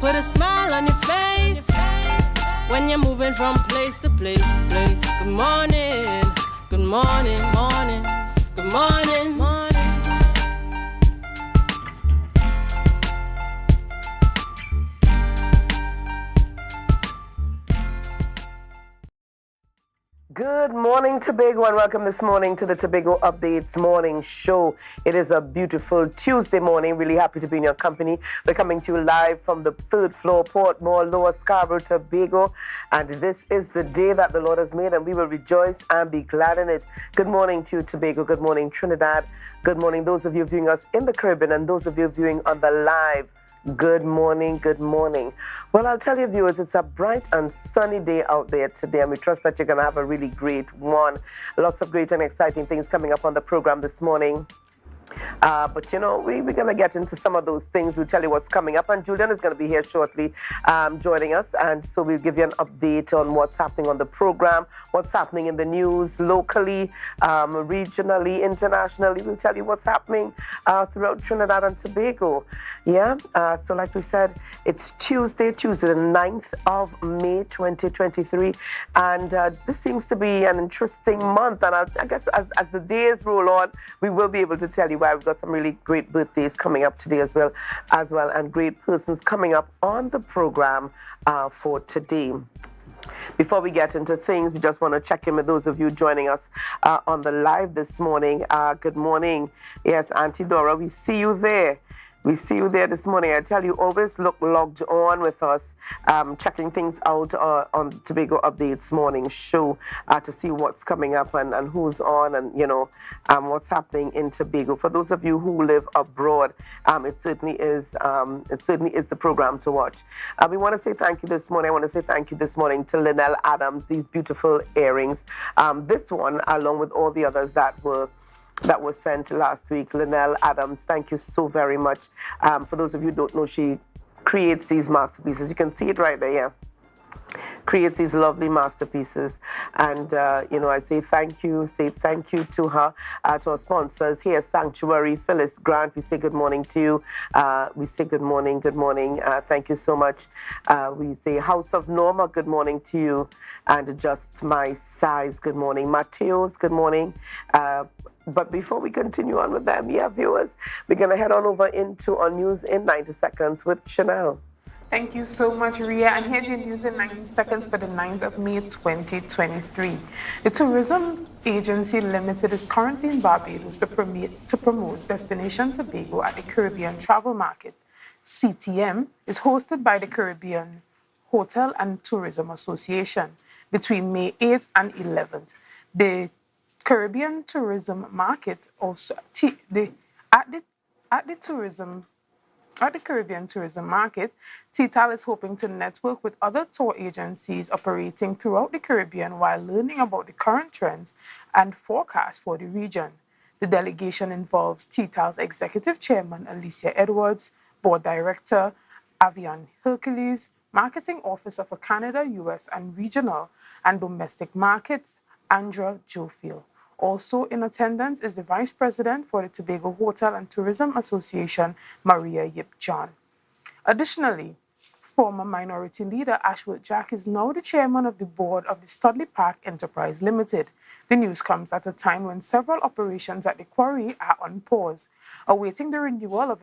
put a smile on your face when you're moving from place to place. Good morning, good morning, morning, good morning, morning. Good morning, Tobago, and welcome this morning to the Tobago Updates Morning Show. It is a beautiful Tuesday morning. Really happy to be in your company. We're coming to you live from the 3rd floor, Portmore, Lower Scarborough, Tobago. And this is the day that the Lord has made, and we will rejoice and be glad in it. Good morning to you, Tobago. Good morning, Trinidad. Good morning, those of you viewing us in the Caribbean and those of you viewing on the live. Good morning, good morning. Well, I'll tell you, viewers, it's a bright and sunny day out there today, and we trust that you're going to have a really great one. Lots of great and exciting things coming up on the program this morning. But, you know, we're going to get into some of those things. We'll tell you what's coming up. And Julian is going to be here shortly joining us. And so we'll give you an update on what's happening on the program, what's happening in the news, locally, regionally, internationally. We'll tell you what's happening throughout Trinidad and Tobago. Yeah, so like we said, it's Tuesday, the 9th of May, 2023. And this seems to be an interesting month. And I guess as the days roll on, we will be able to tell you why. We've got some really great birthdays coming up today as well, and great persons coming up on the program for today. Before we get into things, we just want to check in with those of you joining us on the live this morning. Good morning. Yes, Auntie Dora, we see you there. We see you there this morning. I tell you, always look logged on with us, checking things out on Tobago Updates Morning Show to see what's coming up and who's on and, you know, what's happening in Tobago. For those of you who live abroad, it certainly is the program to watch. We want to say thank you this morning. I want to say thank you this morning to Linnell Adams, these beautiful earrings. This one, along with all the others that were sent last week. Linnell Adams, thank you so very much. For those of you who don't know, she creates these masterpieces. You can see it right there, yeah. Creates these lovely masterpieces. And, you know, I say thank you to her, to our sponsors here, Sanctuary, Phyllis Grant. We say good morning to you. We say good morning. Thank you so much. We say House of Norma, good morning to you. And Just My Size, good morning. Mateos, good morning. But before we continue on with them, yeah, viewers, we're going to head on over into our news in 90 seconds with Chanel. Thank you so much, Ria. And here's your news in 90 seconds for the 9th of May, 2023. The Tourism Agency Limited is currently in Barbados to promote Destination Tobago at the Caribbean Travel Market. CTM is hosted by the Caribbean Hotel and Tourism Association between May 8th and 11th. The Caribbean Tourism Market also at the Caribbean Tourism Market, TTAL is hoping to network with other tour agencies operating throughout the Caribbean while learning about the current trends and forecasts for the region. The delegation involves TTAL's Executive Chairman Alicia Edwards, Board Director Avian Hercules, Marketing Officer for Canada, US, and Regional and Domestic Markets, Andra Jofield. Also in attendance is the Vice President for the Tobago Hotel and Tourism Association, Maria Yip John. Additionally, former minority leader Ashworth Jack is now the chairman of the board of the Studley Park Enterprise Limited. The news comes at a time when several operations at the quarry are on pause, awaiting the renewal of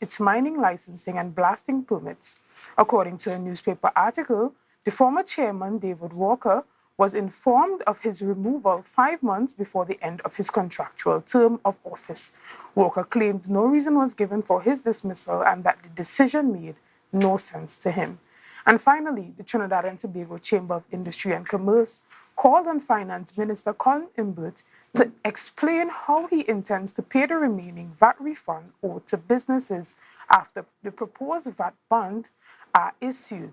its mining licensing and blasting permits. According to a newspaper article, the former chairman, David Walker, was informed of his removal 5 months before the end of his contractual term of office. Walker claimed no reason was given for his dismissal and that the decision made no sense to him. And finally, the Trinidad and Tobago Chamber of Industry and Commerce called on Finance Minister Colin Imbert to explain how he intends to pay the remaining VAT refund owed to businesses after the proposed VAT bond are issued.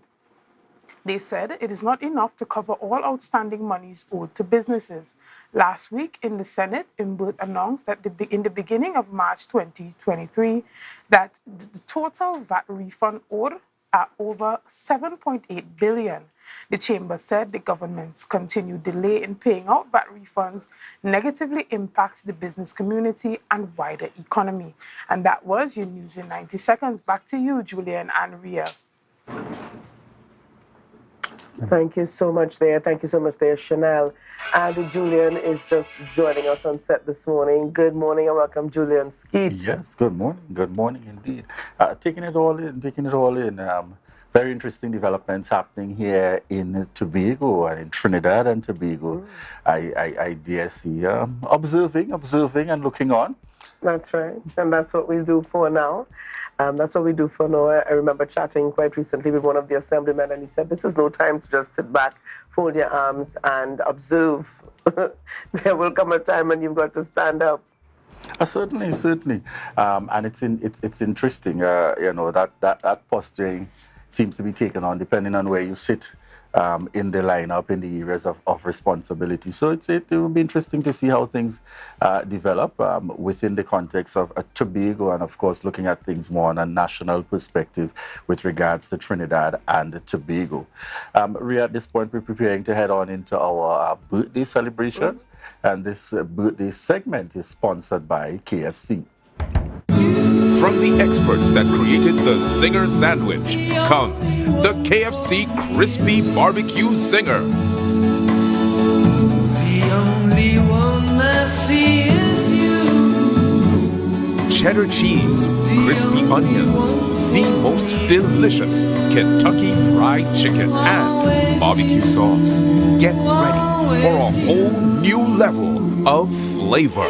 They said it is not enough to cover all outstanding monies owed to businesses. Last week in the Senate, Imbert announced that in the beginning of March 2023 that the total VAT refund owed are over $7.8 billion. The chamber said the government's continued delay in paying out VAT refunds negatively impacts the business community and wider economy. And that was your news in 90 seconds. Back to you, Julian and Ria. Thank you so much there. Thank you so much there, Chanel. And Julian is just joining us on set this morning. Good morning and welcome, Julian Skeet. Yes, good morning. Good morning indeed. Taking it all in. Very interesting developments happening here in Tobago and in Trinidad and Tobago. I dare see observing and looking on. That's right. And that's what we do for now. That's what we do for now. I remember chatting quite recently with one of the assemblymen, and he said, this is no time to just sit back, fold your arms, and observe. There will come a time when you've got to stand up. Certainly. And it's interesting, that posturing seems to be taken on depending on where you sit in the lineup, in the areas of responsibility. So it will be interesting to see how things develop within the context of Tobago, and of course looking at things more on a national perspective with regards to Trinidad and Tobago. Ria, at this point we're preparing to head on into our birthday celebrations, and this birthday segment is sponsored by KFC. From the experts that created the Zinger sandwich comes the KFC Crispy Barbecue Zinger. The only one I see is you. Cheddar cheese, crispy onions, the most delicious Kentucky Fried Chicken, and barbecue sauce. Get ready for a whole new level of flavor.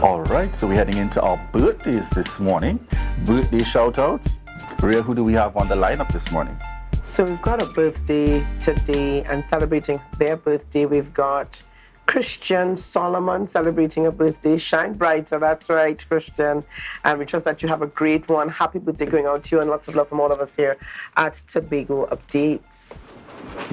All right, so we're heading into our birthdays this morning. Birthday shout-outs. Ria, who do we have on the lineup this morning? So we've got a birthday today, and celebrating their birthday, we've got Christian Solomon celebrating a birthday. Shine brighter, that's right, Christian. And we trust that you have a great one. Happy birthday going out to you, and lots of love from all of us here at Tobago Updates.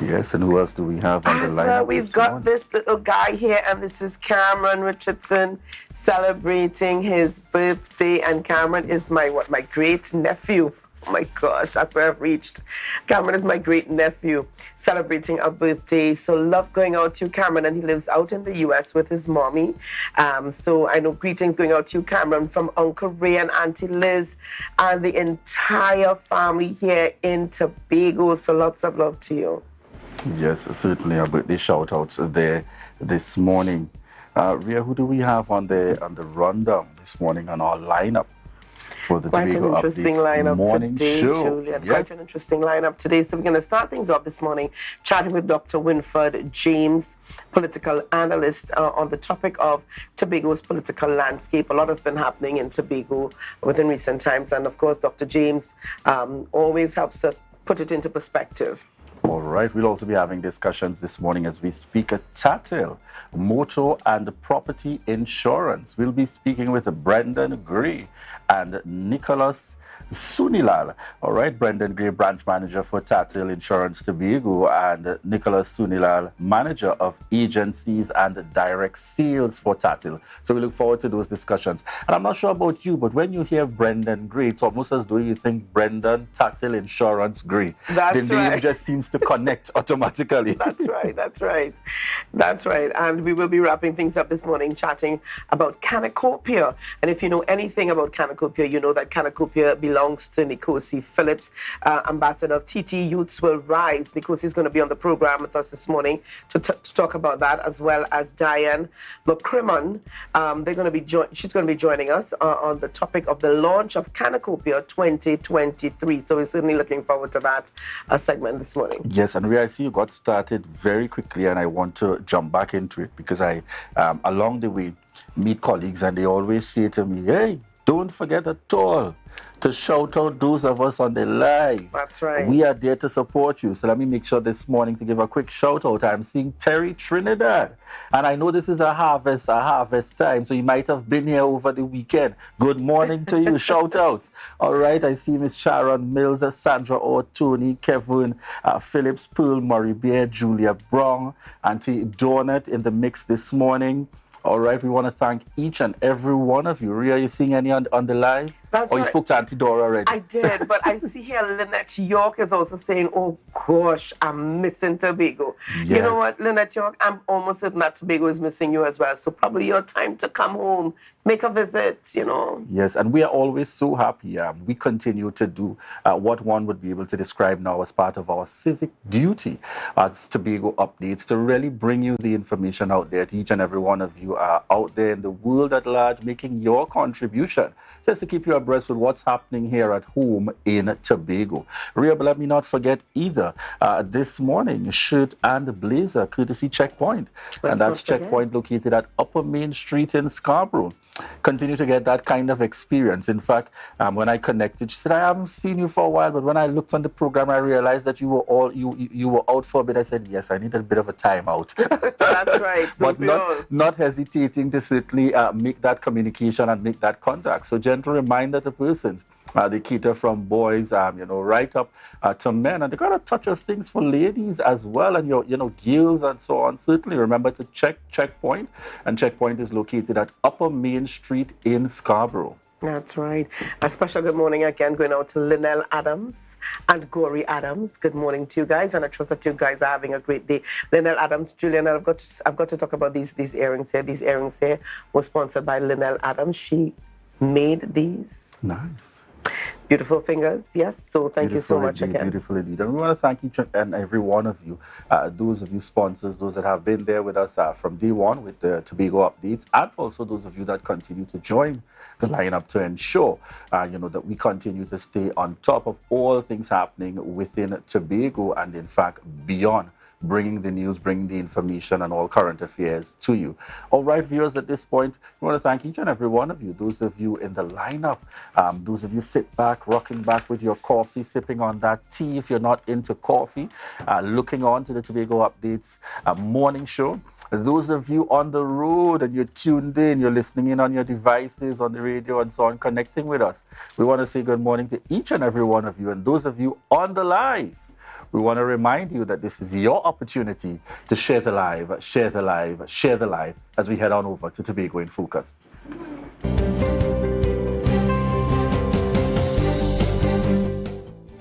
Yes, and who else do we have on the lineup? Well, we've got this little guy here, and this is Cameron Richardson celebrating his birthday. And Cameron is my great nephew. Oh my gosh, that's where I've reached. Cameron is my great nephew celebrating a birthday. So love going out to Cameron, and he lives out in the US with his mommy. So I know greetings going out to you, Cameron, from Uncle Ray and Auntie Liz and the entire family here in Tobago. So lots of love to you. Yes, certainly a birthday shout outs there this morning. Ria, who do we have on the rundown this morning on our lineup? Quite an interesting lineup today, Julian. Yes. Quite an interesting lineup today. So we're going to start things off this morning chatting with Dr. Winford James, political analyst, on the topic of Tobago's political landscape. A lot has been happening in Tobago within recent times, and of course, Dr. James always helps to put it into perspective. All right, we'll also be having discussions this morning as we speak at TATIL, Motor and Property Insurance. We'll be speaking with Brendan Gray and Nicholas Sunilal. All right, Brendan Gray, branch manager for TATIL Insurance Tobago, and Nicholas Sunilal, manager of agencies and direct sales for TATIL. So we look forward to those discussions. And I'm not sure about you, but when you hear Brendan Gray, it's almost as though you think Brendan TATIL Insurance Gray. That's the name just seems to connect automatically. That's right. And we will be wrapping things up this morning chatting about Kanakopia. And if you know anything about Kanakopia, you know that Kanakopia belongs to Nikosi Phillips, ambassador of TT Youths Will Rise. Nikosi is going to be on the program with us this morning to talk about that, as well as Diane McCrimmon. She's going to be joining us on the topic of the launch of Kanakopia 2023. So we're certainly looking forward to that segment this morning. Yes, and I see you got started very quickly, and I want to jump back into it because I, along the way, meet colleagues, and they always say to me, hey, don't forget at all to shout out those of us on the live. That's right. We are there to support you. So let me make sure this morning to give a quick shout out. I'm seeing Terry Trinidad. And I know this is a harvest time, so you might have been here over the weekend. Good morning to you. Shout outs. All right, I see Miss Sharon Mills, Sandra Orr, Tony, Kevin, Phillips, Pearl, Murray Bear, Julia Brown, Auntie Donut in the mix this morning. All right, we want to thank each and every one of you. Ria, are you seeing any on the live? That's Oh, you right. spoke to Auntie Dora already? I did, but I see here Lynette York is also saying, oh gosh, I'm missing Tobago. You know Yes. what, Lynette York, I'm almost certain that Tobago is missing you as well. So probably your time to come home, make a visit, you know. Yes, and we are always so happy. We continue to do what one would be able to describe now as part of our civic duty as Tobago Updates, to really bring you the information out there to each and every one of you out there in the world at large, making your contribution just to keep you abreast with what's happening here at home in Tobago. Ria, but let me not forget either, this morning, shirt and blazer, courtesy Checkpoint. Let's And that's not forget. Checkpoint located at Upper Main Street in Scarborough. Continue to get that kind of experience. In fact, when I connected, she said, I haven't seen you for a while, but when I looked on the program, I realized that you were out for a bit. I said, yes, I need a bit of a time out. That's right. But Don't we all? not hesitating to certainly make that communication and make that contact. So gentle reminder to persons. They cater from boys, right up to men, and they got a touch of things for ladies as well, and girls and so on. Certainly remember to check Checkpoint, and Checkpoint is located at Upper Main Street in Scarborough. That's right. A special good morning again going out to Linnell Adams and Gory Adams. Good morning to you guys, and I trust that you guys are having a great day. Linnell Adams, Julian, I've got to talk about these earrings here. These earrings here were sponsored by Linnell Adams. She made these. Nice. Beautiful fingers, yes. So thank you so Beautiful much indeed, again. Beautiful indeed. And we want to thank each and every one of you, those of you sponsors, those that have been there with us from day one with the Tobago Updates, and also those of you that continue to join the lineup to ensure, that we continue to stay on top of all things happening within Tobago and, in fact, beyond, bringing the news, bringing the information and all current affairs to you. All right, viewers, at this point, we want to thank each and every one of you, those of you in the lineup, those of you sit back, rocking back with your coffee, sipping on that tea if you're not into coffee, looking on to the Tobago Updates morning show. Those of you on the road and you're tuned in, you're listening in on your devices, on the radio and so on, connecting with us. We want to say good morning to each and every one of you, and those of you on the live. We want to remind you that this is your opportunity to share the live, share the live, share the live as we head on over to Tobago in Focus.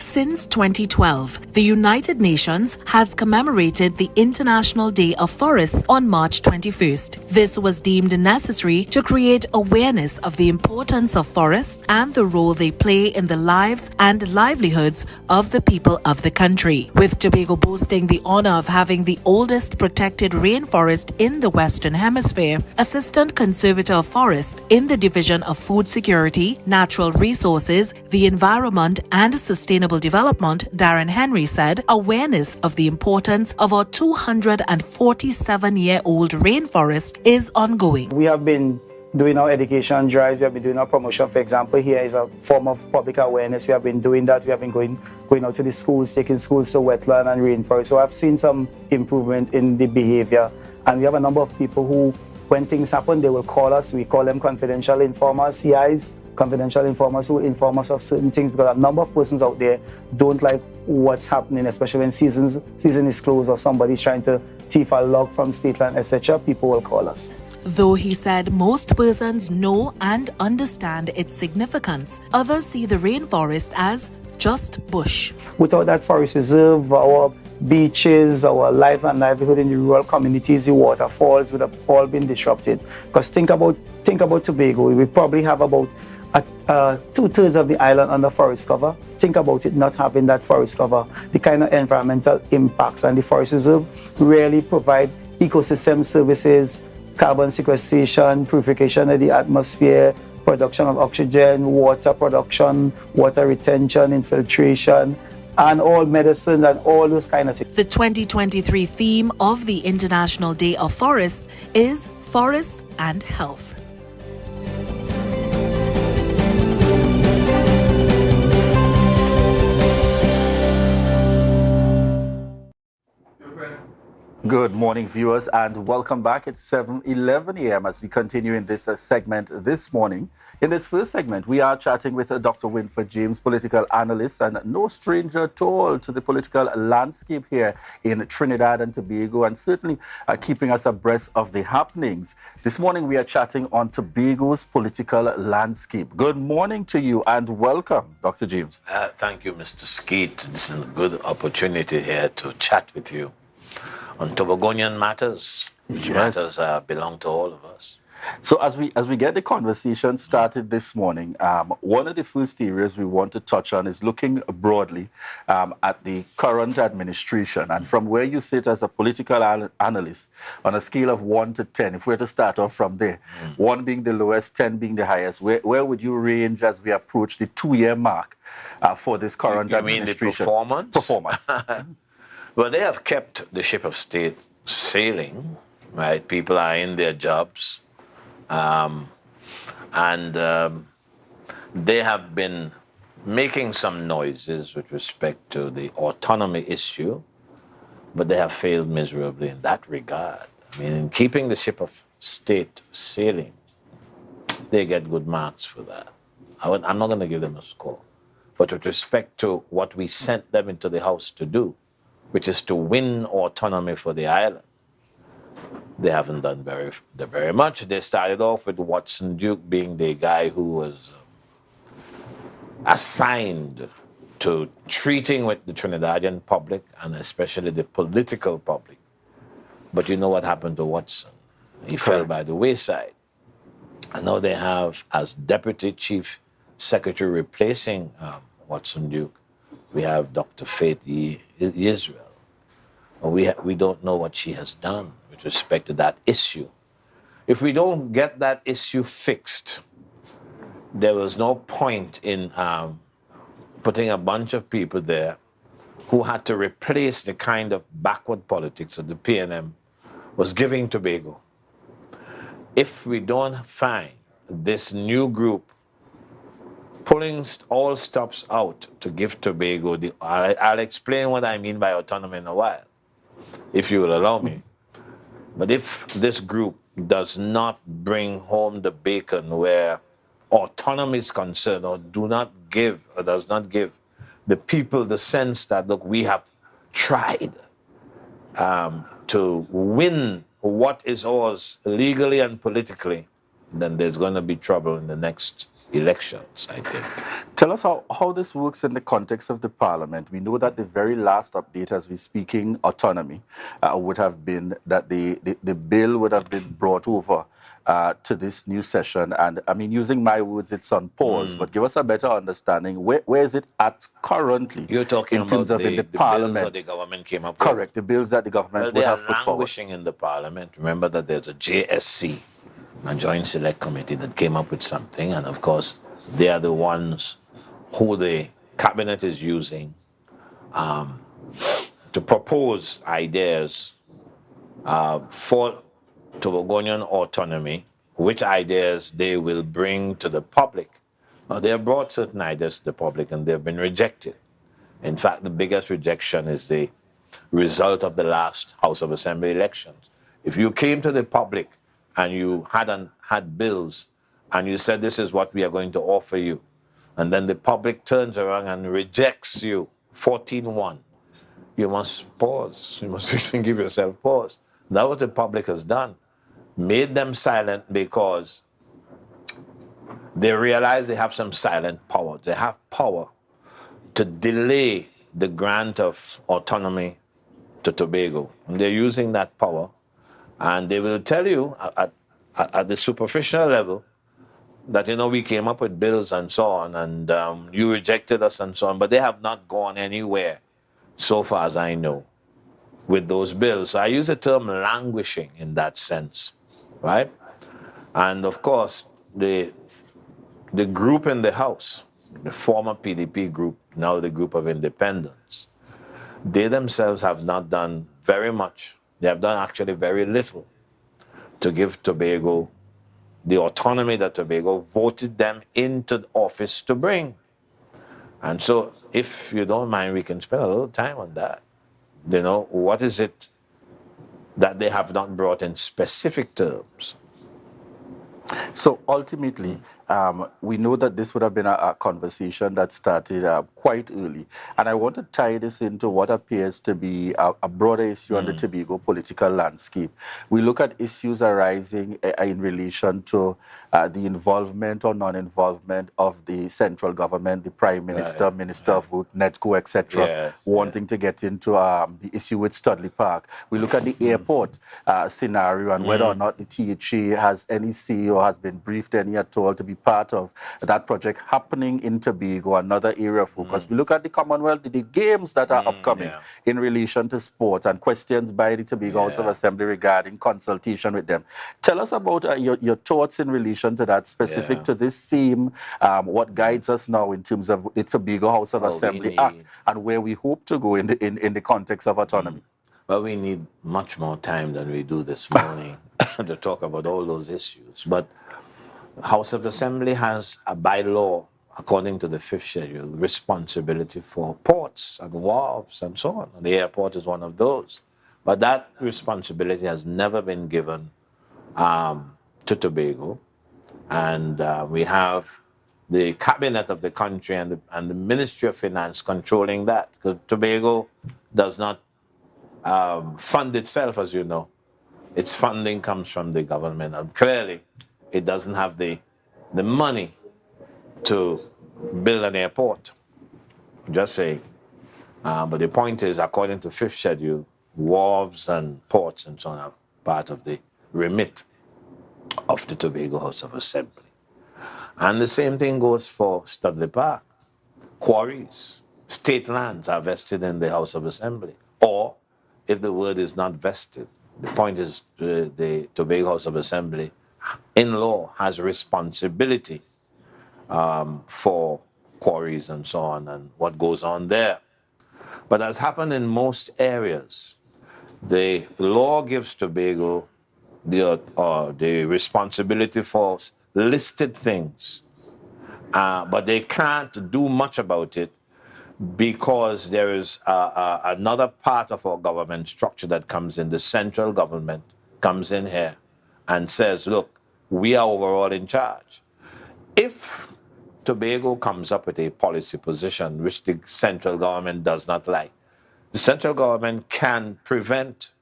Since 2012, the United Nations has commemorated the International Day of Forests on March 21st. This was deemed necessary to create awareness of the importance of forests and the role they play in the lives and livelihoods of the people of the country. With Tobago boasting the honor of having the oldest protected rainforest in the Western Hemisphere, Assistant Conservator of Forests in the Division of Food Security, Natural Resources, the Environment and Sustainable Development, Darren Henry said, awareness of the importance of our 247-year-old rainforest is ongoing. We have been doing our education drives, we have been doing our promotion. For example, here is a form of public awareness. We have been doing that. We have been going out to the schools, taking schools to wetland and rainforest. So I've seen some improvement in the behavior. And we have a number of people who, when things happen, they will call us. We call them confidential informers, CIs. Confidential informers who inform us of certain things, because a number of persons out there don't like what's happening, especially when season is closed or somebody's trying to thief a log from state land, etc. People will call us. Though he said most persons know and understand its significance, others see the rainforest as just bush. Without that forest reserve, our beaches, our life and livelihood in the rural communities, the waterfalls would have all been disrupted. Because think about Tobago, we probably have about 2/3 of the island under forest cover. Think about it not having that forest cover, the kind of environmental impacts, and the forest reserve really provide ecosystem services, carbon sequestration, purification of the atmosphere, production of oxygen, water production, water retention, infiltration, and all medicine and all those kind of things. The 2023 theme of the International Day of Forests is Forests and Health. Good morning, viewers, and welcome back. It's 7:11 a.m. as we continue in this segment this morning. In this first segment, we are chatting with Dr. Winford James, political analyst and no stranger at all to the political landscape here in Trinidad and Tobago, and certainly keeping us abreast of the happenings. This morning, we are chatting on Tobago's political landscape. Good morning to you and welcome, Dr. James. Thank you, Mr. Skeet. This is a good opportunity here to chat with you on Tobagonian matters, which matters belong to all of us. So as we get the conversation started this morning, one of the first areas we want to touch on is looking broadly at the current administration. And from where you sit as a political analyst, on a scale of 1 to 10, if we were to start off from there, 1 being the lowest, 10 being the highest, where would you range as we approach the 2-year mark for this current administration? You mean the performance? Performance. Well, they have kept the ship of state sailing, right? People are in their jobs. They have been making some noises with respect to the autonomy issue, but they have failed miserably in that regard. I mean, in keeping the ship of state sailing, they get good marks for that. I'm not going to give them a score. But with respect to what we sent them into the House to do, which is to win autonomy for the island, they haven't done very much. They started off with Watson Duke being the guy who was assigned to treating with the Trinidadian public and especially the political public. But you know what happened to Watson? He fell by the wayside. And now they have, as Deputy Chief Secretary replacing Watson Duke, we have Dr. Faith Israel. We don't know what she has done with respect to that issue. If we don't get that issue fixed, there was no point in putting a bunch of people there who had to replace the kind of backward politics that the PNM was giving Tobago. If we don't find this new group pulling all stops out to give Tobago I'll explain what I mean by autonomy in a while, if you will allow me. But if this group does not bring home the bacon where autonomy is concerned, or does not give the people the sense that, look, we have tried to win what is ours legally and politically, then there's going to be trouble in the next elections, I think. Tell us how this works in the context of the parliament. We know that the very last update as we're speaking autonomy would have been that the bill would have been brought over to this new session. And I mean, using my words, it's on pause, but give us a better understanding. Where is it at currently? You're talking about the parliament bills that the government came up with? Correct, the bills that the government would have put forward. They are languishing in the parliament. Remember that there's a JSC, a Joint Select Committee, that came up with something, and of course they are the ones who the cabinet is using to propose ideas for Tobagonian autonomy, which ideas they will bring to the public. Now, they have brought certain ideas to the public and they've been rejected. In fact, the biggest rejection is the result of the last House of Assembly elections. If you came to the public and you had bills and you said, this is what we are going to offer you, and then the public turns around and rejects you 14-1, you must pause. You must even give yourself pause. That's what the public has done. Made them silent because they realize they have some silent power. They have power to delay the grant of autonomy to Tobago. And they're using that power. And they will tell you at the superficial level that, you know, we came up with bills and so on, and you rejected us and so on. But they have not gone anywhere, so far as I know, with those bills. So I use the term languishing in that sense, right? And of course, the group in the House, the former PDP group, now the group of independents, they themselves have not done very much. They have done actually very little to give Tobago the autonomy that Tobago voted them into office to bring. And so, if you don't mind, we can spend a little time on that. You know, what is it that they have not brought in specific terms. So ultimately, we know that this would have been a conversation that started quite early. And I want to tie this into what appears to be a broader issue on the Tobago political landscape. We look at issues arising in relation to the involvement or non-involvement of the central government, the Prime Minister, Minister of Food, NETCO, etc., wanting to get into the issue with Studley Park. We look at the airport scenario and whether or not the THA has any say or has been briefed any at all to be part of that project happening in Tobago, another area of focus. We look at the Commonwealth, the games that are upcoming in relation to sport and questions by the Tobago House of Assembly regarding consultation with them. Tell us about your thoughts in relation to that, specific to this same, what guides us now in terms of the Tobago House of Assembly Act and where we hope to go in the context of autonomy. Well, we need much more time than we do this morning to talk about all those issues. But House of Assembly has by law, according to the 5th schedule, responsibility for ports and wharves and so on. The airport is one of those. But that responsibility has never been given to Tobago. And we have the cabinet of the country and the Ministry of Finance controlling that. Because Tobago does not fund itself, as you know. Its funding comes from the government. And clearly, it doesn't have the money to build an airport. Just saying. But the point is, according to 5th schedule, wharves and ports and so on are part of the remit of the Tobago House of Assembly. And the same thing goes for Studley Park. Quarries, state lands are vested in the House of Assembly. Or, if the word is not vested, the point is the Tobago House of Assembly in law has responsibility for quarries and so on and what goes on there. But as happened in most areas, the law gives Tobago the responsibility for listed things, but they can't do much about it because there is another part of our government structure that comes in. The central government comes in here and says, look, we are overall in charge. If Tobago comes up with a policy position which the central government does not like, the central government can prevent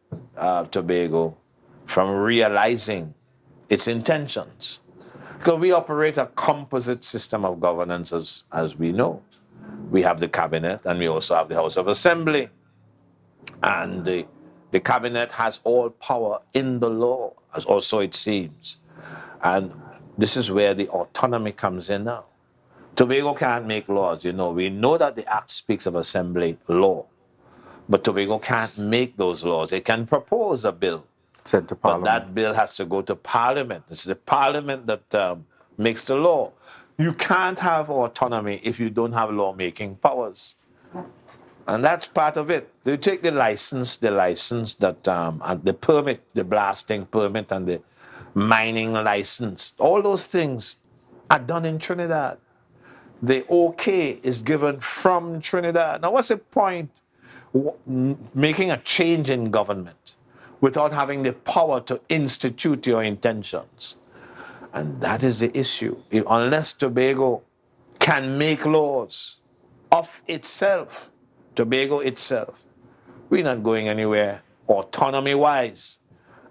Tobago from realizing its intentions. Because we operate a composite system of governance, as we know. We have the cabinet and we also have the House of Assembly. And the cabinet has all power in the law, as also it seems. And this is where the autonomy comes in now. Tobago can't make laws, you know. We know that the Act speaks of assembly law, but Tobago can't make those laws. It can propose a bill, Sent to but Parliament. that bill has to go to Parliament. It's the Parliament that makes the law. You can't have autonomy if you don't have lawmaking powers. And that's part of it. They take the license that, and the permit, the blasting permit and the mining license, all those things are done in Trinidad. The OK is given from Trinidad. Now, what's the point making a change in government without having the power to institute your intentions? And that is the issue. Unless Tobago can make laws of itself, Tobago itself, we're not going anywhere autonomy-wise.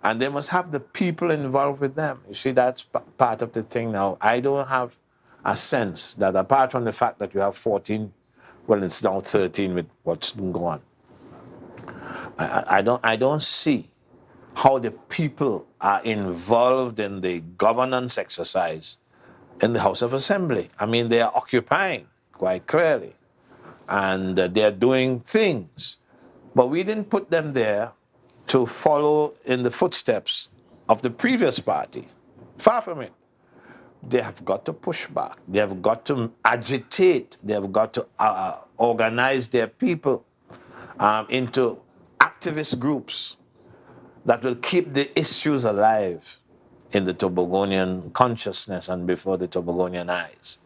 And they must have the people involved with them. You see, that's part of the thing now. I don't have a sense that apart from the fact that you have 14, well, it's now 13 with what's going on. I don't see how the people are involved in the governance exercise in the House of Assembly. I mean, they are occupying quite clearly, and they're doing things. But we didn't put them there to follow in the footsteps of the previous party. Far from it. They have got to push back. They have got to agitate. They have got to organize their people into activist groups that will keep the issues alive in the Tobagonian consciousness and before the Tobagonian eyes.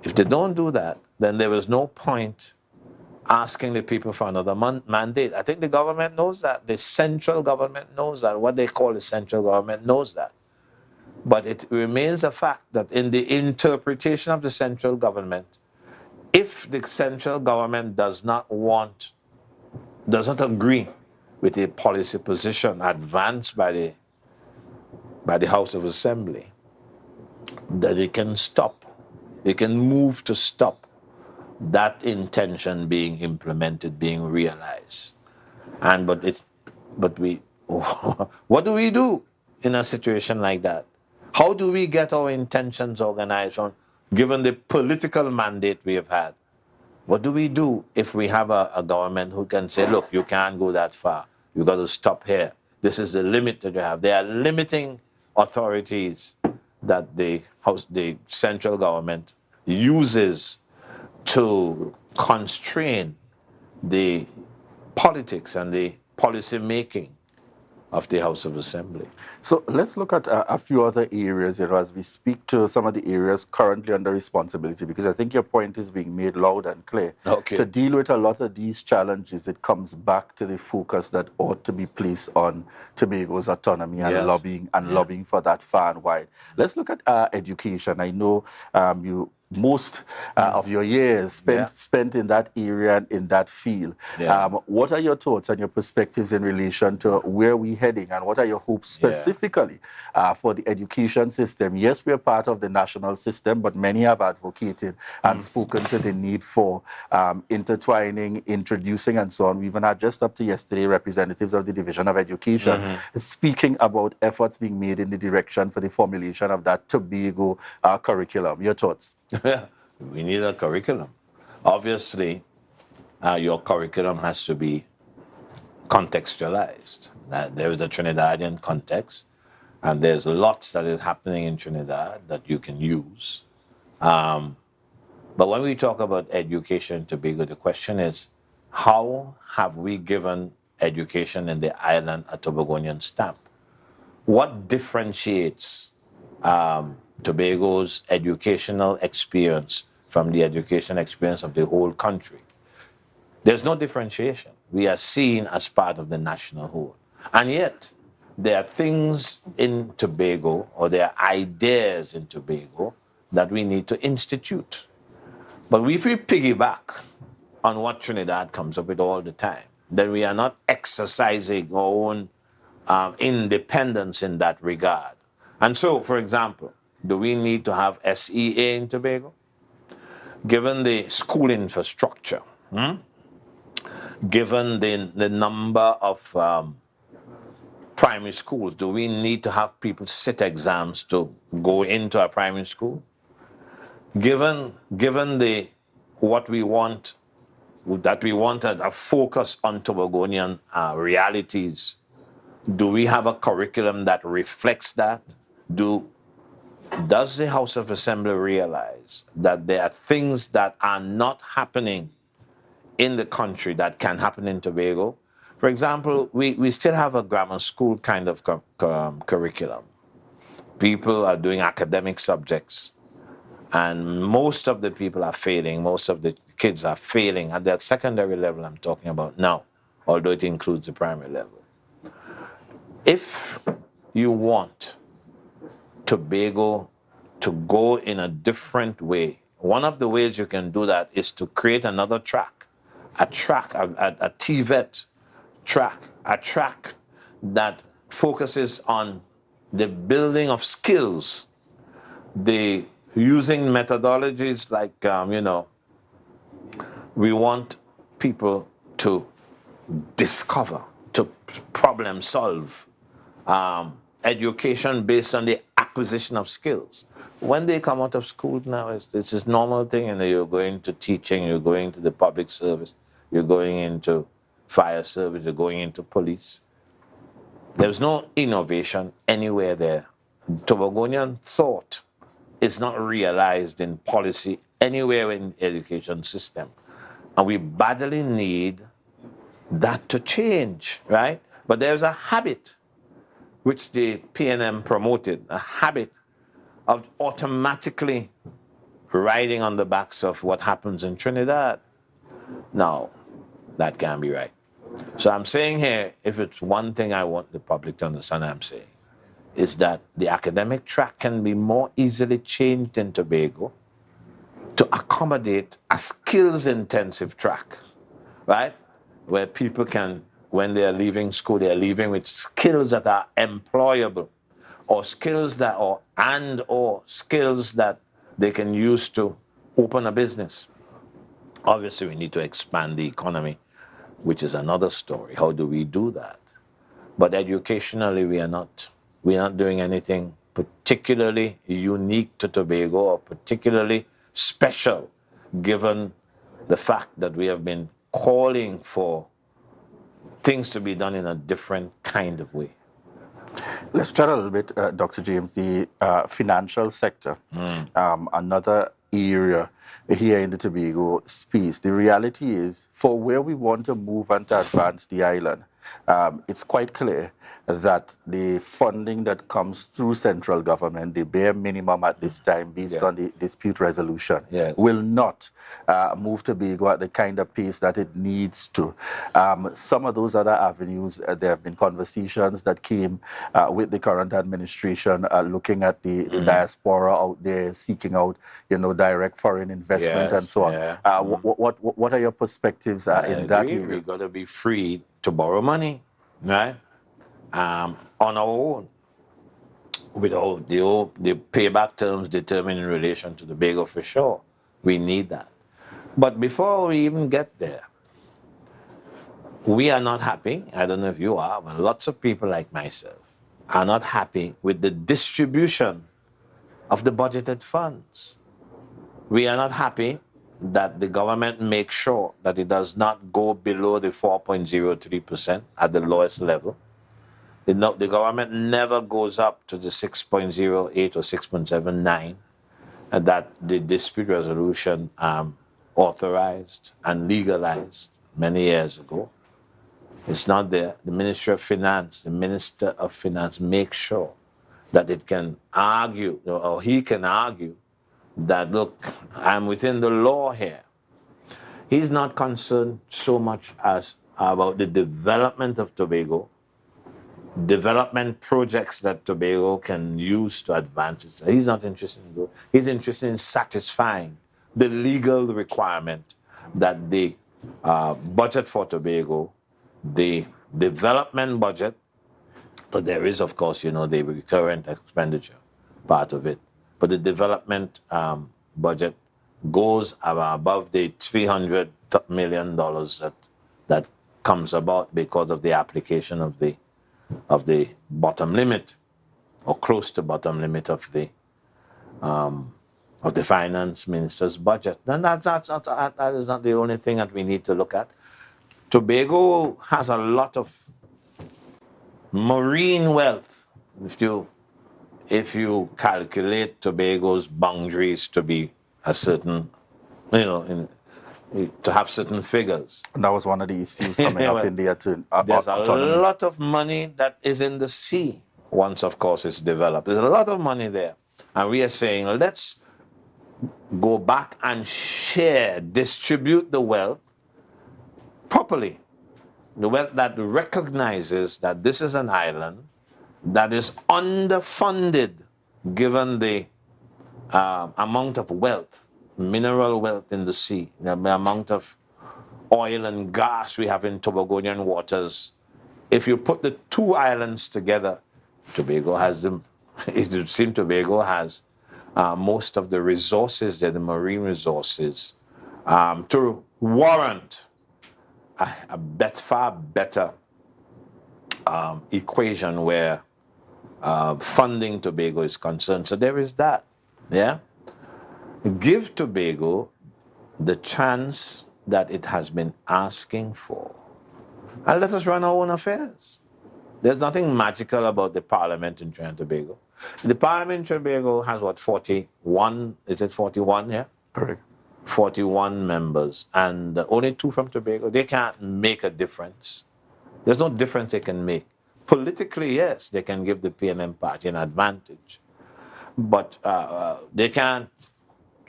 If they don't do that, then there is no point asking the people for another mandate. I think the government knows that. The central government knows that. What they call the central government knows that. But it remains a fact that in the interpretation of the central government, if the central government does not agree with a policy position advanced by the House of Assembly, that it can stop. They can move to stop that intention being implemented, being realized. But we, what do we do in a situation like that? How do we get our intentions organized given the political mandate we have had? What do we do if we have a government who can say, look, you can't go that far. You got to stop here. This is the limit that you have. There are limiting authorities that the central government uses to constrain the politics and the policy making of the House of Assembly. So let's look at a few other areas, as we speak to some of the areas currently under responsibility, because I think your point is being made loud and clear. Okay. To deal with a lot of these challenges, it comes back to the focus that ought to be placed on Tobago's autonomy and lobbying for that far and wide. Let's look at education. I know most of your years spent in that area and in that field. Yeah. What are your thoughts and your perspectives in relation to where we're heading, and what are your hopes specifically for the education system? Yes, we're part of the national system, but many have advocated and spoken to the need for intertwining, introducing, and so on. We even had just up to yesterday representatives of the Division of Education speaking about efforts being made in the direction for the formulation of that Tobago curriculum. Your thoughts? We need a curriculum. Obviously, your curriculum has to be contextualized. There is a Trinidadian context, and there's lots that is happening in Trinidad that you can use. But when we talk about education in Tobago, the question is, how have we given education in the island a Tobagonian stamp? What differentiates Tobago's educational experience from the education experience of the whole country? There's no differentiation. We are seen as part of the national whole. And yet, there are things in Tobago, or there are ideas in Tobago, that we need to institute. But if we piggyback on what Trinidad comes up with all the time, then we are not exercising our own independence in that regard. And so, for example, do we need to have SEA in Tobago? Given the school infrastructure, given the number of primary schools, do we need to have people sit exams to go into a primary school? Given what we want, that we wanted a focus on Tobagonian realities, do we have a curriculum that reflects that? Does the House of Assembly realize that there are things that are not happening in the country that can happen in Tobago? For example, we still have a grammar school kind of curriculum. People are doing academic subjects, and most of the people are failing. Most of the kids are failing at that secondary level I'm talking about now, although it includes the primary level. If you want Tobago to go in a different way, one of the ways you can do that is to create another track, a TVET track, a track that focuses on the building of skills, the using methodologies like, we want people to discover, to problem solve, education based on the acquisition of skills. When they come out of school now, it's this normal thing, you're going to teaching, you're going to the public service, you're going into fire service, you're going into police. There's no innovation anywhere there. Tobagonian thought is not realized in policy anywhere in the education system. And we badly need that to change, right? But there's a habit which the PNM promoted, a habit of automatically riding on the backs of what happens in Trinidad. Now, that can be right. So I'm saying here, if it's one thing I want the public to understand, I'm saying, is that the academic track can be more easily changed in Tobago to accommodate a skills-intensive track, right? Where people can, when they're leaving school, they're leaving with skills that are employable, or skills that, or skills that they can use to open a business. Obviously, we need to expand the economy, which is another story. How do we do that? But educationally, we are not doing anything particularly unique to Tobago or particularly special, given the fact that we have been calling for things to be done in a different kind of way. Let's chat a little bit, Dr. James, the financial sector, another area here in the Tobago space. The reality is, for where we want to move and to advance the island, it's quite clear that the funding that comes through central government, the bare minimum at this time, based on the dispute resolution, will not move Tobago at the kind of pace that it needs to. Some of those other avenues, there have been conversations that came with the current administration looking at the diaspora out there, seeking out, direct foreign investment and so on. What are your perspectives in that area? We've got to be free to borrow money, right? On our own, with all the payback terms determined in relation to Tobago, for sure. We need that. But before we even get there, we are not happy. I don't know if you are, but lots of people like myself are not happy with the distribution of the budgeted funds. We are not happy that the government makes sure that it does not go below the 4.03% at the lowest level. The government never goes up to the 6.08 or 6.79 that the dispute resolution authorized and legalized many years ago. It's not there. The Ministry of Finance, the Minister of Finance makes sure that it can argue, or he can argue, that, look, I'm within the law here. He's not concerned so much as about the development of Tobago, development projects that Tobago can use to advance it. He's not interested in those. He's interested in satisfying the legal requirement that the budget for Tobago, the development budget, but there is, of course, the recurrent expenditure part of it. But the development budget goes above the $300 million that comes about because of the application of the bottom limit, or close to bottom limit of the finance minister's budget. And that is not the only thing that we need to look at. Tobago has a lot of marine wealth. If you calculate Tobago's boundaries to be a certain, to have certain figures. And that was one of the issues coming up in the there's autonomy. A lot of money that is in the sea once, of course, it's developed. There's a lot of money there. And we are saying, let's go back and distribute the wealth properly. The wealth that recognizes that this is an island that is underfunded given the amount of wealth, mineral wealth in the sea, the amount of oil and gas we have in Tobagonian waters. If you put the two islands together, Tobago has them. It would seem Tobago has most of the resources there, the marine resources, to warrant a far better equation where funding Tobago is concerned. So there is that. Yeah. Give Tobago the chance that it has been asking for, and let us run our own affairs. There's nothing magical about the Parliament in Trinidad and Tobago. The Parliament in Tobago has, 41? Is it 41? Yeah? Correct. 41 members, and only 2 from Tobago. They can't make a difference. There's no difference they can make. Politically, yes, they can give the PNM party an advantage. But they can't,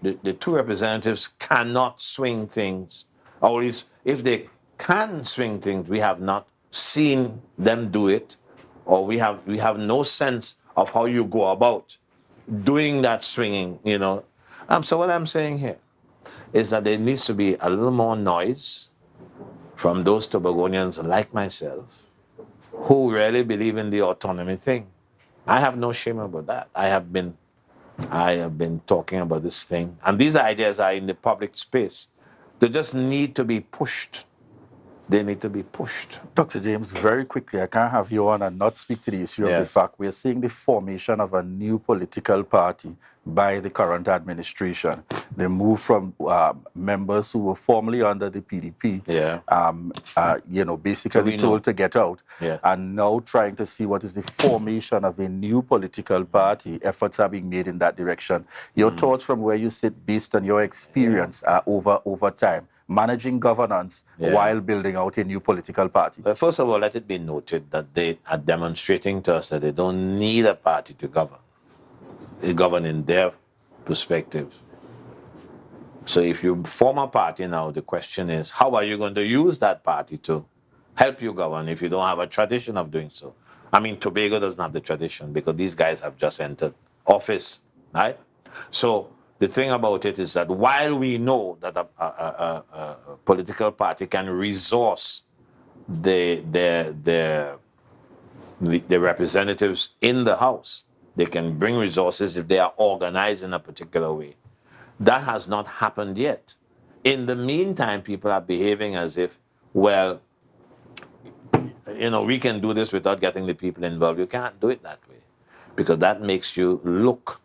the 2 representatives cannot swing things, or at least if they can swing things, we have not seen them do it, or we have no sense of how you go about doing that swinging, you know. So what I'm saying here is that there needs to be a little more noise from those Tobagonians like myself who really believe in the autonomy thing. I have no shame about that. I have been talking about this thing, and these ideas are in the public space. They just need to be pushed. They need to be pushed. Dr. James, very quickly, I can't have you on and not speak to the issue of the fact we are seeing the formation of a new political party by the current administration. They moved from members who were formerly under the PDP, basically told to get out, and now trying to see what is the formation of a new political party. Efforts are being made in that direction. Your thoughts from where you sit based on your experience over time, managing governance while building out a new political party? Well, first of all, let it be noted that they are demonstrating to us that they don't need a party to govern. They govern in their perspective. So if you form a party now, the question is, how are you going to use that party to help you govern if you don't have a tradition of doing so? I mean, Tobago doesn't have the tradition because these guys have just entered office, right? So the thing about it is that while we know that a political party can resource the representatives in the House, they can bring resources if they are organized in a particular way. That has not happened yet. In the meantime, people are behaving as if, well, you know, we can do this without getting the people involved. You can't do it that way because that makes you look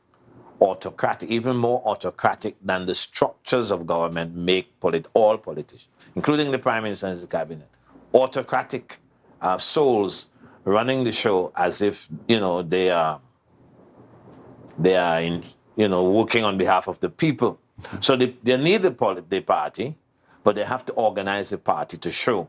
autocratic, even more autocratic than the structures of government make all politicians, including the Prime Minister and his cabinet. Autocratic souls running the show as if, you know, they are working on behalf of the people. So they need the party, but they have to organize the party to show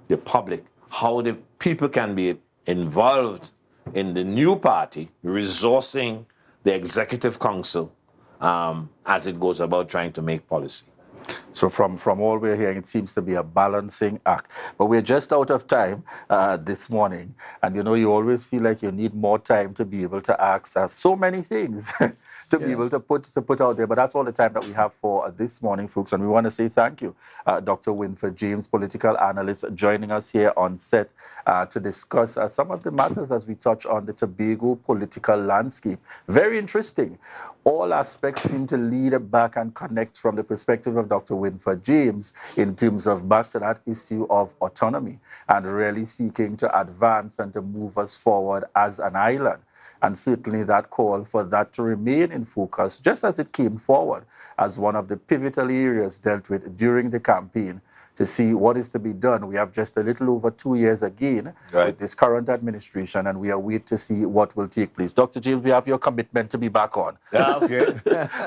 the public how the people can be involved in the new party, resourcing the executive council as it goes about trying to make policy. So from all we're hearing, it seems to be a balancing act. But we're just out of time this morning. And, you know, you always feel like you need more time to be able to ask so many things to be able to put out there. But that's all the time that we have for this morning, folks. And we want to say thank you, Dr. Winfred James, political analyst, joining us here on set to discuss some of the matters as we touch on the Tobago political landscape. Very interesting. All aspects seem to lead back and connect from the perspective of Dr. Winfred James in terms of back to that issue of autonomy and really seeking to advance and to move us forward as an island. And certainly that call for that to remain in focus, just as it came forward as one of the pivotal areas dealt with during the campaign to see what is to be done. We have just a little over 2 years again with this current administration, and we are waiting to see what will take place. Dr. James, we have your commitment to be back on. Okay.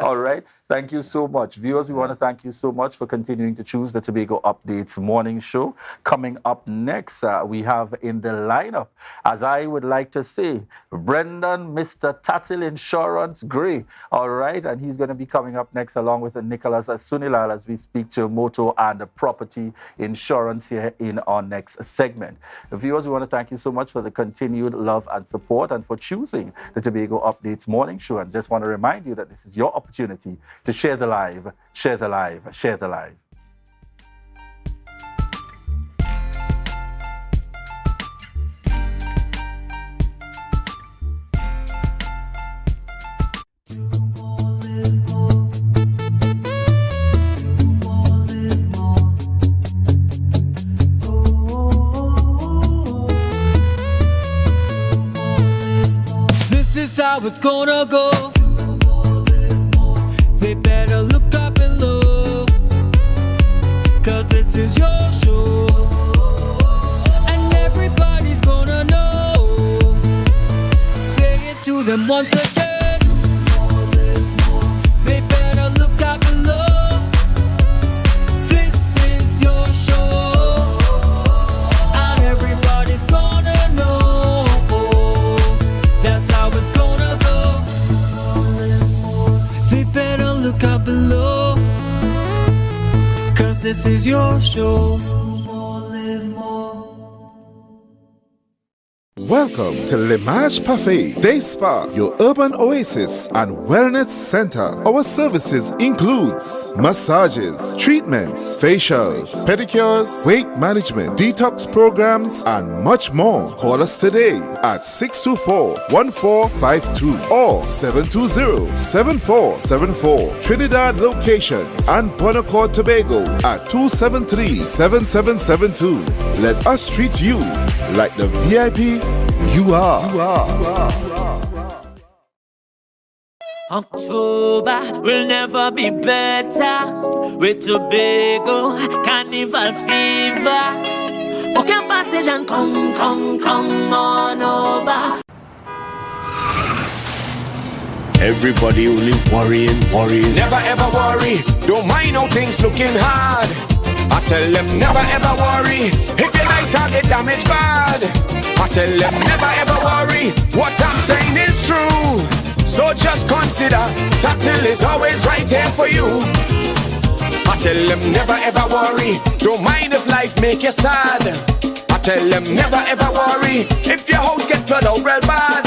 All right. Thank you so much. Viewers, we want to thank you so much for continuing to choose the Tobago Updates morning show. Coming up next, we have in the lineup, as I would like to say, Brendan, Mr. Tattle Insurance Gray. All right. And he's going to be coming up next along with Nicholas Sunilal as we speak to motor and property insurance here in our next segment. Viewers, we want to thank you so much for the continued love and support and for choosing the Tobago Updates morning show. And just want to remind you that this is your opportunity to share the live, share the live, share the live. This is how it's gonna go. They better look up and look, 'cause this is your show, and everybody's gonna know. Say it to them once again. They better look up and look. This is your show, and everybody's gonna know. That's how it's gonna go. They better look up below, 'cause this is your show. Welcome to L'Image Parfait Day Spa, your urban oasis and wellness center. Our services includes massages, treatments, facials, pedicures, weight management, detox programs, and much more. Call us today at 624-1452 or 720-7474. Trinidad locations and Bonacore, Tobago at 273-7772. Let us treat you like the VIP you are. October will never be better with Tobago Carnival fever. Book your passage and come on over. Everybody only worrying. Never ever worry. Don't mind how things looking hard. I tell them never ever worry. If your nice can't get damaged bad. I tell them never ever worry. What I'm saying is true. So just consider Tattle is always right here for you. I tell them never ever worry. Don't mind if life make you sad. I tell them never ever worry. If your house get flooded out real bad.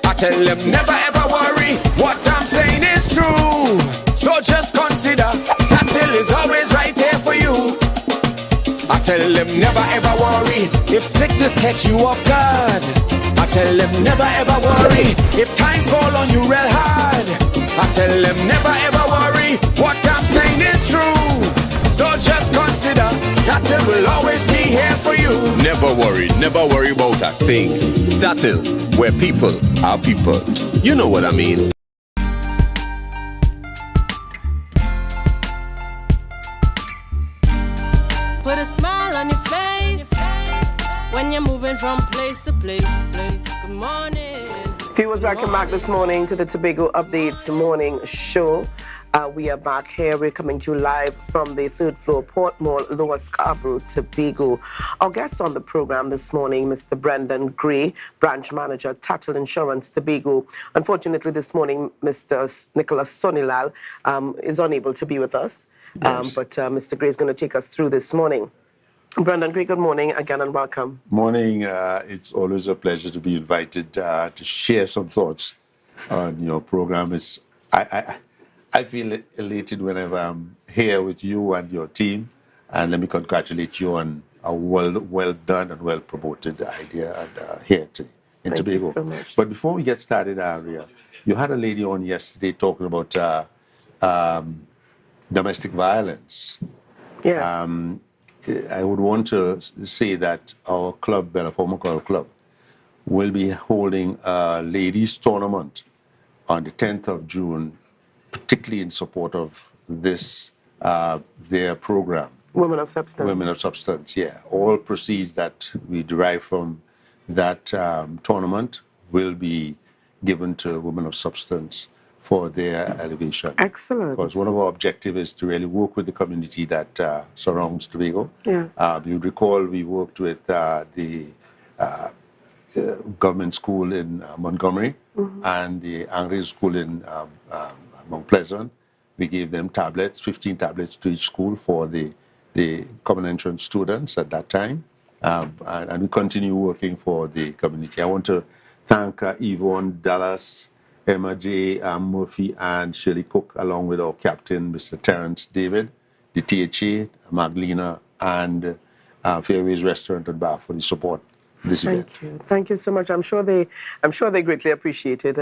I tell them never ever worry. What I'm saying is true. So just consider Tattle is always right here for you. I tell them never ever worry. If sickness catch you off guard. I tell them never ever worry. If times fall on you real hard. I tell them never ever worry. What I'm saying is true. So just consider Tattle will always be here for you. Never worry about a thing. Tattle, where people are people. You know what I mean. Put a smile on your face when you're moving from place to place. Good morning. Viewers, welcome back this morning to the Tobago Updates morning show. We are back here. We're coming to you live from the third floor Port Mall, Lower Scarborough, Tobago. Our guest on the program this morning, Mr. Brendan Gray, Branch Manager, Tattle Insurance, Tobago. Unfortunately, this morning, Mr. Nicholas Sonilal is unable to be with us. Yes. But Mr. Gray is going to take us through this morning. Brendan Gray, good morning again and welcome. Morning. It's always a pleasure to be invited to share some thoughts on your program. I feel elated whenever I'm here with you and your team. And let me congratulate you on a well done and well promoted idea and here in Tobago. Thank you so much. But before we get started, Aria, you had a lady on yesterday talking about domestic violence. Yes. I would want to say that our club, Bella Former Club, will be holding a ladies' tournament on the 10th of June, particularly in support of this, their program. Women of Substance. Women of Substance, yeah. All proceeds that we derive from that tournament will be given to Women of Substance for their elevation. Excellent. Because one of our objectives is to really work with the community that surrounds Tobago. Yeah. You recall we worked with the government school in Montgomery and the Anglican school in Mount Pleasant. We gave them tablets, 15 tablets to each school for the common entrance students at that time. And we continue working for the community. I want to thank Yvonne Dallas, Emma J. Murphy, and Shirley Cook, along with our captain, Mr. Terrence David, the THA, Magdalena, and Fairways Restaurant and Bar for the support this event. Thank you so much. I'm sure they greatly appreciate it.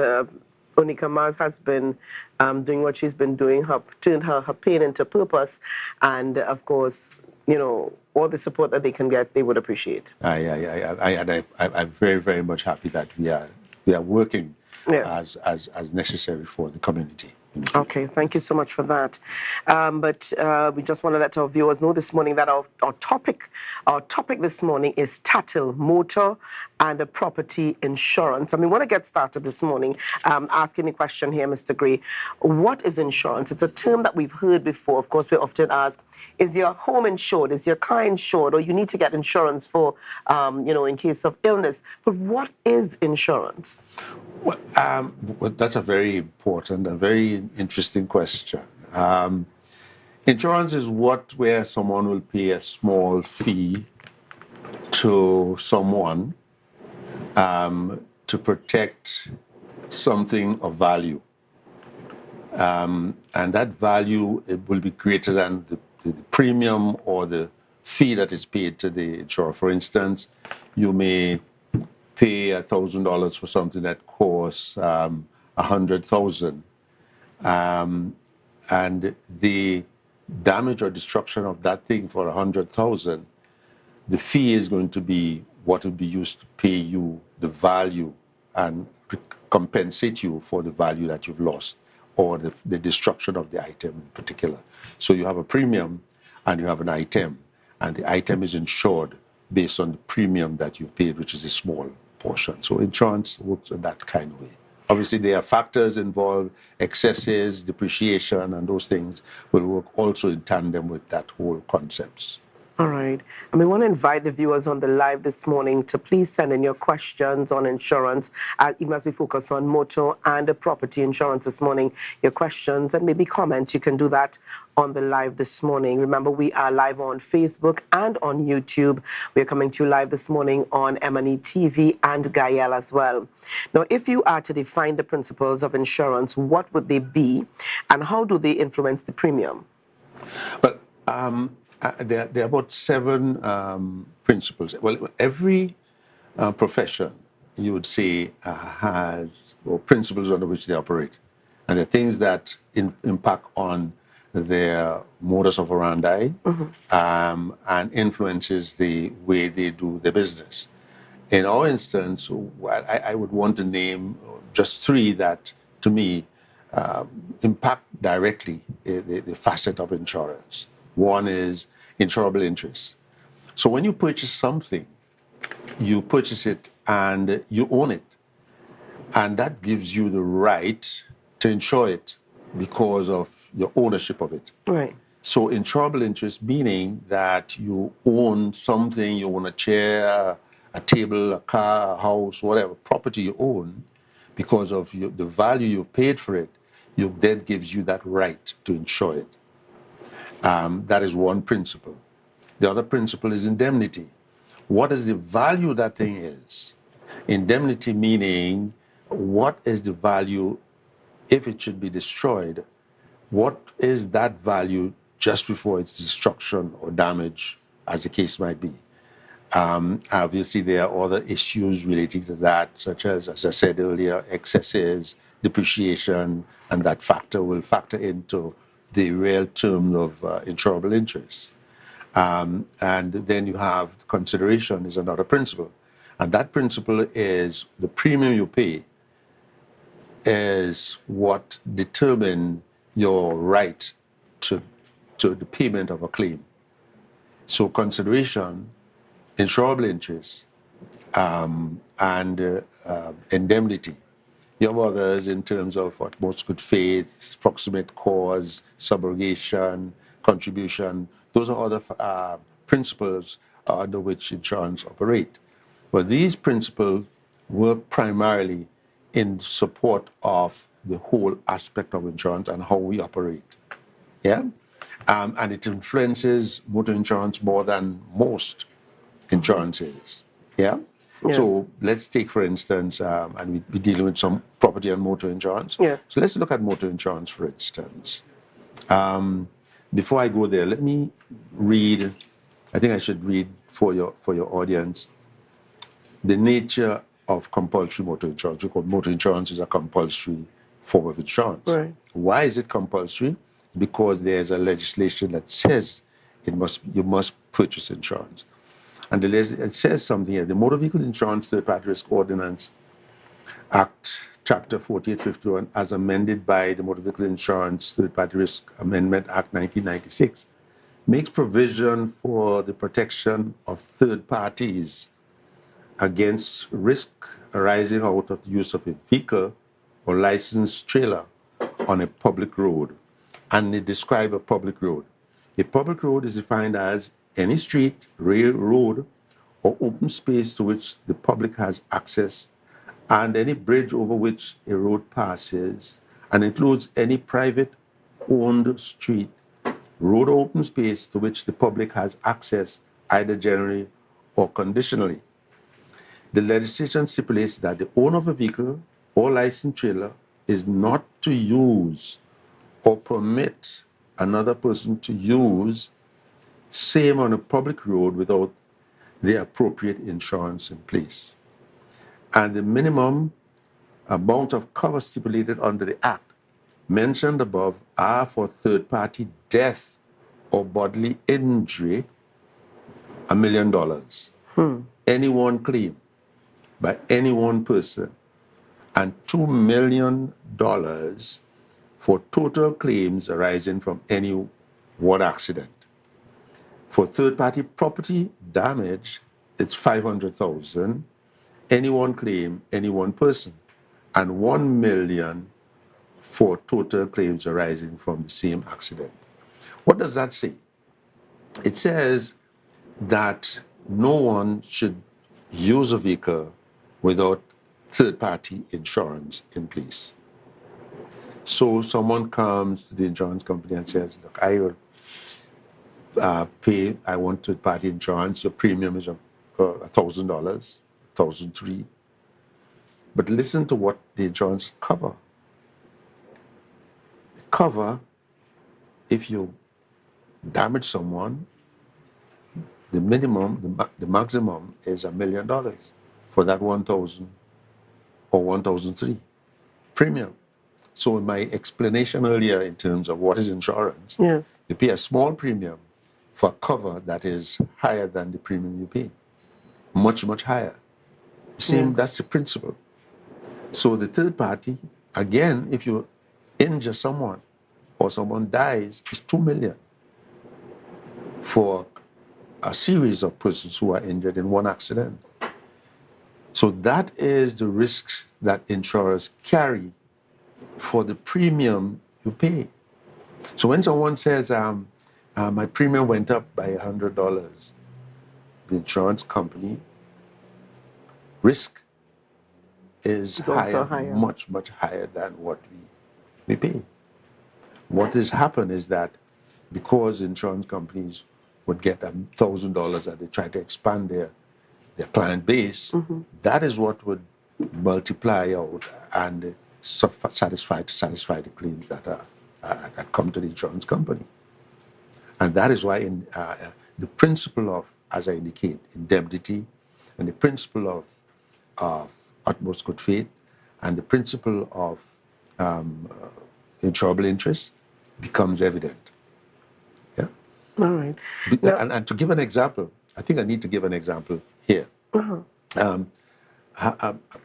Onika Mars has been doing what she's been doing, turned her pain into purpose, and of course, you know, all the support that they can get, they would appreciate. I'm very, very much happy that we are working as necessary for the community. Okay, thank you so much for that. But we just want to let our viewers know this morning that our topic this morning is Tattle, motor and property insurance. And we want to get started this morning asking the question here, Mr. Gray. What is insurance? It's a term that we've heard before. Of course, we often ask, is your home insured? Is your car insured? Or you need to get insurance for, in case of illness. But what is insurance? Well, that's a very important and very interesting question. Insurance is where someone will pay a small fee to someone to protect something of value. And that value, it will be greater than the premium or the fee that is paid to the insurer. For instance, you may pay $1,000 for something that costs $100,000, and the damage or destruction of that thing for $100,000, the fee is going to be what will be used to pay you the value and compensate you for the value that you've lost, or the destruction of the item in particular. So you have a premium and you have an item, and the item is insured based on the premium that you've paid, which is a small portion. So insurance works in that kind of way. Obviously, there are factors involved, excesses, depreciation, and those things will work also in tandem with that whole concepts. All right. And we want to invite the viewers on the live this morning to please send in your questions on insurance, even as we focus on motor and property insurance this morning. Your questions and maybe comments, you can do that on the live this morning. Remember, we are live on Facebook and on YouTube. We're coming to you live this morning on M&E TV and Gael as well. Now, if you are to define the principles of insurance, what would they be, and how do they influence the premium? But there are about 7 principles. Well, every profession, you would say, has principles under which they operate. And the things that impact on their modus operandi and influences the way they do their business. In our instance, I would want to name just 3 that, to me, impact directly the facet of insurance. One is insurable interest. So when you purchase something, you purchase it and you own it. And that gives you the right to insure it because of your ownership of it. Right. So insurable interest, meaning that you own something, you own a chair, a table, a car, a house, whatever property you own, because of the value you've paid for it, then gives you that right to insure it. That is one principle. The other principle is indemnity. What is the value that thing is? Indemnity meaning, what is the value if it should be destroyed? What is that value just before its destruction or damage, as the case might be? Obviously, there are other issues relating to that, such as I said earlier, excesses, depreciation, and that factor will factor into the real term of insurable interest. And then you have consideration is another principle. And that principle is the premium you pay is what determines your right to the payment of a claim. So consideration, insurable interest, and indemnity. You have others in terms of utmost good faith, proximate cause, subrogation, contribution. Those are other principles under which insurance operate. But these principles work primarily in support of the whole aspect of insurance and how we operate. Yeah? And it influences motor insurance more than most insurances. Yeah? Yeah. So let's take, for instance, and we're dealing with some property and motor insurance. Yes. So let's look at motor insurance, for instance. Before I go there, let me read, I think I should read for your audience, the nature of compulsory motor insurance, because motor insurance is a compulsory form of insurance. Right. Why is it compulsory? Because there's a legislation that says you must purchase insurance. And it says something here. The Motor Vehicle Insurance Third-Party Risk Ordinance Act, Chapter 4851, as amended by the Motor Vehicle Insurance Third-Party Risk Amendment Act 1996, makes provision for the protection of third parties against risk arising out of the use of a vehicle or licensed trailer on a public road. And they describe a public road. A public road is defined as any street, railroad, or open space to which the public has access, and any bridge over which a road passes, and includes any private owned street, road, or open space to which the public has access, either generally or conditionally. The legislation stipulates that the owner of a vehicle or licensed trailer is not to use or permit another person to use same on a public road without the appropriate insurance in place. And the minimum amount of cover stipulated under the Act mentioned above are for third-party death or bodily injury, $1 million. Any one claim by any one person, and $2 million for total claims arising from any one accident. For third-party property damage, it's $500,000, any one claim, any one person, and $1 million for total claims arising from the same accident. What does that say? It says that no one should use a vehicle without third-party insurance in place. So someone comes to the insurance company and says, look, I will pay, I want third-party insurance, your premium is $1,000, $1,003. But listen to what the insurance cover. The cover, if you damage someone, the minimum, the maximum is $1 million for that 1,000 or 1,003 premium. So in my explanation earlier in terms of what is insurance, yes, you pay a small premium for cover that is higher than the premium you pay. Much, much higher. Same, that's the principle. So the third party, again, if you injure someone or someone dies, it's $2 million for a series of persons who are injured in one accident. So that is the risks that insurers carry for the premium you pay. So when someone says, my premium went up by $100, the insurance company risk is higher, much, much higher than what we pay. What has happened is that because insurance companies would get $1,000 and they try to expand their client base, that is what would multiply out and satisfy the claims that come to the insurance company. And that is why the principle of, as I indicate, indemnity, and the principle of utmost good faith, and the principle of insurable interest becomes evident. Yeah. All right. And to give an example, I think I need to give an example here.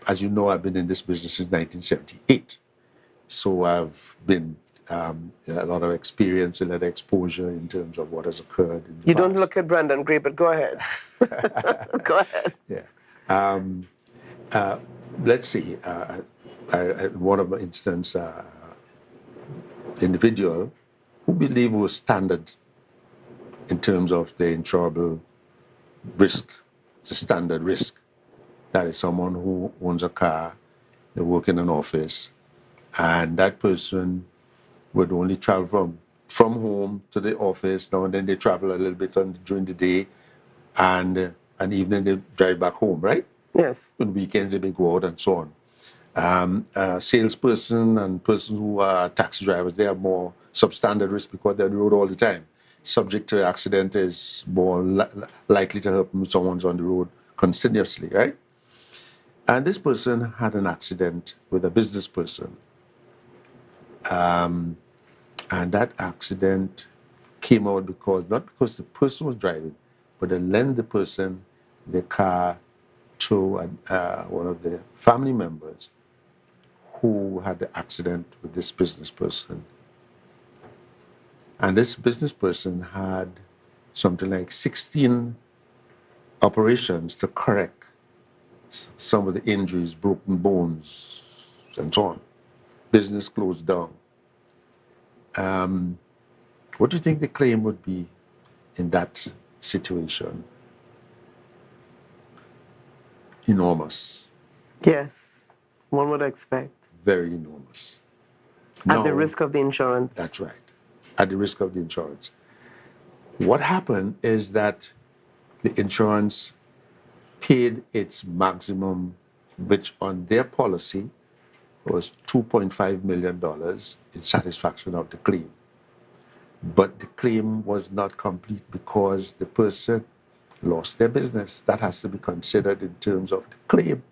As you know, I've been in this business since 1978. So I've been a lot of experience, a lot of exposure in terms of what has occurred in the You past. don't look at Brandon Gray, but go ahead. Go ahead. Yeah. Let's see. One of my instance, individual who believe was standard in terms of the insurable risk. It's a standard risk. That is someone who owns a car, they work in an office, and that person would only travel from home to the office. Now and then they travel a little bit during the day, and evening they drive back home, right? Yes. On weekends they may go out and so on. Salesperson and persons who are taxi drivers, they are more substandard risk because they're on the road all the time. Subject to accident is more likely to happen when someone's on the road continuously, right? And this person had an accident with a business person. And that accident came out not because the person was driving, but they lent the person the car to one of the family members who had the accident with this business person. And this business person had something like 16 operations to correct some of the injuries, broken bones, and so on. Business closed down. What do you think the claim would be in that situation? Enormous. Yes, one would expect. Very enormous. At the risk of the insurance. That's right. At the risk of the insurance. What happened is that the insurance paid its maximum, which on their policy was $2.5 million in satisfaction of the claim. But the claim was not complete because the person lost their business. That has to be considered in terms of the claim.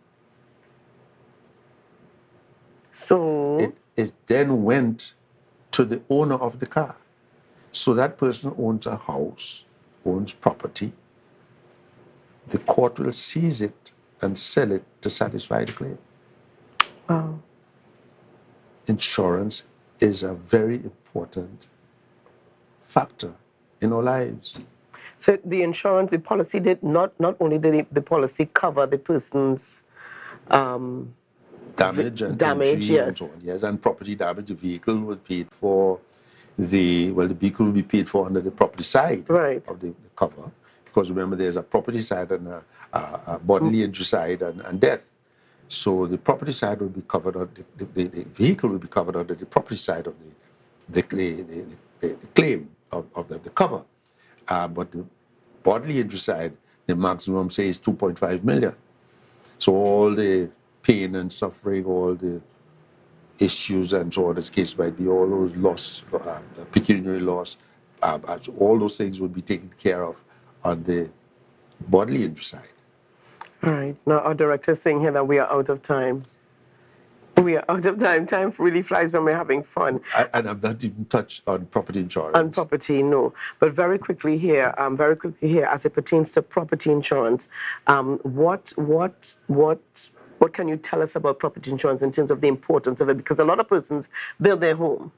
So it then went to the owner of the car. So that person owns a house, owns property. The court will seize it and sell it to satisfy the claim. Wow. Insurance is a very important factor in our lives. So the insurance, the policy did not only did the policy cover the person's damage and damage, injury yes. and so on. Yes, and property damage. The vehicle was paid for. The vehicle will be paid for under the property side of the cover, because remember there's a property side and a bodily injury side and death. So the property side will be covered, or the vehicle will be covered under the property side of the claim of the cover. But the bodily injury side, the maximum say is 2.5 million. So all the pain and suffering, all the issues and so on, this case might be all those loss, pecuniary loss, all those things would be taken care of on the bodily injury side. All right. Now our director is saying here that we are out of time. We are out of time. Time really flies when we're having fun. And I've not even touched on property insurance. On property, no. But very quickly here, as it pertains to property insurance, what can you tell us about property insurance in terms of the importance of it? Because a lot of persons build their home.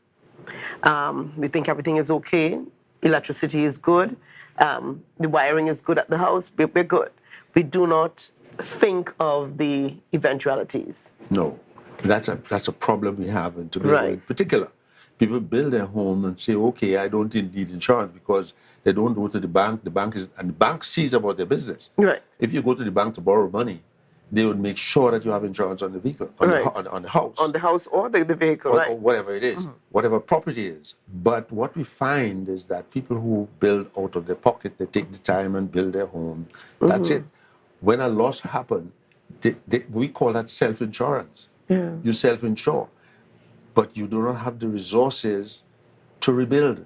We think everything is okay. Electricity is good. The wiring is good at the house. We're good. We do not think of the eventualities. No. That's a problem we have in Tobago in particular. People build their home and say, okay, I don't need insurance, because they don't go to the bank. The bank sees about their business. Right. If you go to the bank to borrow money, they would make sure that you have insurance on the vehicle, on the house. On the house or the vehicle, or whatever it is, whatever property it is. But what we find is that people who build out of their pocket, they take the time and build their home. That's it. When a loss happens, we call that self-insurance. Yeah. You self-insure, but you do not have the resources to rebuild.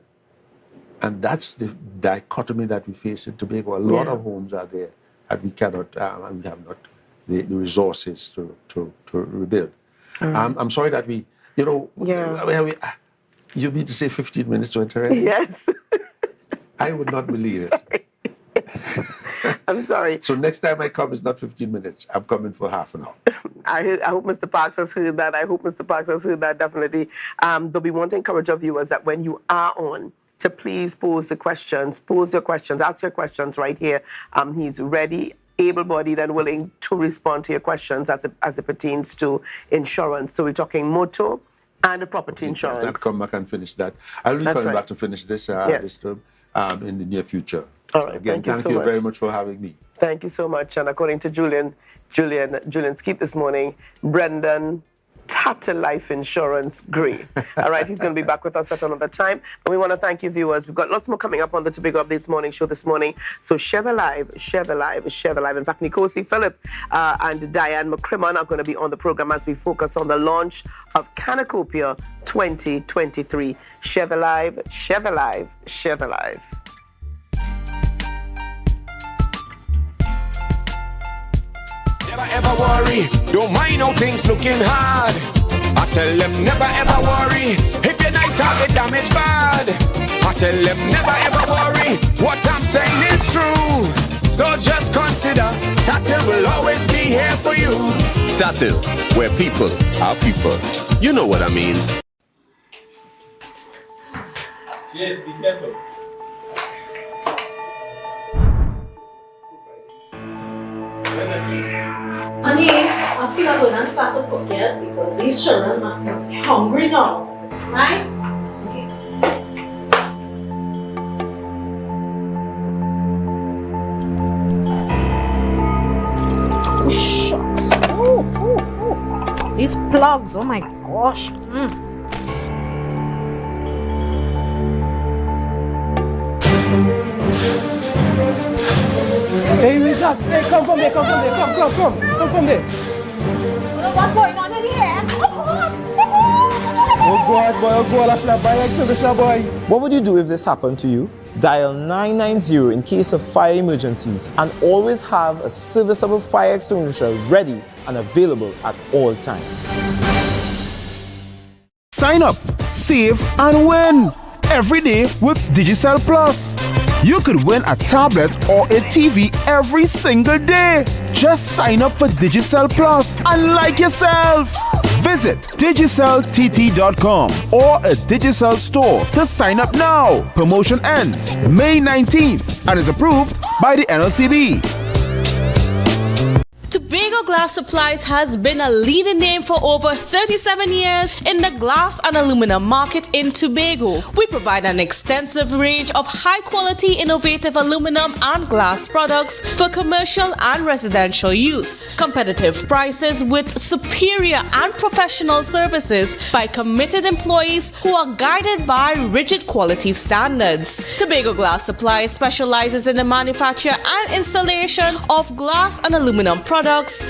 And that's the dichotomy that we face in Tobago. A lot of homes are there, and we cannot, and we have not the resources to rebuild. I'm sorry that we, you mean to say 15 minutes went already? Yes. I would not believe it. I'm sorry. So next time I come, it's not 15 minutes. I'm coming for half an hour. I hope Mr. Parks has heard that. Definitely. But we want to encourage our viewers that when you are on, to please pose your questions, ask your questions right here. He's ready, able-bodied and willing to respond to your questions as it pertains to insurance. So we're talking motor and the property insurance. I'll come back and finish that. I'll be coming back to finish this this term in the near future. All right. Again, thank so you much. very much for having me. Thank you so much. And according to Julian Skeep this morning, Brendan, Tata Life Insurance, great. All right, he's going to be back with us at another time. And we want to thank you, viewers. We've got lots more coming up on the Tobago Updates Morning Show this morning. So share the live. In fact, Nikosi Phillip and Diane McCrimmon are going to be on the program as we focus on the launch of Kanakopia 2023. Share the live. Never ever worry, don't mind how things looking hard. I tell them never ever worry, if you're nice can't get damaged bad. I tell them never ever worry, what I'm saying is true. So just consider, Tatil will always be here for you. Tatil, where people are people. You know what I mean. Yes, be careful. Honey, I feel I'm going to start to cook, yes, because these children must be hungry now, right? Okay. Oh, shucks. Oh. These plugs, oh my gosh. Hey, who's that? Hey, come from there, come from there. What's going on in here? Oh God, I should have buy exhibition, boy. What would you do if this happened to you? Dial 990 in case of fire emergencies and always have a serviceable fire extinguisher ready and available at all times. Sign up, save, and win every day with Digicel Plus. You could win a tablet or a TV every single day. Just sign up for Digicel Plus and like yourself. Visit digiceltt.com or a Digicel store to sign up now. Promotion ends May 19th and is approved by the NLCB. Tobago Glass Supplies has been a leading name for over 37 years in the glass and aluminum market in Tobago. We provide an extensive range of high-quality, innovative aluminum and glass products for commercial and residential use. Competitive prices with superior and professional services by committed employees who are guided by rigid quality standards. Tobago Glass Supplies specializes in the manufacture and installation of glass and aluminum products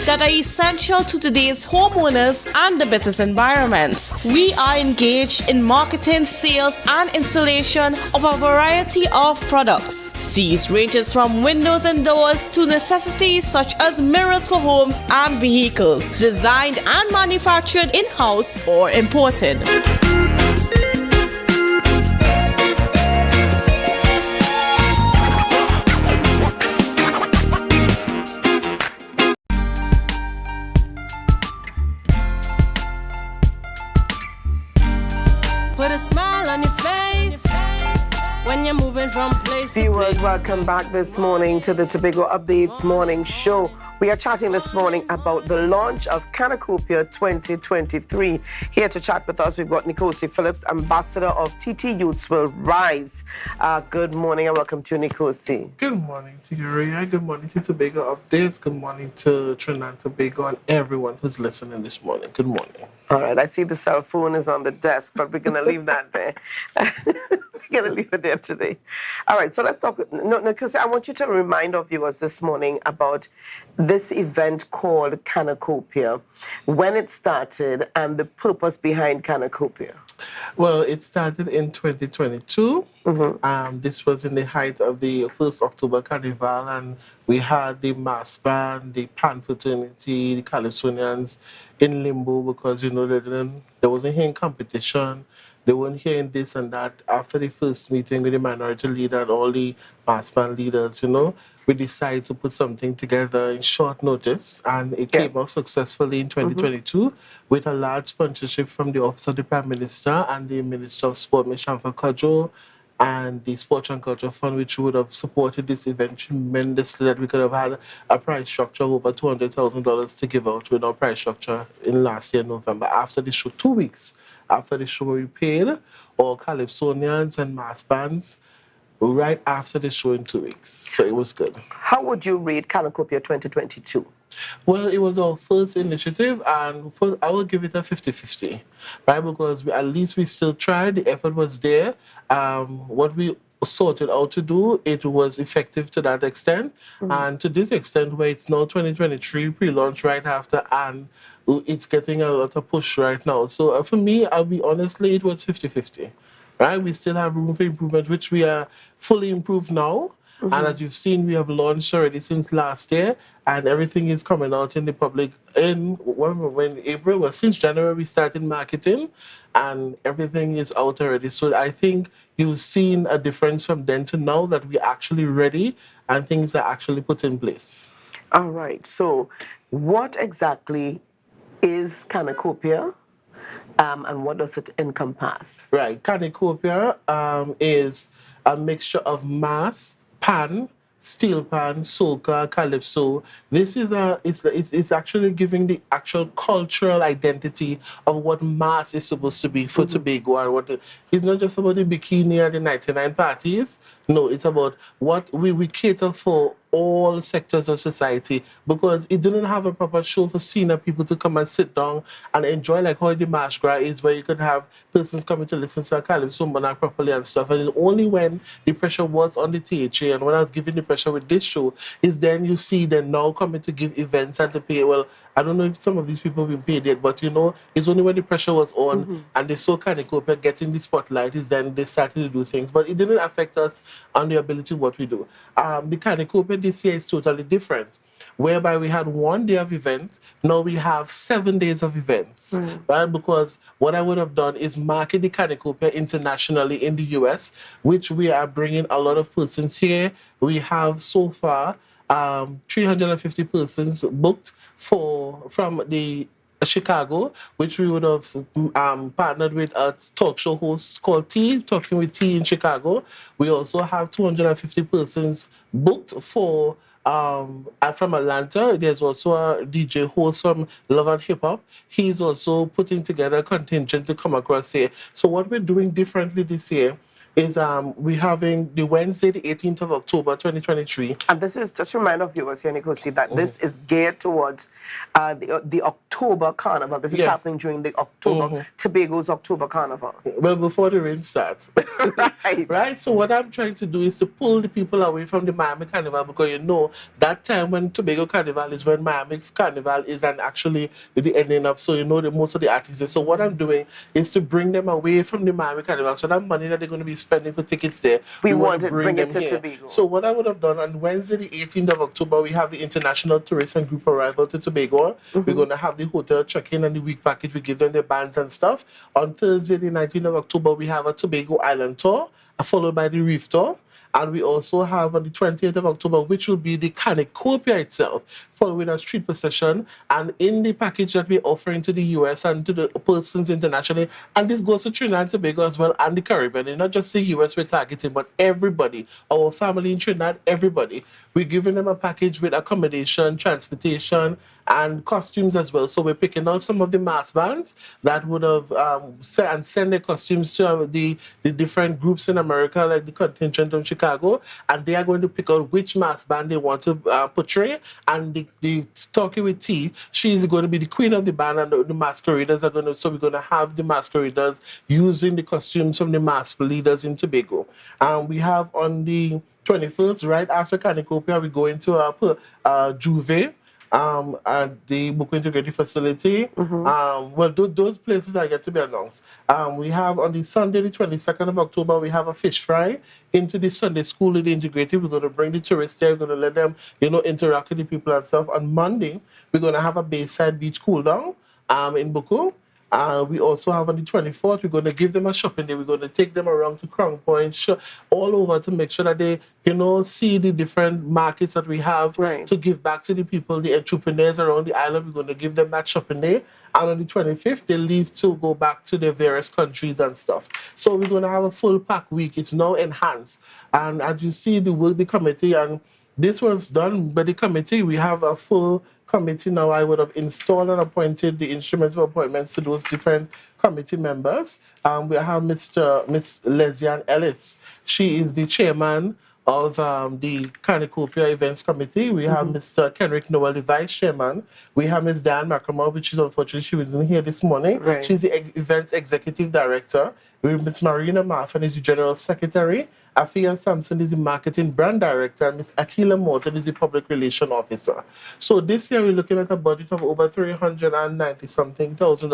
that are essential to today's homeowners and the business environment. We are engaged in marketing, sales, and installation of a variety of products. These ranges from windows and doors to necessities such as mirrors for homes and vehicles, designed and manufactured in-house or imported. Put a smile on your face when you're moving from place to Viewers, place. welcome back this morning to the Tobago Updates Morning Show. We are chatting this morning about the launch of Kanakopia 2023. Here to chat with us, we've got Nikosi Phillips, Ambassador of TT Youths Will Rise. Good morning and welcome to Nikosi. Good morning to you, Ria. Good morning to Tobago Updates. Good morning to Trinidad and Tobago and everyone who's listening this morning. Good morning. All right, I see the cell phone is on the desk, but we're going to leave that there. We're going to leave it there today. All right, so let's talk. No, Nikosi, I want you to remind our viewers this morning about this event called Kanakopia, when it started, and the purpose behind Kanakopia. Well, it started in 2022. This was in the height of the 1st October Carnival, and we had the mass band, the Pan Fraternity, the Calypsonians in limbo because, you know, there wasn't here in competition. They weren't hearing this and that. After the first meeting with the minority leader and all the mass band leaders, you know, we decided to put something together in short notice, and it came out successfully in 2022 with a large sponsorship from the Office of the Prime Minister and the Minister of Sport, Ms. Shamfa Kajo, and the Sports and Culture Fund, which would have supported this event tremendously, that we could have had a prize structure of over $200,000 to give out with our prize structure in last year, November. After the show, 2 weeks after the show, we paid all Calypsonians and mass bands right after the show in 2 weeks. So it was good. How would you rate Kanakopia 2022? Well, it was our first initiative, and I will give it a 50-50, right? Because at least we still tried. The effort was there. What we sorted out to do, it was effective to that extent. And to this extent, where it's now 2023, pre-launch right after, and it's getting a lot of push right now. So for me, I'll be honestly, it was 50-50. Right? We still have room for improvement, which we are fully improved now. And as you've seen, we have launched already since last year, and everything is coming out in the public in when April. Well, since January, we started marketing, and everything is out already. So I think you've seen a difference from then to now, that we're actually ready and things are actually put in place. All right. So what exactly is Kanakopia? And what does it encompass? Right. Kanakopia is a mixture of mass, pan, steel pan, soca, calypso. This is it's actually giving the actual cultural identity of what mass is supposed to be for Tobago, and it's not just about the bikini and the 99 parties. No, it's about what we cater for all sectors of society, because it didn't have a proper show for senior people to come and sit down and enjoy, like how the March Gras is, where you could have persons coming to listen to a calypso monarch properly and stuff. And it's only when the pressure was on the THA and when I was giving the pressure with this show, is then you see them now coming to give events and to pay. Well, I don't know if some of these people have been paid yet, but you know, it's only when the pressure was on and they saw Kanakopia getting the spotlight is then they started to do things. But it didn't affect us on the ability of what we do. The Kanakopia this year is totally different, whereby we had 1 day of events. Now we have 7 days of events, right? Because what I would have done is market the Kanakopia internationally in the US, which we are bringing a lot of persons here. We have so far 350 persons booked from the Chicago, which we would have partnered with a talk show host called T, Talking with T in Chicago. We also have 250 persons booked for from Atlanta. There's also a DJ host from Love and Hip Hop. He's also putting together a contingent to come across here. So what we're doing differently this year is we're having the Wednesday, the 18th of October, 2023. And this is, just a reminder of viewers here, Nikosi, that this is geared towards the October Carnival. This is happening during the October, Tobago's October Carnival. Well, before the rain starts. Right? So what I'm trying to do is to pull the people away from the Miami Carnival, because you know that time when Tobago Carnival is when Miami Carnival is, and actually the ending up. So you know that most of the artists. So what I'm doing is to bring them away from the Miami Carnival. So that money that they're going to be spending for tickets there, we want to bring it them to here. Tobago. So what I would have done on Wednesday, the 18th of October, we have the international tourist and group arrival to Tobago. We're going to have the hotel check-in and the week package. We give them the bands and stuff. On Thursday, the 19th of October, we have a Tobago Island tour, followed by the Reef tour. And we also have on the 28th of October, which will be the Kanakopia itself, following a street procession. And in the package that we're offering to the US and to the persons internationally, and this goes to Trinidad and Tobago as well, and the Caribbean. And not just the US we're targeting, but everybody, our family in Trinidad, everybody. We're giving them a package with accommodation, transportation, and costumes as well. So we're picking out some of the mass bands that would have send their costumes to the different groups in America, like the contingent of Chicago, and they are going to pick out which mass band they want to portray. And the Talking with T, she's going to be the queen of the band, and the masqueraders are going to. So we're going to have the masqueraders using the costumes from the mask leaders in Tobago. And we have on the 21st, right after Kanakopia, we go into Juve. At the Book Integrated Facility. Well, those places are yet to be announced. We have on the Sunday, the 22nd of October, we have a fish fry into the Sunday school in the Integrated. We're going to bring the tourists there. We're going to let them, interact with the people and stuff. On Monday, we're going to have a Bayside Beach cool down in Buku. We also have on the 24th, we're going to give them a shopping day. We're going to take them around to Crown Point, all over to make sure that they, see the different markets that we have to give back to the people, the entrepreneurs around the island. We're going to give them that shopping day. And on the 25th, they leave to go back to their various countries and stuff. So we're going to have a full pack week. It's now enhanced. And as you see, the committee, and this was done by the committee. We have a full committee now. I would have installed and appointed the instruments of appointments to those different committee members. We have Miss Lezian Ellis. She is the chairman of the Kanakopia Events Committee. We have Mr. Kenrick Noel, the vice chairman. We have Ms. Diane McCrummer, which is unfortunately she wasn't here this morning. She's the events executive director. We have Ms. Marina Marfan is the general secretary. Afia Sampson is the marketing brand director, and Ms. Akila Morton is the public relation officer. So this year we're looking at a budget of over $390-something thousand.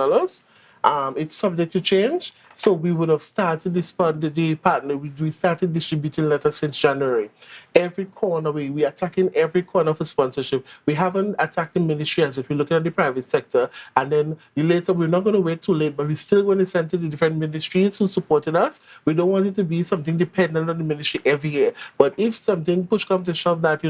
It's subject to change. So we would have started the partner. We started distributing letters since January. Every corner, we attacking every corner for sponsorship. We haven't attacked the ministry as if we're looking at the private sector. And then later, we're not going to wait too late, but we're still going to send to the different ministries who supported us. We don't want it to be something dependent on the ministry every year. But if something push comes to shove that,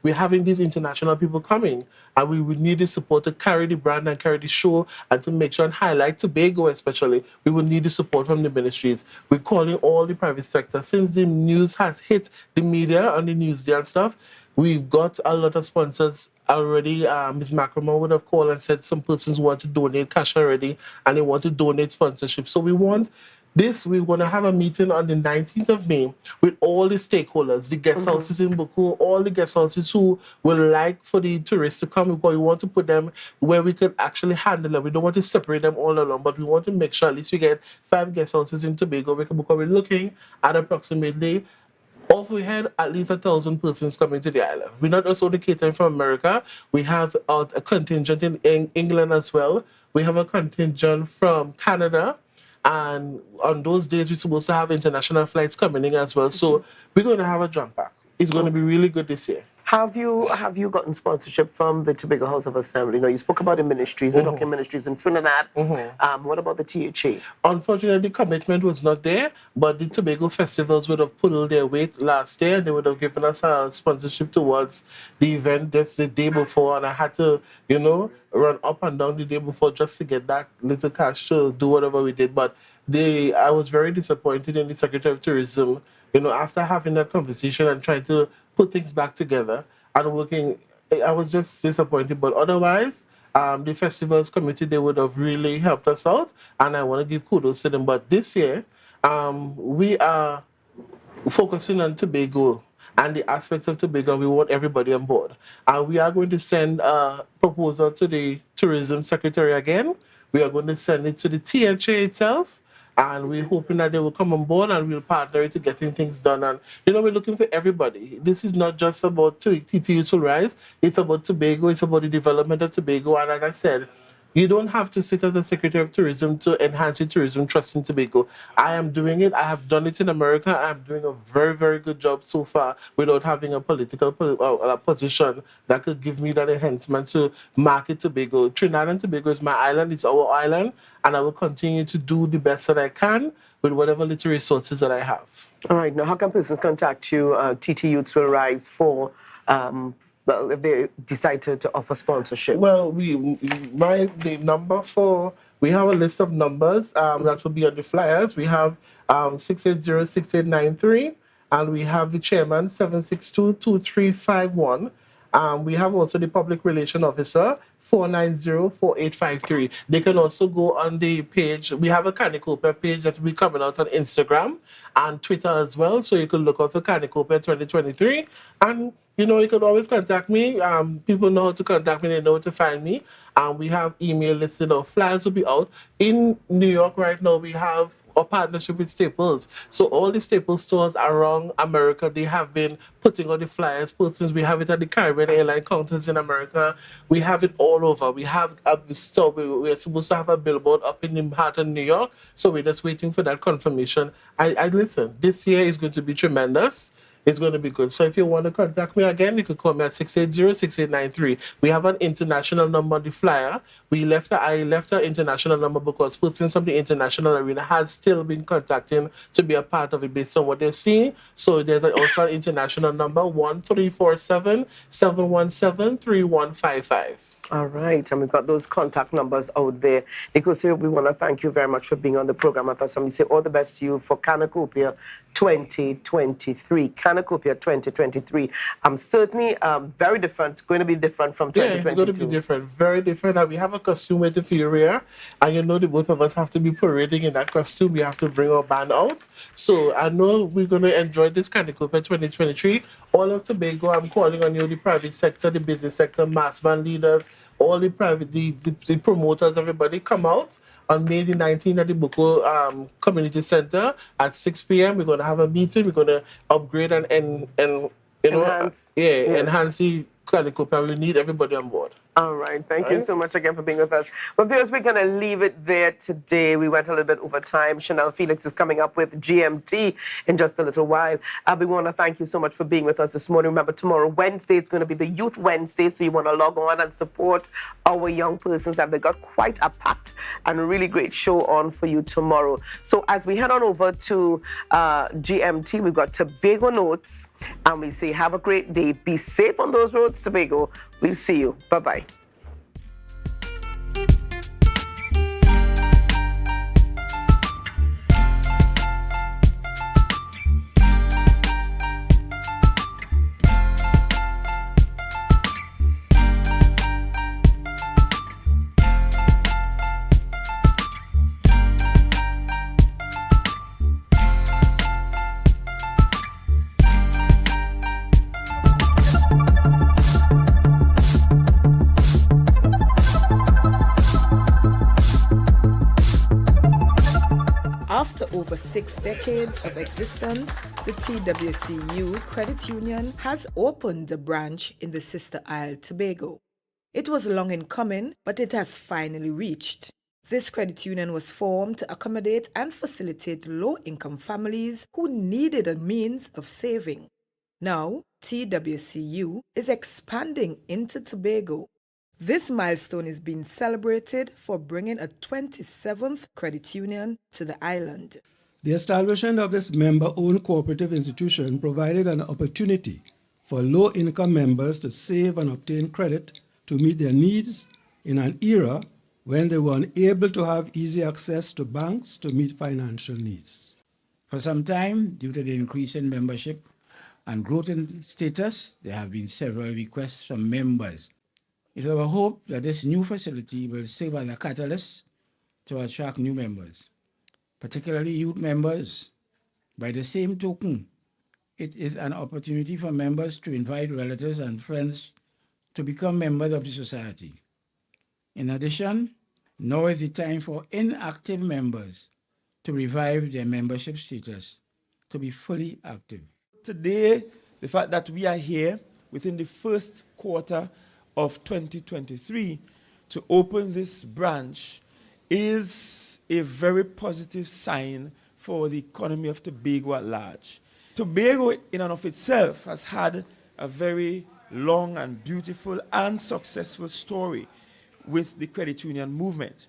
we're having these international people coming, and we would need the support to carry the brand and carry the show and to make sure and highlight Tobago especially. We would need the support from the ministries. We're calling all the private sector. Since the news has hit the media on the news day and stuff, we've got a lot of sponsors already. Ms. McCrummer would have called and said some persons want to donate cash already and they want to donate sponsorship. So we want we want to have a meeting on the 19th of May with all the stakeholders, the guest houses in Buku, all the guest houses who would like for the tourists to come, because we want to put them where we could actually handle them. We don't want to separate them all along, but we want to make sure at least we get 5 guest houses in Tobago, because we're looking at approximately off we had at least 1,000 persons coming to the island. We're not just only catering from America. We have a contingent in England as well. We have a contingent from Canada. And on those days, we're supposed to have international flights coming in as well. So we're going to have a jump pack. It's going to be really good this year. Have you gotten sponsorship from the Tobago House of Assembly? You spoke about the ministries. We're talking ministries in Trinidad. What about the THA? Unfortunately, the commitment was not there, but the Tobago festivals would have pulled their weight last year. They would have given us a sponsorship towards the event that's the day before, and I had to, run up and down the day before just to get that little cash to do whatever we did. But I was very disappointed in the Secretary of Tourism, after having that conversation and trying to put things back together and working. I was just disappointed, but otherwise, the festivals committee, they would have really helped us out, and I want to give kudos to them. But this year, we are focusing on Tobago and the aspects of Tobago. We want everybody on board. We are going to send a proposal to the Tourism Secretary again. We are going to send it to the THA itself. And we're hoping that they will come on board and we'll partner to getting things done. And, we're looking for everybody. This is not just about TTU to rise. It's about Tobago. It's about the development of Tobago. And like I said, you don't have to sit as a Secretary of Tourism to enhance your tourism trust in Tobago. I am doing it. I have done it in America. I'm doing a very, very good job so far without having a political position that could give me that enhancement to market Tobago. Trinidad and Tobago is my island. It's our island. And I will continue to do the best that I can with whatever little resources that I have. All right. Now, how can persons contact you? TT Youths will rise for... if they decide to offer sponsorship? Well, we have a list of numbers that will be on the flyers. We have 680-6893, and we have the chairman 762-2351. We have also the public relation officer 490-4853. They can also go on the page. We have a Kanakopia page that will be coming out on Instagram and Twitter as well. So you can look out for Kanakopia 2023. And you can always contact me. People know how to contact me. They know how to find me. We have email listed. Flyers will be out. In New York right now, we have a partnership with Staples. So all the Staples stores around America, they have been putting on the flyers. We have it at the Caribbean airline counters in America. We have it all over. We have a store. We are supposed to have a billboard up in Manhattan, New York. So we're just waiting for that confirmation. I listen. This year is going to be tremendous. It's going to be good. So if you want to contact me again, you can call me at 680-6893. We have an international number on the flyer. I left an international number because persons from the international arena has still been contacting to be a part of it based on what they're seeing. So there's also an international number, 1347-717-3155. All right, and we've got those contact numbers out there. Nicosia, we want to thank you very much for being on the program with us, and we say all the best to you for Kanakopia 2023. Kanakopia 2023. Certainly very different, going to be different from 2022. Yeah, it's going to be different, very different. And we have a costume waiting for you here, and the both of us have to be parading in that costume. We have to bring our band out. So I know we're going to enjoy this Kanakopia 2023. All of Tobago, I'm calling on you, the private sector, the business sector, mass band leaders, all the private, the promoters, everybody come out on May the 19th at the Buko Community Center at 6 p.m. We're going to have a meeting. We're going to upgrade and enhance the Kanakopia. We need everybody on board. All right. Thank you so much again for being with us. Well, viewers, we're going to leave it there today. We went a little bit over time. Chanel Felix is coming up with GMT in just a little while. We want to thank you so much for being with us this morning. Remember, tomorrow, Wednesday, is going to be the Youth Wednesday, so you want to log on and support our young persons. And they got quite a packed and a really great show on for you tomorrow. So as we head on over to GMT, we've got Tobago Notes, and we say have a great day. Be safe on those roads, Tobago. We'll see you. Bye-bye. over 6 decades of existence, the TWCU Credit Union has opened a branch in the sister isle Tobago. It was long in coming, but it has finally reached. This credit union was formed to accommodate and facilitate low-income families who needed a means of saving. Now, TWCU is expanding into Tobago. This milestone is being celebrated for bringing a 27th credit union to the island. The establishment of this member-owned cooperative institution provided an opportunity for low-income members to save and obtain credit to meet their needs in an era when they were unable to have easy access to banks to meet financial needs. For some time, due to the increase in membership and growth in status, there have been several requests from members. It is our hope that this new facility will serve as a catalyst to attract new members, particularly youth members. By the same token, it is an opportunity for members to invite relatives and friends to become members of the society. In addition, now is the time for inactive members to revive their membership status to be fully active. Today, the fact that we are here within the first quarter of 2023 to open this branch is a very positive sign for the economy of Tobago at large. Tobago in and of itself has had a very long and beautiful and successful story with the credit union movement.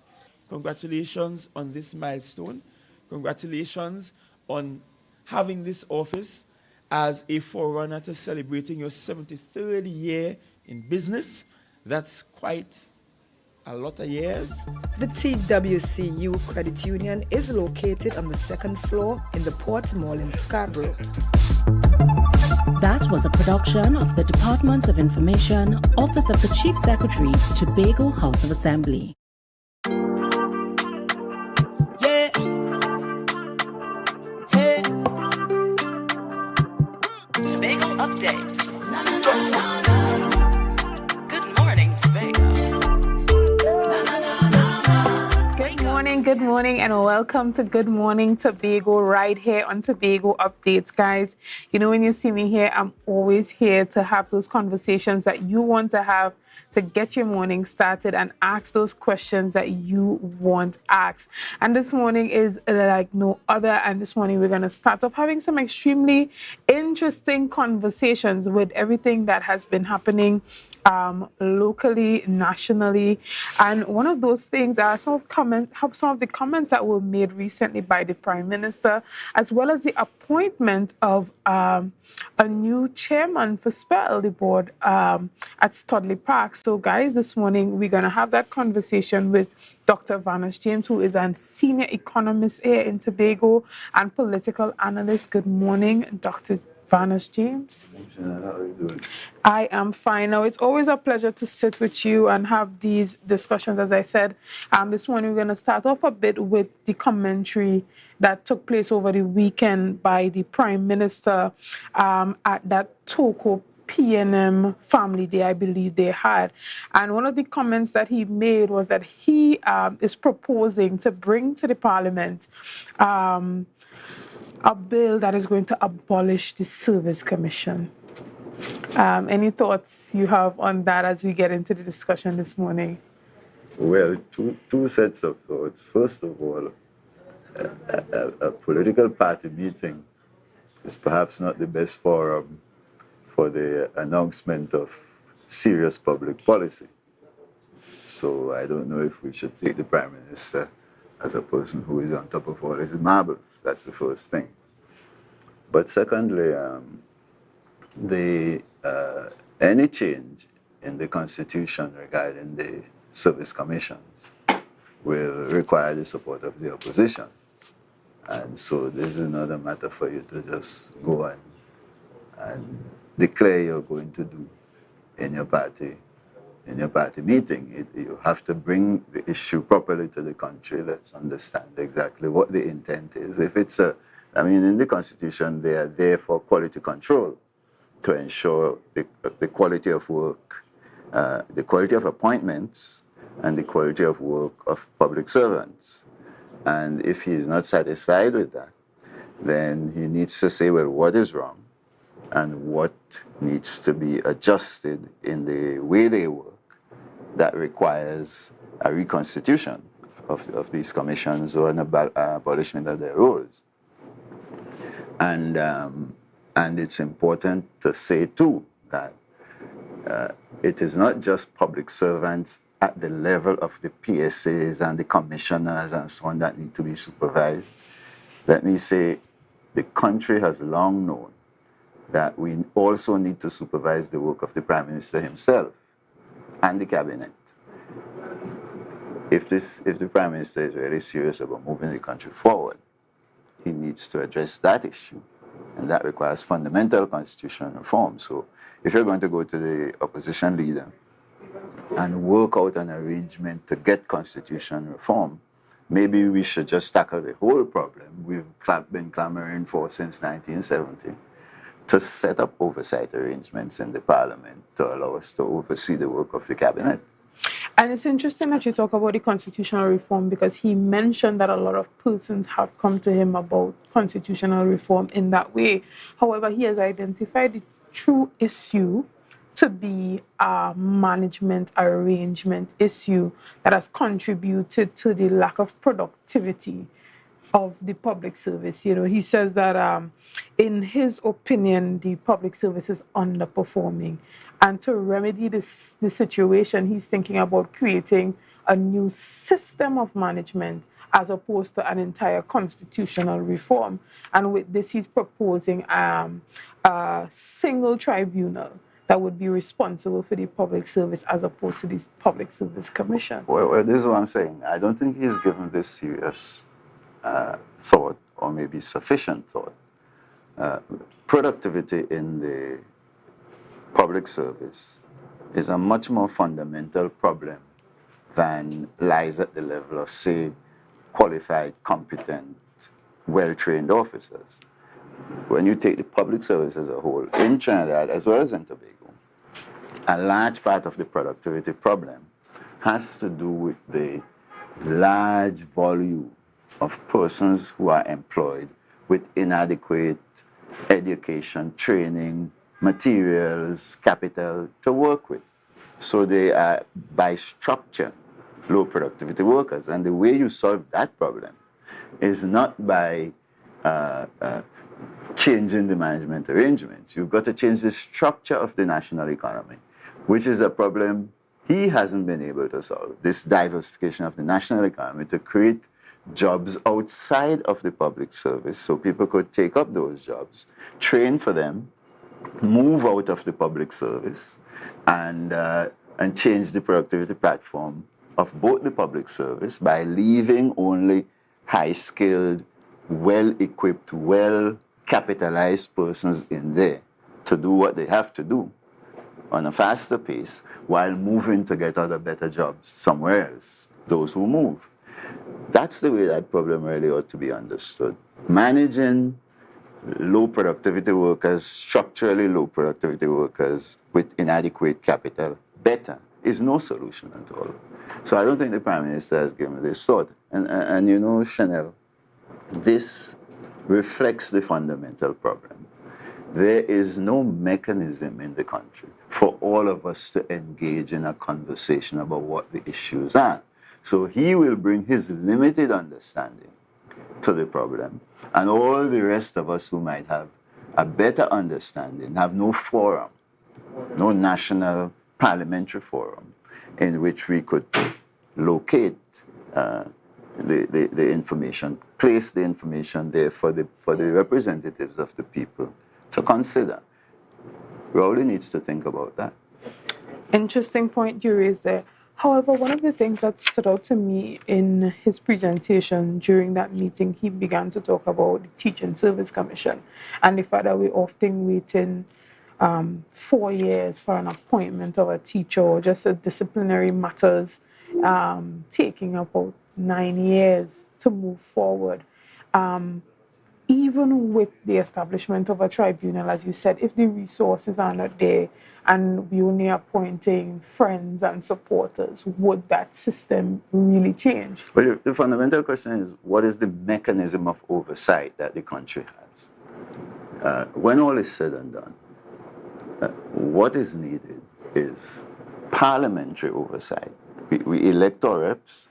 Congratulations on this milestone. Congratulations on having this office as a forerunner to celebrating your 73rd year in business. That's quite a lot of years. The TWCU Credit Union is located on the second floor in the Port Mall in Scarborough. That was a production of the Department of Information, Office of the Chief Secretary, Tobago House of Assembly. Yeah. Hey. Tobago updates. Good morning, Tobago. Good morning, and welcome to Good Morning Tobago right here on Tobago Updates, guys. You know, when you see me here, I'm always here to have those conversations that you want to have to get your morning started and ask those questions that you want asked. And this morning is like no other. And this morning we're going to start off having some extremely interesting conversations with everything that has been happening locally, nationally. And one of those things are some of the comments that were made recently by the Prime Minister, as well as the appointment of a new chairman for Spell, the board at Studley Park. So guys, this morning we're going to have that conversation with Dr. Vanus James, who is a senior economist here in Tobago and political analyst. Good morning, Dr. Vanus James. Thanks, Anna. How are you doing? I am fine. Now, it's always a pleasure to sit with you and have these discussions. As I said, this morning we're going to start off a bit with the commentary that took place over the weekend by the Prime Minister at that Toko PNM Family Day, I believe they had. And one of the comments that he made was that he is proposing to bring to the Parliament a bill that is going to abolish the Service Commission. Any thoughts you have on that as we get into the discussion this morning? Well, two sets of thoughts. First of all, a political party meeting is perhaps not the best forum for the announcement of serious public policy. So I don't know if we should take the Prime Minister as a person who is on top of all his marbles. That's the first thing. But secondly, any change in the Constitution regarding the service commissions will require the support of the opposition. And so this is not a matter for you to just go and declare you're going to do in your party meeting. You have to bring the issue properly to the country. Let's understand exactly what the intent is. If it's in the Constitution, they are there for quality control to ensure the quality of work, the quality of appointments, and the quality of work of public servants. And if he is not satisfied with that, then he needs to say, well, what is wrong and what needs to be adjusted in the way they work that requires a reconstitution of these commissions or an abolishment of their roles. And it's important to say, too, that it is not just public servants at the level of the PSAs and the commissioners and so on that need to be supervised. Let me say, the country has long known that we also need to supervise the work of the Prime Minister himself and the Cabinet. If the Prime Minister is really serious about moving the country forward, he needs to address that issue, and that requires fundamental constitutional reform. So if you're going to go to the opposition leader and work out an arrangement to get constitutional reform, maybe we should just tackle the whole problem we've been clamoring for since 1970, to set up oversight arrangements in the Parliament to allow us to oversee the work of the Cabinet. And it's interesting that you talk about the constitutional reform, because he mentioned that a lot of persons have come to him about constitutional reform in that way. However, he has identified the true issue to be a management arrangement issue that has contributed to the lack of productivity of the public service. You know, he says that in his opinion, the public service is underperforming. And to remedy the situation, he's thinking about creating a new system of management as opposed to an entire constitutional reform. And with this, he's proposing a single tribunal that would be responsible for the public service as opposed to the Public Service Commission. Well, this is what I'm saying. I don't think he's given this serious thought, or maybe sufficient thought. Productivity in the public service is a much more fundamental problem than lies at the level of, say, qualified, competent, well-trained officers. When you take the public service as a whole, in Trinidad as well as in Tobago, a large part of the productivity problem has to do with the large volume of persons who are employed with inadequate education, training, materials, capital to work with. So they are, by structure, low productivity workers. And the way you solve that problem is not by changing the management arrangements. You've got to change the structure of the national economy, which is a problem he hasn't been able to solve. This diversification of the national economy to create jobs outside of the public service so people could take up those jobs, train for them, move out of the public service, and change the productivity platform of both the public service by leaving only high-skilled, well-equipped, well-capitalized persons in there to do what they have to do on a faster pace while moving to get other better jobs somewhere else, those who move. That's the way that problem really ought to be understood. Managing low productivity workers, structurally low productivity workers with inadequate capital better is no solution at all. So I don't think the Prime Minister has given this thought. And you know, Chanel, this reflects the fundamental problem. There is no mechanism in the country for all of us to engage in a conversation about what the issues are. So he will bring his limited understanding to the problem, and all the rest of us who might have a better understanding have no forum, no national parliamentary forum in which we could locate the information, place the information there for the representatives of the people to consider. Rowley needs to think about that. Interesting point you raised there. However, one of the things that stood out to me in his presentation during that meeting, he began to talk about the Teaching Service Commission and the fact that we're often waiting 4 years for an appointment of a teacher, or just a disciplinary matters taking about 9 years to move forward. even with the establishment of a tribunal, as you said, if the resources are not there and we only appointing friends and supporters, would that system really change? Well, the fundamental question is, what is the mechanism of oversight that the country has? When all is said and done, what is needed is parliamentary oversight. We elect our reps.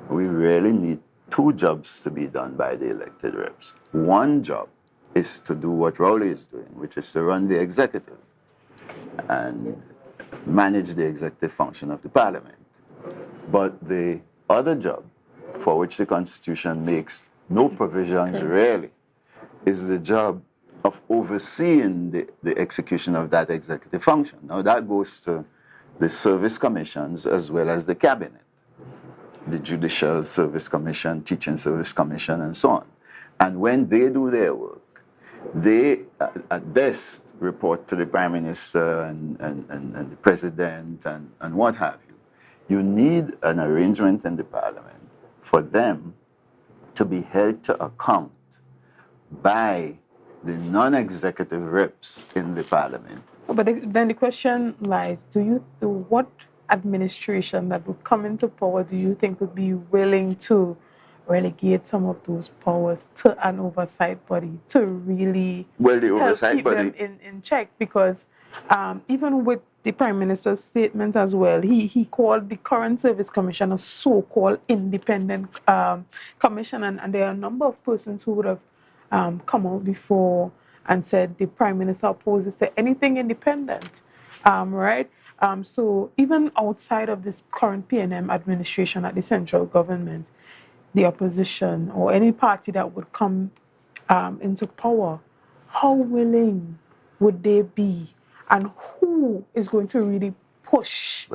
We really need two jobs to be done by the elected reps. One job is to do what Rowley is doing, which is to run the executive and manage the executive function of the parliament. But the other job, for which the Constitution makes no provisions really, is the job of overseeing the execution of that executive function. Now that goes to the service commissions as well as the cabinet, the Judicial Service Commission, Teaching Service Commission, and so on. And when they do their work, they at best report to the Prime Minister and the President and what have you. You need an arrangement in the Parliament for them to be held to account by the non-executive reps in the Parliament. But then the question lies, what administration that would come into power do you think would be willing to relegate some of those powers to an oversight body to really keep them in check? Because even with the Prime Minister's statement as well, he called the current Service Commission a so-called independent commission, and there are a number of persons who would have come out before and said the Prime Minister opposes to anything independent, right? So even outside of this current PNM administration at the central government, the opposition or any party that would come into power, how willing would they be, and who is going to really push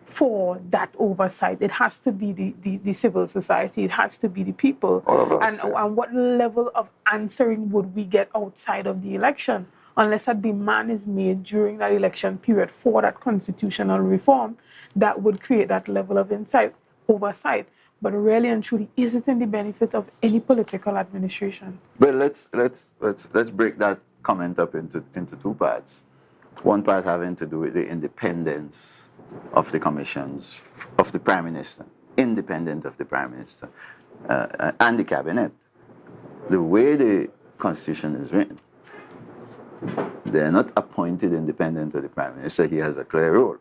for that oversight? It has to be the civil society. It has to be the people. All of us, and what level of answering would we get outside of the election, unless a demand is made during that election period for that constitutional reform that would create that level of oversight? But really and truly, is it in the benefit of any political administration? Well, let's break that comment up into two parts. One part having to do with the independence of the commissions, of the Prime Minister, independent of the Prime Minister, and the Cabinet. The way the Constitution is written, they're not appointed independent of the Prime Minister. He has a clear role.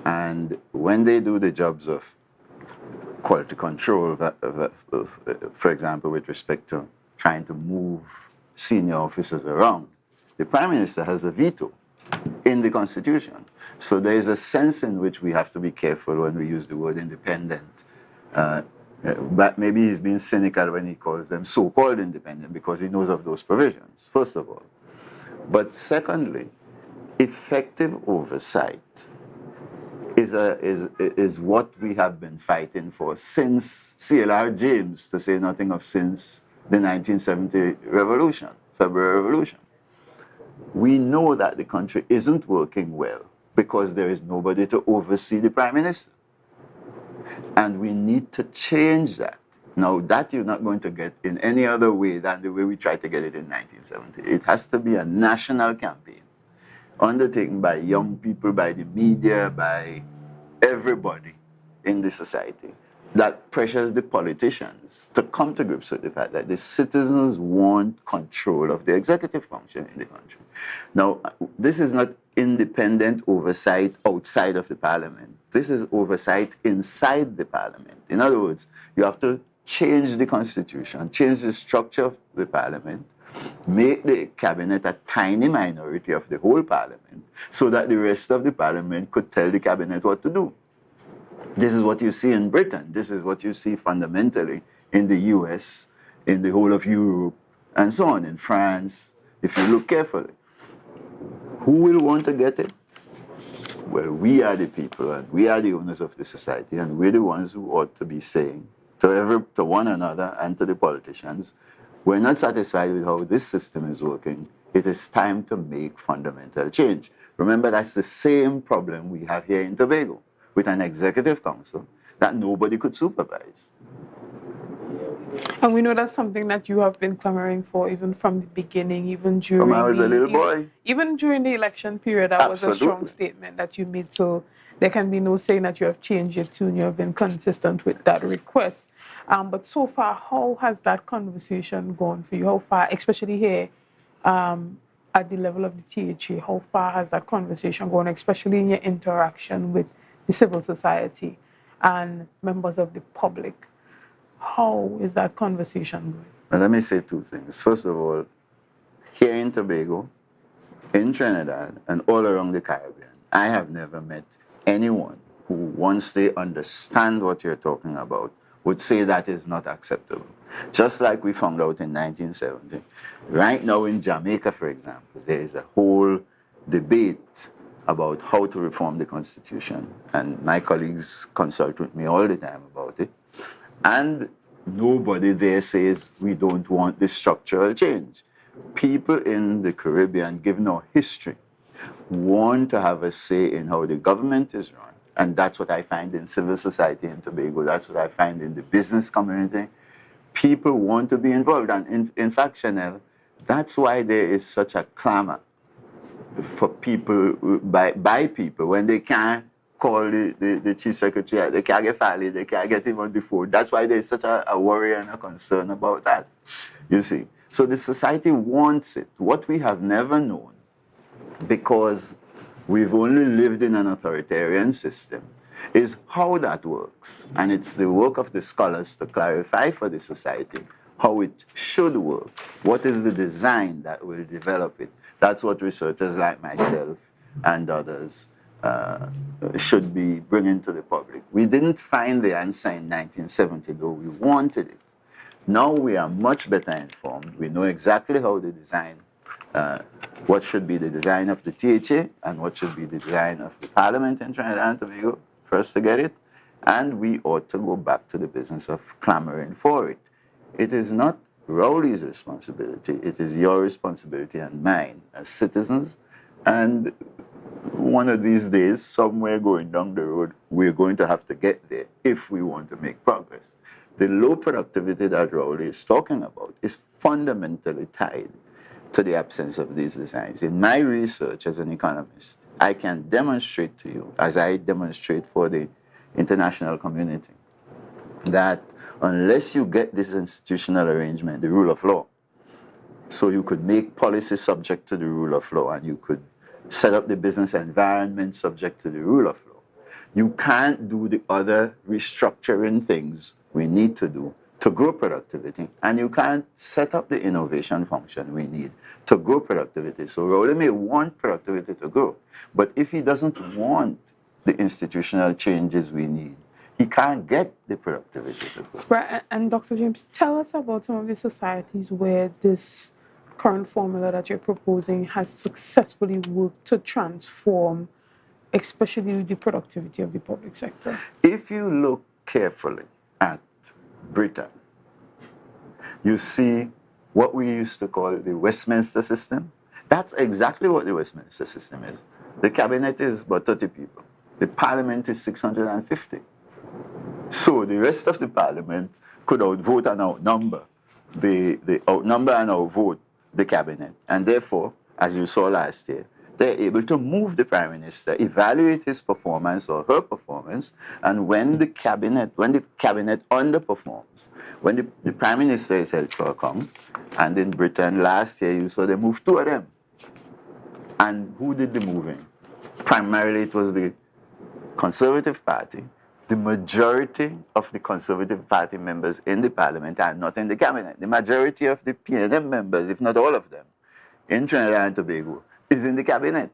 And when they do the jobs of quality control, for example, with respect to trying to move senior officers around, the Prime Minister has a veto in the Constitution. So there is a sense in which we have to be careful when we use the word independent. But maybe he's being cynical when he calls them so-called independent because he knows of those provisions, first of all. But secondly, effective oversight is what we have been fighting for since CLR James, to say nothing of since the 1970 revolution, February Revolution. We know that the country isn't working well because there is nobody to oversee the Prime Minister. And we need to change that. Now, that you're not going to get in any other way than the way we tried to get it in 1970. It has to be a national campaign undertaken by young people, by the media, by everybody in the society that pressures the politicians to come to grips with the fact that the citizens want control of the executive function in the country. Now, this is not independent oversight outside of the Parliament. This is oversight inside the Parliament. In other words, you have to change the Constitution, change the structure of the Parliament, make the Cabinet a tiny minority of the whole Parliament so that the rest of the Parliament could tell the Cabinet what to do. This is what you see in Britain. This is what you see fundamentally in the US, in the whole of Europe, and so on, in France, if you look carefully. Who will want to get it? Well, we are the people, and we are the owners of the society, and we're the ones who ought to be saying to one another and to the politicians, we're not satisfied with how this system is working. It is time to make fundamental change. Remember, that's the same problem we have here in Tobago, with an executive council that nobody could supervise. And we know that's something that you have been clamoring for even from the beginning, even during From I was a little boy. Even during the election period, that was a strong statement that you made. So there can be no saying that you have changed your tune. You have been consistent with that request. But so far, how has that conversation gone for you? How far, especially here at the level of the THA, how far has that conversation gone, especially in your interaction with the civil society and members of the public? How is that conversation going? Well, let me say two things. First of all, here in Tobago, in Trinidad, and all around the Caribbean, I have never met anyone who, once they understand what you're talking about, would say that is not acceptable. Just like we found out in 1970. Right now in Jamaica, for example, there is a whole debate about how to reform the Constitution. And my colleagues consult with me all the time about it. And nobody there says we don't want this structural change. People in the Caribbean, given our history, want to have a say in how the government is run. And that's what I find in civil society in Tobago. That's what I find in the business community. People want to be involved. And in fact, Chanel, that's why there is such a clamor for people, by people, when they can't call the chief secretary, they can't get Fali, they can't get him on the phone. That's why there's such a worry and a concern about that, you see. So the society wants it. What we have never known, because we've only lived in an authoritarian system, is how that works. And it's the work of the scholars to clarify for the society how it should work. What is the design that will develop it? That's what researchers like myself and others should be bringing to the public. We didn't find the answer in 1970, though we wanted it. Now we are much better informed. We know exactly how the design, what should be the design of the THA and what should be the design of the Parliament in Trinidad and Tobago, first to get it. And we ought to go back to the business of clamoring for it. It is not Rowley's responsibility. It is your responsibility and mine as citizens. And one of these days, somewhere going down the road, we're going to have to get there if we want to make progress. The low productivity that Rowley is talking about is fundamentally tied to the absence of these designs. In my research as an economist, I can demonstrate to you, as I demonstrate for the international community, that unless you get this institutional arrangement, the rule of law, so you could make policy subject to the rule of law and you could set up the business environment subject to the rule of law, you can't do the other restructuring things we need to do to grow productivity, and you can't set up the innovation function we need to grow productivity. So Rowley may want productivity to grow, but if he doesn't want the institutional changes we need, he can't get the productivity to grow. Right, and Dr. James, tell us about some of the societies where this current formula that you're proposing has successfully worked to transform, especially the productivity of the public sector. If you look carefully at Britain, you see what we used to call the Westminster system. That's exactly what the Westminster system is. The cabinet is about 30 people. The parliament is 650. So the rest of the parliament could outvote and outnumber and outvote the cabinet. And therefore, as you saw last year, they're able to move the prime minister, evaluate his performance or her performance, and when the cabinet underperforms, when the prime minister is held to account, and in Britain last year you saw they moved two of them. And who did the moving? Primarily it was the Conservative Party. The majority of the Conservative Party members in the parliament are not in the cabinet. The majority of the PNM members, if not all of them, in Trinidad and Tobago, is in the cabinet.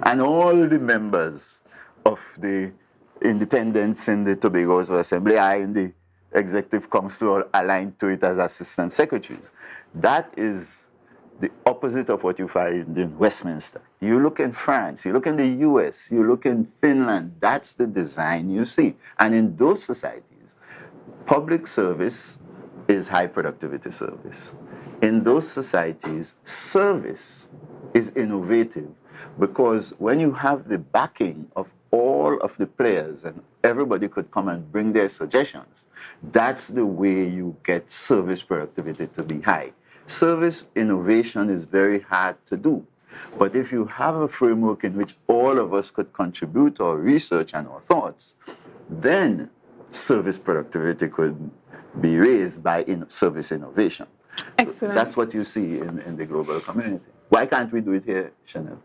And all the members of the independents in the Tobago Assembly are in the Executive Council aligned to it as assistant secretaries. That is the opposite of what you find in Westminster. You look in France, you look in the US, you look in Finland, that's the design you see. And in those societies, public service is high productivity service. In those societies, service is innovative because when you have the backing of all of the players and everybody could come and bring their suggestions, that's the way you get service productivity to be high. Service innovation is very hard to do. But if you have a framework in which all of us could contribute our research and our thoughts, then service productivity could be raised by service innovation. Excellent. So that's what you see in the global community. Why can't we do it here, Chanel?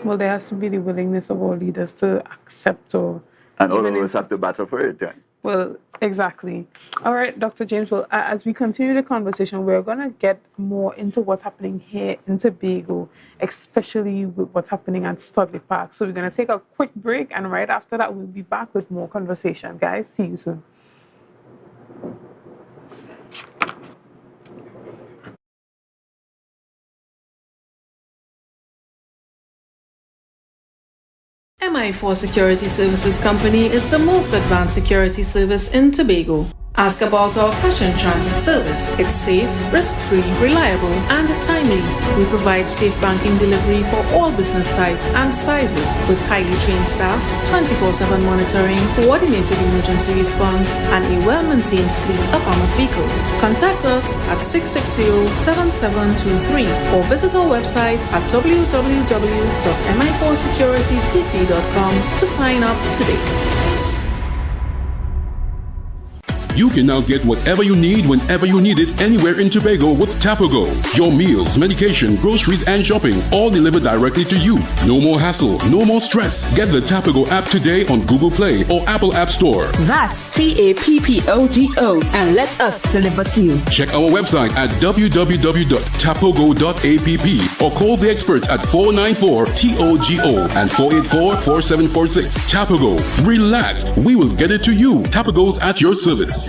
Well, there has to be the willingness of all leaders to accept or... And all of us have to battle for it, right? Well, exactly. All right, Dr. James, well, as we continue the conversation, we're going to get more into what's happening here in Tobago, especially with what's happening at Studley Park. So we're going to take a quick break, and right after that, we'll be back with more conversation. Guys, see you soon. MI4 Security Services Company is the most advanced security service in Tobago. Ask about our cash and transit service. It's safe, risk-free, reliable, and timely. We provide safe banking delivery for all business types and sizes with highly trained staff, 24/7 monitoring, coordinated emergency response, and a well-maintained fleet of armored vehicles. Contact us at 660-7723 or visit our website at www.mi4securitytt.com to sign up today. You can now get whatever you need whenever you need it anywhere in Tobago with Tobago. Your meals, medication, groceries, and shopping all delivered directly to you. No more hassle, no more stress. Get the Tobago app today on Google Play or Apple App Store. That's TAPPOGO, and let us deliver to you. Check our website at www.tapogo.app or call the experts at 494-TOGO and 484-4746. Tobago. Relax. We will get it to you. Tobago's at your service.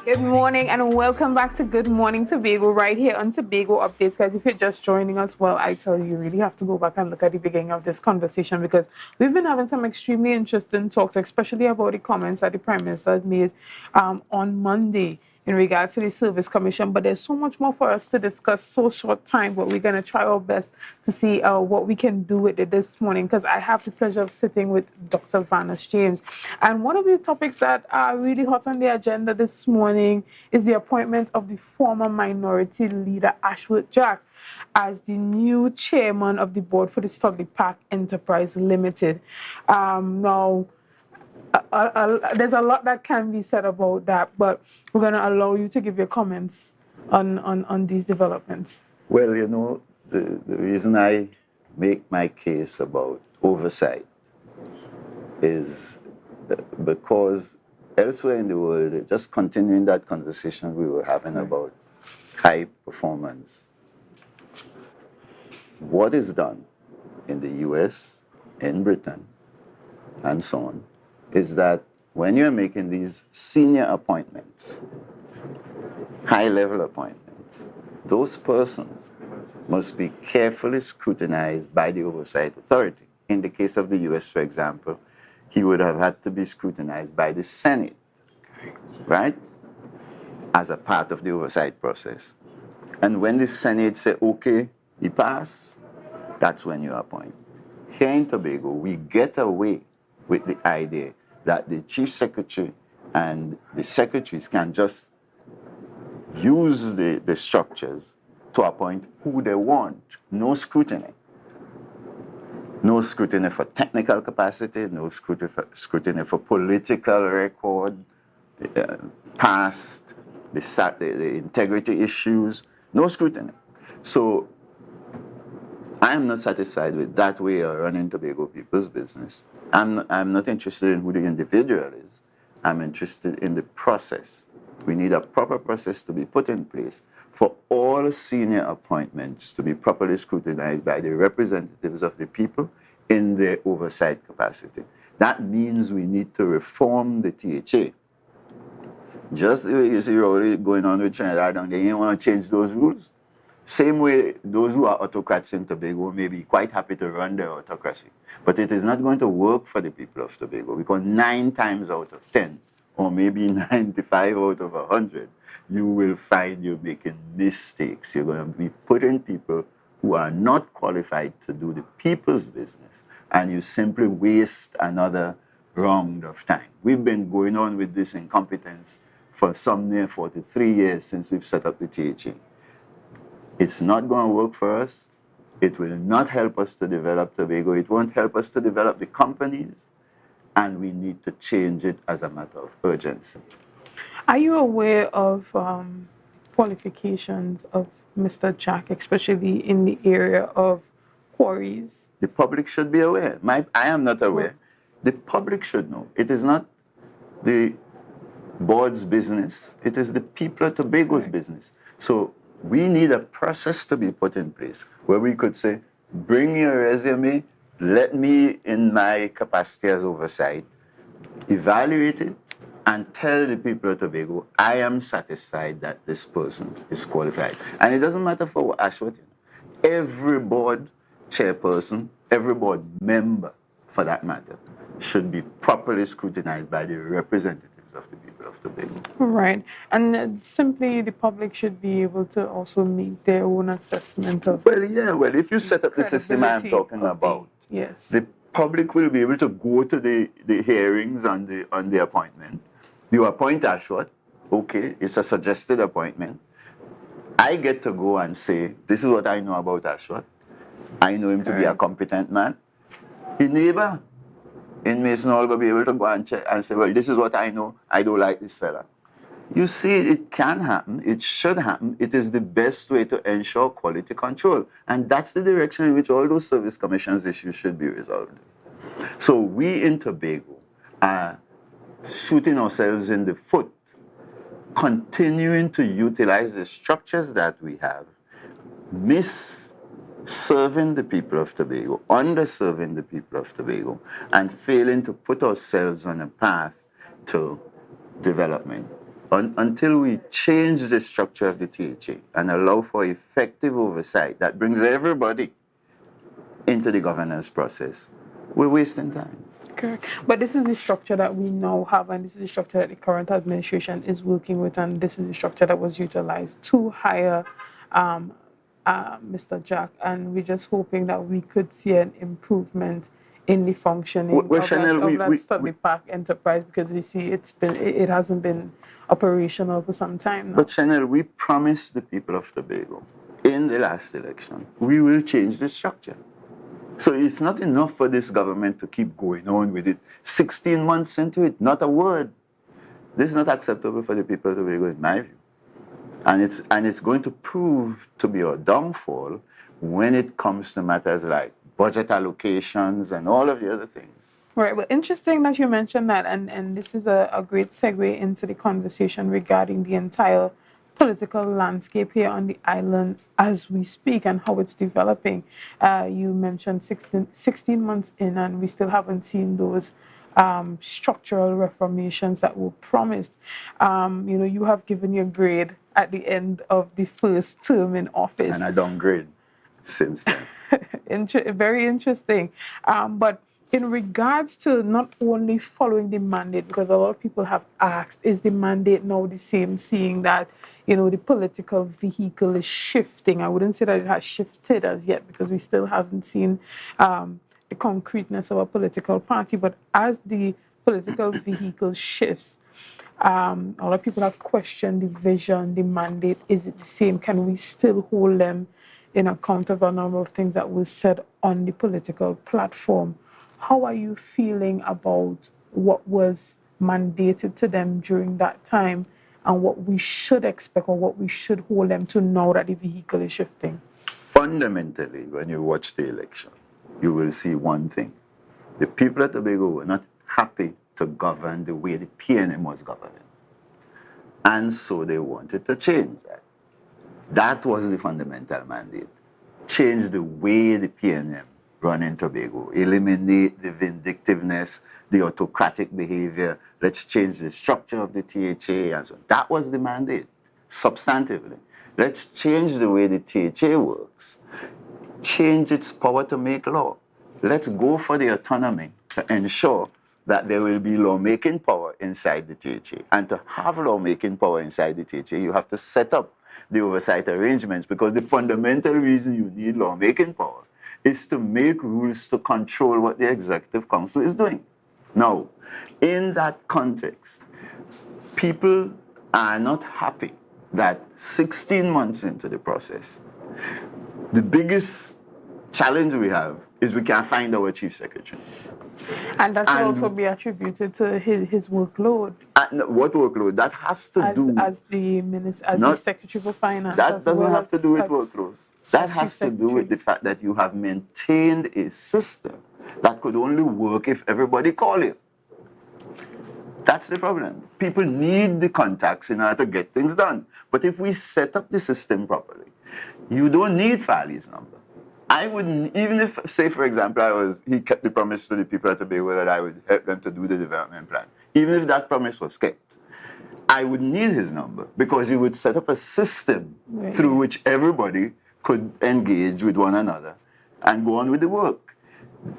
Good morning and welcome back to Good Morning Tobago right here on Tobago Updates. Guys, if you're just joining us, well, I tell you, you really have to go back and look at the beginning of this conversation because we've been having some extremely interesting talks, especially about the comments that the Prime Minister made on Monday in regards to the Service Commission. But there's so much more for us to discuss, so short time, but we're going to try our best to see what we can do with it this morning because I have the pleasure of sitting with Dr. Vanus James. And one of the topics that are really hot on the agenda this morning is the appointment of the former minority leader, Ashworth Jack, as the new chairman of the board for the Studley Park Enterprise Limited. Now, there's a lot that can be said about that, but we're going to allow you to give your comments on these developments. Well, you know, the reason I make my case about oversight is because elsewhere in the world, just continuing that conversation we were having about high performance, what is done in the US, in Britain, and so on, is that when you're making these senior appointments, high-level appointments, those persons must be carefully scrutinized by the oversight authority. In the case of the US, for example, he would have had to be scrutinized by the Senate, right, as a part of the oversight process. And when the Senate say, okay, he passed, that's when you appoint. Here in Tobago, we get away with the idea that the chief secretary and the secretaries can just use the structures to appoint who they want, no scrutiny. No scrutiny for technical capacity, no scrutiny for political record, past, the integrity issues, no scrutiny. So I am not satisfied with that way of running Tobago people's business. I'm not interested in who the individual is. I'm interested in the process. We need a proper process to be put in place for all senior appointments to be properly scrutinized by the representatives of the people in their oversight capacity. That means we need to reform the THA. Just the way you see already going on with Trinidad, and they want to change those rules. Same way, those who are autocrats in Tobago may be quite happy to run their autocracy. But it is not going to work for the people of Tobago, because 9 times out of 10, or maybe 95 out of 100, you will find you're making mistakes. You're going to be putting people who are not qualified to do the people's business, and you simply waste another round of time. We've been going on with this incompetence for some near 43 years since we've set up the THA. It's not going to work for us. It will not help us to develop Tobago. It won't help us to develop the companies. And we need to change it as a matter of urgency. Are you aware of qualifications of Mr. Jack, especially in the area of quarries? The public should be aware. I am not aware. The public should know. It is not the board's business. It is the people of Tobago's business. So we need a process to be put in place where we could say, bring your resume, let me, in my capacity as oversight, evaluate it and tell the people of Tobago, I am satisfied that this person is qualified. And it doesn't matter for Ashworth. Every board chairperson, every board member, for that matter, should be properly scrutinized by the representatives of the people of Tobago. Right. And simply the public should be able to also make their own assessment of... Well, yeah, well, if you set up the system I'm talking about, yes, the public will be able to go to the hearings on the appointment. You appoint Ashworth, okay, it's a suggested appointment. I get to go and say, this is what I know about Ashworth. I know him to be a competent man. His neighbor in Mason Hall will be able to go and check and say, well, this is what I know. I don't like this fella. You see, it can happen. It should happen. It is the best way to ensure quality control. And that's the direction in which all those service commissions issues should be resolved. So we in Tobago are shooting ourselves in the foot, continuing to utilize the structures that we have, serving the people of Tobago, underserving the people of Tobago, and failing to put ourselves on a path to development. Until we change the structure of the THA and allow for effective oversight that brings everybody into the governance process, we're wasting time. Correct. But this is the structure that we now have, and this is the structure that the current administration is working with, and this is the structure that was utilized to hire Mr. Jack, and we're just hoping that we could see an improvement in the functioning of that Studley Park enterprise, because you see it hasn't been operational for some time now. But Chanel, we promised the people of Tobago in the last election, we will change the structure. So it's not enough for this government to keep going on with it. 16 months into it, not a word. This is not acceptable for the people of Tobago, in my view. And it's going to prove to be a downfall when it comes to matters like budget allocations and all of the other things. Right. Well, interesting that you mentioned that, and this is a great segue into the conversation regarding the entire political landscape here on the island as we speak and how it's developing. You mentioned 16 months in, and we still haven't seen those structural reformations that were promised. You have given your grade at the end of the first term in office. And I downgrade since then. Very interesting. But in regards to not only following the mandate, because a lot of people have asked, is the mandate now the same, seeing that, the political vehicle is shifting? I wouldn't say that it has shifted as yet, because we still haven't seen the concreteness of a political party. But as the political vehicle shifts, a lot of people have questioned the vision, the mandate. Is it the same? Can we still hold them in account of a number of things that was said on the political platform. How are you feeling about what was mandated to them during that time and what we should expect or what we should hold them to now that the vehicle is shifting? Fundamentally, when you watch the election, you will see one thing. The people of Tobago were not happy to govern the way the PNM was governing. And so they wanted to change that. That was the fundamental mandate. Change the way the PNM run in Tobago. Eliminate the vindictiveness, the autocratic behavior. Let's change the structure of the THA and so on. That was the mandate, substantively. Let's change the way the THA works. Change its power to make law. Let's go for the autonomy to ensure that there will be lawmaking power inside the THA. And to have lawmaking power inside the THA, you have to set up the oversight arrangements, because the fundamental reason you need lawmaking power is to make rules to control what the Executive Council is doing. Now, in that context, people are not happy that 16 months into the process, the biggest challenge we have is we can't find our Chief Secretary. And that can also be attributed to his workload. What workload? That has to do as the minister, as the Secretary for Finance. That doesn't have to do with workload. That has to do with the fact that you have maintained a system that could only work if everybody called you. That's the problem. People need the contacts in order to get things done. But if we set up the system properly, you don't need Farley's number. I wouldn't, even if, say, for example, he kept the promise to the people at Tobago that I would help them to do the development plan. Even if that promise was kept, I would need his number, because he would set up a system through which everybody could engage with one another and go on with the work.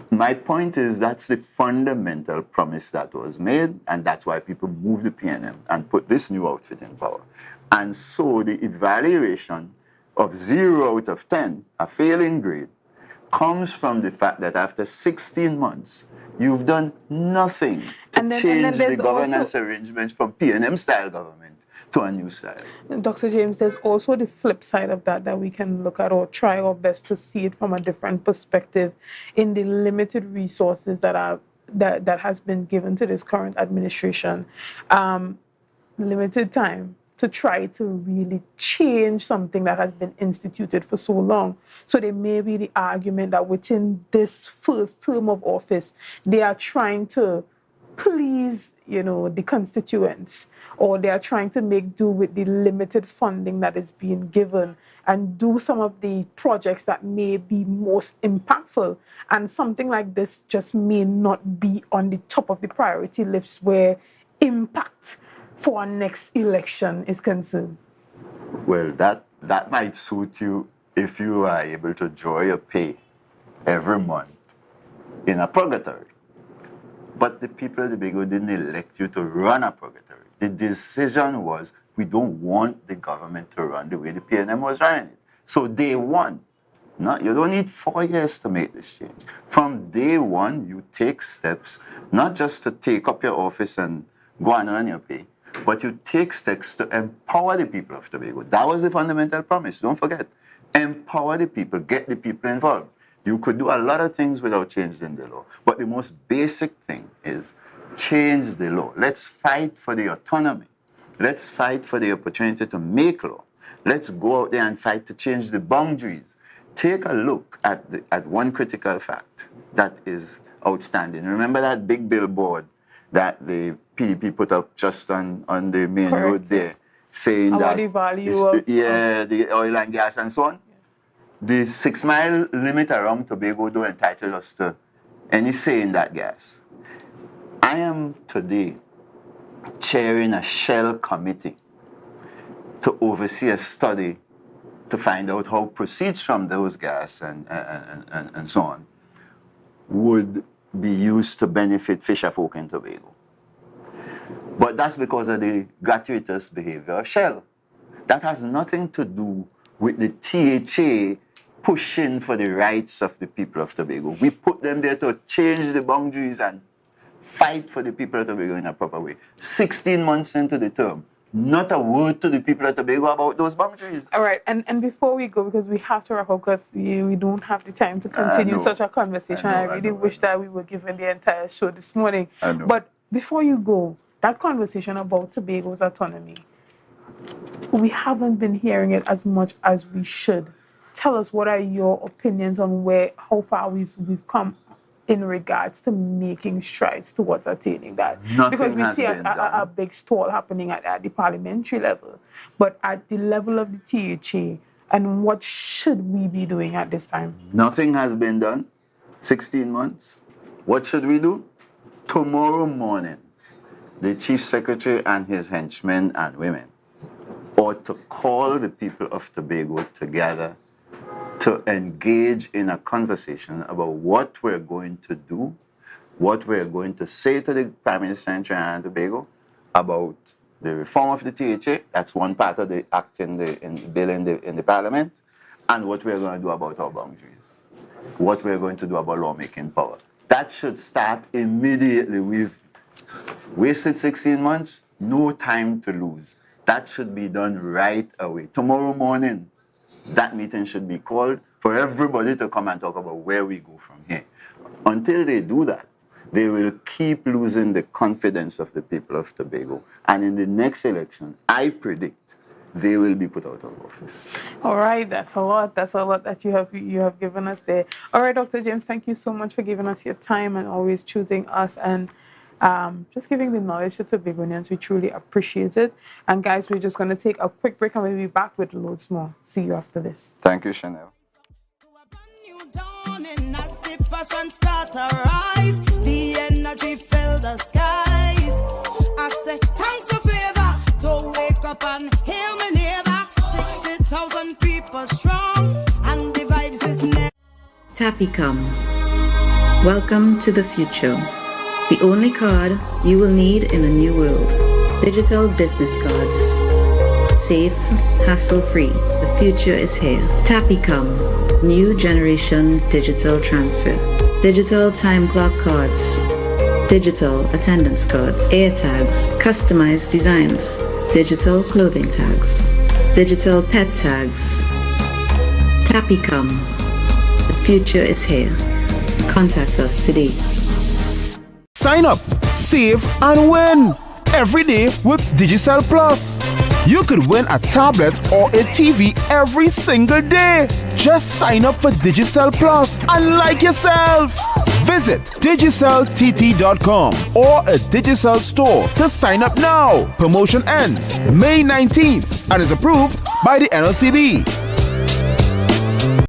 My point is that's the fundamental promise that was made, and that's why people moved the PNM and put this new outfit in power. And so the evaluation of 0 out of 10, a failing grade, comes from the fact that after 16 months, you've done nothing to change the governance arrangements from PNM-style government to a new style. Dr. James, there's also the flip side of that we can look at, or try our best to see it from a different perspective in the limited resources that has been given to this current administration. Limited time to try to really change something that has been instituted for so long. So there may be the argument that within this first term of office, they are trying to please, the constituents, or they are trying to make do with the limited funding that is being given and do some of the projects that may be most impactful. And something like this just may not be on the top of the priority list where impact for our next election is concerned. Well, that might suit you if you are able to draw your pay every month in a purgatory. But the people of Tobago didn't elect you to run a purgatory. The decision was, we don't want the government to run the way the PNM was running it. So day one, you don't need 4 years to make this change. From day one, you take steps, not just to take up your office and go and earn your pay, but you take steps to empower the people of Tobago. That was the fundamental promise, don't forget. Empower the people, get the people involved. You could do a lot of things without changing the law, but the most basic thing is change the law. Let's fight for the autonomy. Let's fight for the opportunity to make law. Let's go out there and fight to change the boundaries. Take a look at one critical fact that is outstanding. Remember that big billboard that the PDP put up just on the main road there, saying about that the value of the oil and gas and so on. The 6-mile limit around Tobago don't entitle us to any say in that gas. I am today chairing a Shell committee to oversee a study to find out how proceeds from those gas and so on would be used to benefit fisherfolk in Tobago. But that's because of the gratuitous behavior of Shell. That has nothing to do with the THA pushing for the rights of the people of Tobago. We put them there to change the boundaries and fight for the people of Tobago in a proper way. 16 months into the term, Not a word to the people of Tobago about those boundaries. All right, and before we go, because we have to wrap up, because we don't have the time to continue such a conversation. I really wish that we were given the entire show this morning. But before you go, that conversation about Tobago's autonomy, we haven't been hearing it as much as we should. Tell us, what are your opinions on how far we've come in regards to making strides towards attaining that? Because we see a big stall happening at the parliamentary level, but at the level of the THA, and what should we be doing at this time? Nothing has been done. 16 months. What should we do? Tomorrow morning, the Chief Secretary and his henchmen and women ought to call the people of Tobago together to engage in a conversation about what we're going to do, what we're going to say to the Prime Minister in Trinidad and Tobago about the reform of the THA. That's one part of the act in the bill in the Parliament, and what we're going to do about our boundaries, what we're going to do about lawmaking power. That should start immediately. We've wasted 16 months, no time to lose. That should be done right away. Tomorrow morning, that meeting should be called for everybody to come and talk about where we go from here. Until they do that, they will keep losing the confidence of the people of Tobago. And in the next election, I predict they will be put out of office. All right, that's a lot. That's a lot that you have given us there. All right, Dr. James, thank you so much for giving us your time and always choosing us and just giving the knowledge to Tobagonians. We truly appreciate it. And guys, we're just going to take a quick break and we'll be back with loads more. See you after this. Thank you, Chanel. Start to rise, the energy fill the skies. I say thanks for favor to wake up and hear me neighbor. 60,000 people strong and the vibes is never. Tapicom. Welcome to the future. The only card you will need in a new world. Digital business cards. Safe, hassle-free. The future is here. Tapicom. New generation digital transfer. Digital time clock cards. Digital attendance cards. Air tags. Customized designs. Digital clothing tags. Digital pet tags. Tapicom. The future is here. Contact us today. Sign up, save, and win every day with Digicel Plus. You could win a tablet or a TV every single day. Just sign up for Digicel Plus and like yourself. Visit digiceltt.com or a Digicel store to sign up now. Promotion ends May 19th and is approved by the NLCB.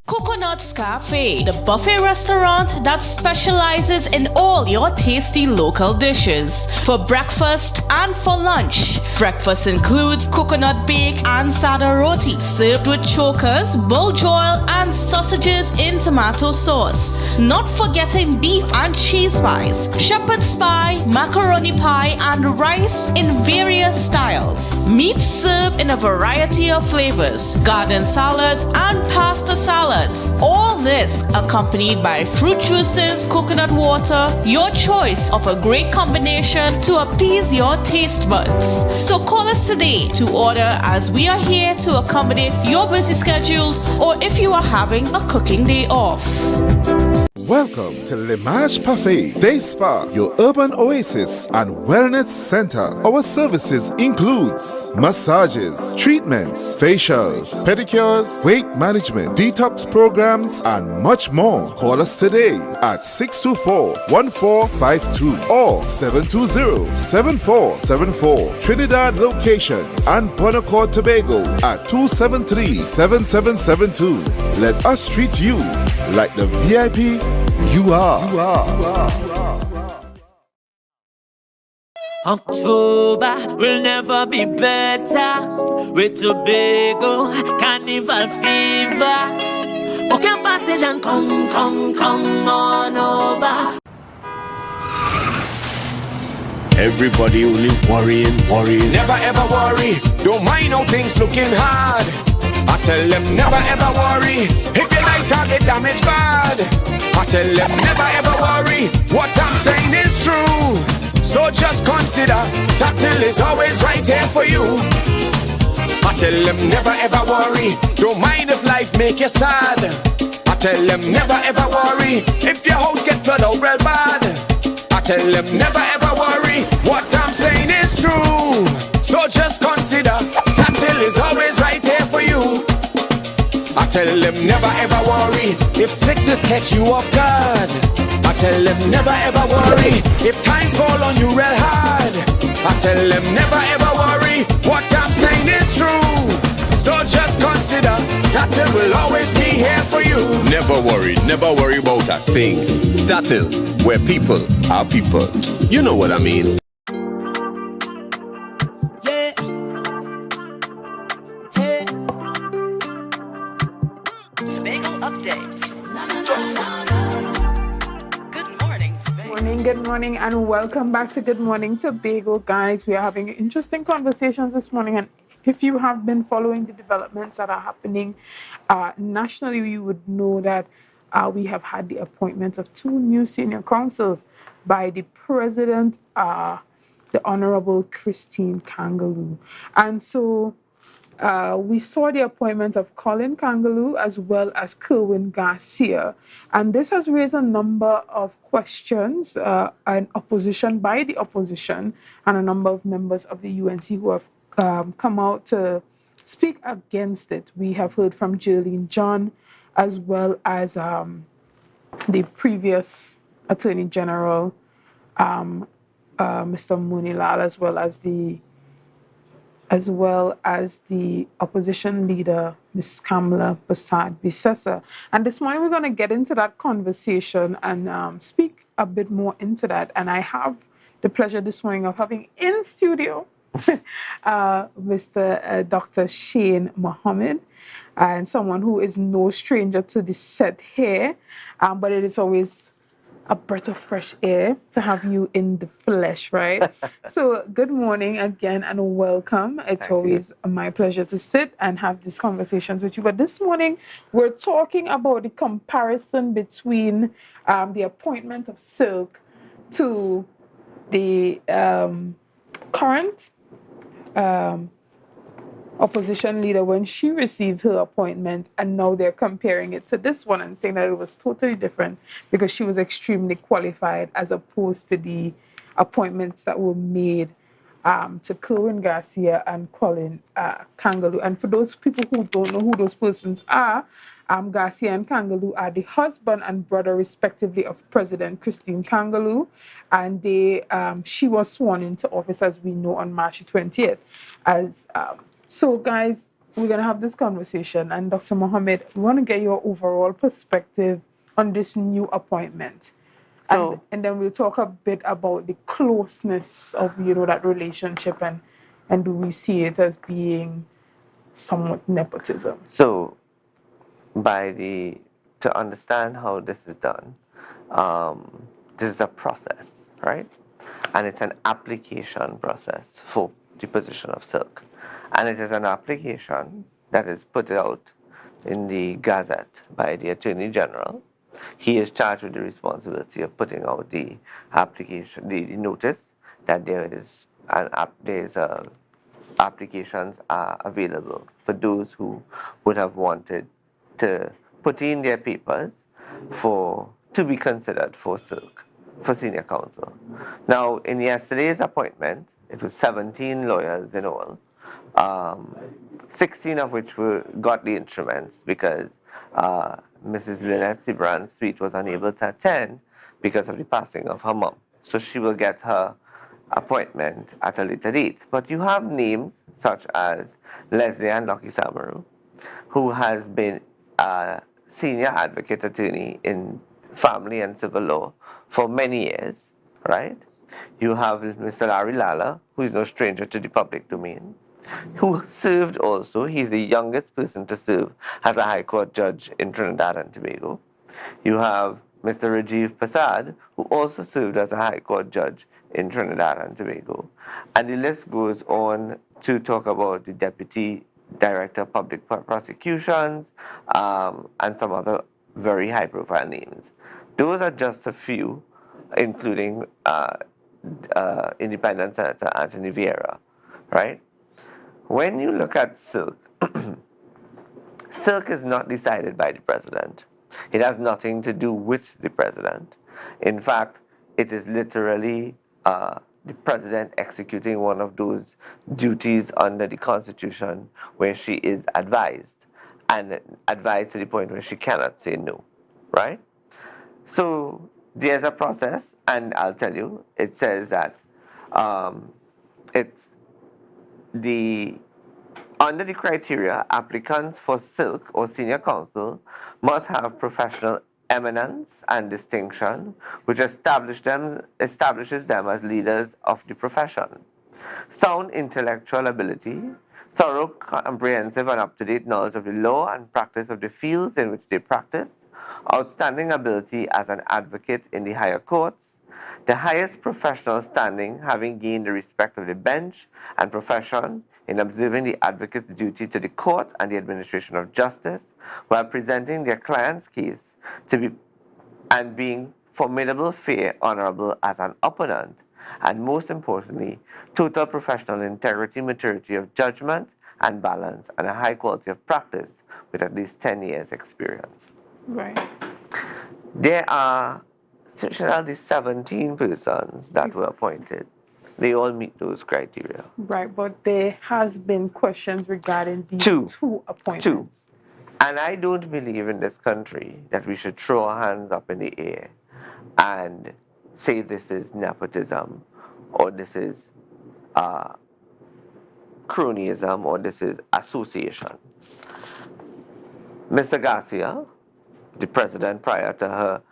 Coconut's Cafe, the buffet restaurant that specializes in all your tasty local dishes for breakfast and for lunch. Breakfast includes coconut bake and sada roti, served with chokers, bull joil, and sausages in tomato sauce. Not forgetting beef and cheese pies, shepherd's pie, macaroni pie, and rice in various styles. Meat served in a variety of flavors, garden salads, and pasta salads. All this accompanied by fruit juices, coconut water, your choice of a great combination to appease your taste buds. So call us today to order, as we are here to accommodate your busy schedules or if you are having a cooking day off. Welcome to L'Image Parfait Day Spa, your urban oasis and wellness center. Our services includes massages, treatments, facials, pedicures, weight management, detox programs, and much more. Call us today at 624-1452 or 720-7474. Trinidad locations and Bonacore, Tobago at 273-7772. Let us treat you like the VIP you are. October will never be better with Tobago Carnival fever. Okay, passage and come on over. Everybody only worrying. Never ever worry. Don't mind how things looking hard. I tell them never ever worry. If your nice can't get damaged bad. I tell them never ever worry. What I'm saying is true. So just consider, Tatil is always right here for you. I tell them never ever worry, don't mind if life make you sad. I tell them never ever worry, if your house get flooded out real bad. I tell them never ever worry, what I'm saying is true. So just consider, Tatil is always right here for you. I tell them never ever worry, if sickness catch you off guard. I tell them never ever worry, if times fall on you real hard. I tell them never ever worry, what I'm saying is true. So just consider, Tatil will always be here for you. Never worry about a thing. Tatil, where people are people. You know what I mean. Yeah. Hey. Tobago updates. Good morning, and welcome back to Good Morning Tobago, guys. We are having interesting conversations this morning, and if you have been following the developments that are happening nationally, you would know that we have had the appointment of 2 new senior counsels by the President, the Honorable Christine Kangaloo. And so we saw the appointment of Colin Kangaloo as well as Kerwin Garcia. And this has raised a number of questions and opposition by the opposition and a number of members of the UNC who have come out to speak against it. We have heard from Jerlene John as well as the previous Attorney General, Mr. Munilal, as well as the opposition leader, Ms. Kamala Basad-Bissessa. And this morning we're going to get into that conversation and speak a bit more into that. And I have the pleasure this morning of having in studio Mr. Dr. Shane Mohammed, and someone who is no stranger to the set here, but it is always a breath of fresh air to have you in the flesh, right? So good morning again and welcome. It's always my pleasure to sit and have these conversations with you. But this morning, we're talking about the comparison between the appointment of Silk to the current opposition leader when she received her appointment, and now they're comparing it to this one and saying that it was totally different because she was extremely qualified as opposed to the appointments that were made to Kerwin Garcia and Colin Kangaloo. And for those people who don't know who those persons are, Garcia and Kangaloo are the husband and brother, respectively, of President Christine Kangaloo, and she was sworn into office, as we know, on March 20th. So, guys, we're going to have this conversation. And Dr. Mohammed, we want to get your overall perspective on this new appointment. And then we'll talk a bit about the closeness of, that relationship and do we see it as being somewhat nepotism? So, to understand how this is done, this is a process, right? And it's an application process for the position of Silk. And it is an application that is put out in the Gazette by the Attorney General. He is charged with the responsibility of putting out the application, the notice that applications are available for those who would have wanted to put in their papers to be considered for Silk, for senior counsel. Now, in yesterday's appointment, it was 17 lawyers in all. 16 of which got the instruments because Mrs. Lynette Cibrand's suite was unable to attend because of the passing of her mom. So she will get her appointment at a later date. But you have names such as Leslie and Lucky Samaru, who has been a senior advocate attorney in family and civil law for many years, right? You have Mr. Larry Lala, who is no stranger to the public domain, who served also, he's the youngest person to serve as a High Court judge in Trinidad and Tobago. You have Mr. Rajiv Prasad, who also served as a High Court judge in Trinidad and Tobago. And the list goes on to talk about the Deputy Director of Public Prosecutions and some other very high-profile names. Those are just a few, including Independent Senator Anthony Vieira, right? When you look at silk, silk is not decided by the president. It has nothing to do with the president. In fact, it is literally the president executing one of those duties under the Constitution where she is advised, and advised to the point where she cannot say no, right? So there's a process, and I'll tell you, it says that it's under the criteria, applicants for silk or senior counsel must have professional eminence and distinction, which establishes them as leaders of the profession. Sound intellectual ability, thorough, comprehensive, and up-to-date knowledge of the law and practice of the fields in which they practice, outstanding ability as an advocate in the higher courts, the highest professional standing, having gained the respect of the bench and profession in observing the advocate's duty to the court and the administration of justice, while presenting their client's case and being formidable, fair, honorable as an opponent, and most importantly, total professional integrity, maturity of judgment and balance, and a high quality of practice with at least 10 years experience. Right. There are 17 persons that were appointed. They all meet those criteria. Right, but there has been questions regarding these two appointments. And I don't believe in this country that we should throw our hands up in the air and say this is nepotism, or this is cronyism, or this is association. Mr. Garcia, the president, prior to her,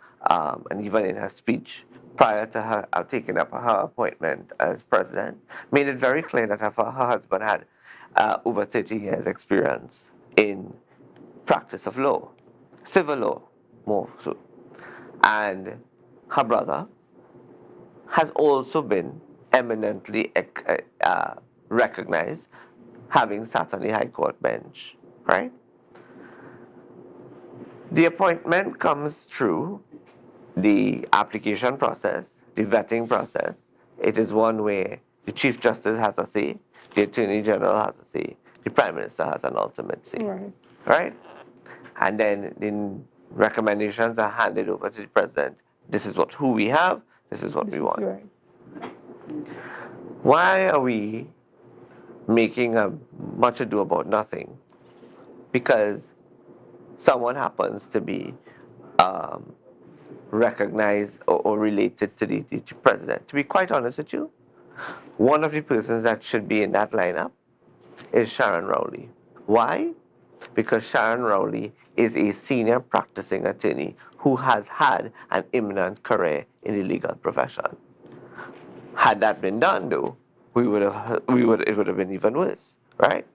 and even in her speech, prior to her taking up her appointment as president, made it very clear that her husband had over 30 years experience in practice of law, civil law more so. And her brother has also been eminently recognized, having sat on the High Court bench, right? The appointment comes through the application process, the vetting process. It is one where the Chief Justice has a say, the Attorney General has a say, the Prime Minister has an ultimate say, right? And then the recommendations are handed over to the President. This is who we have, this is what we want. Right. Why are we making much ado about nothing? Because someone happens to be recognized or related to the president. To be quite honest with you, one of the persons that should be in that lineup is Sharon Rowley. Why? Because Sharon Rowley is a senior practicing attorney who has had an eminent career in the legal profession. Had that been done, though, it would have been even worse, right?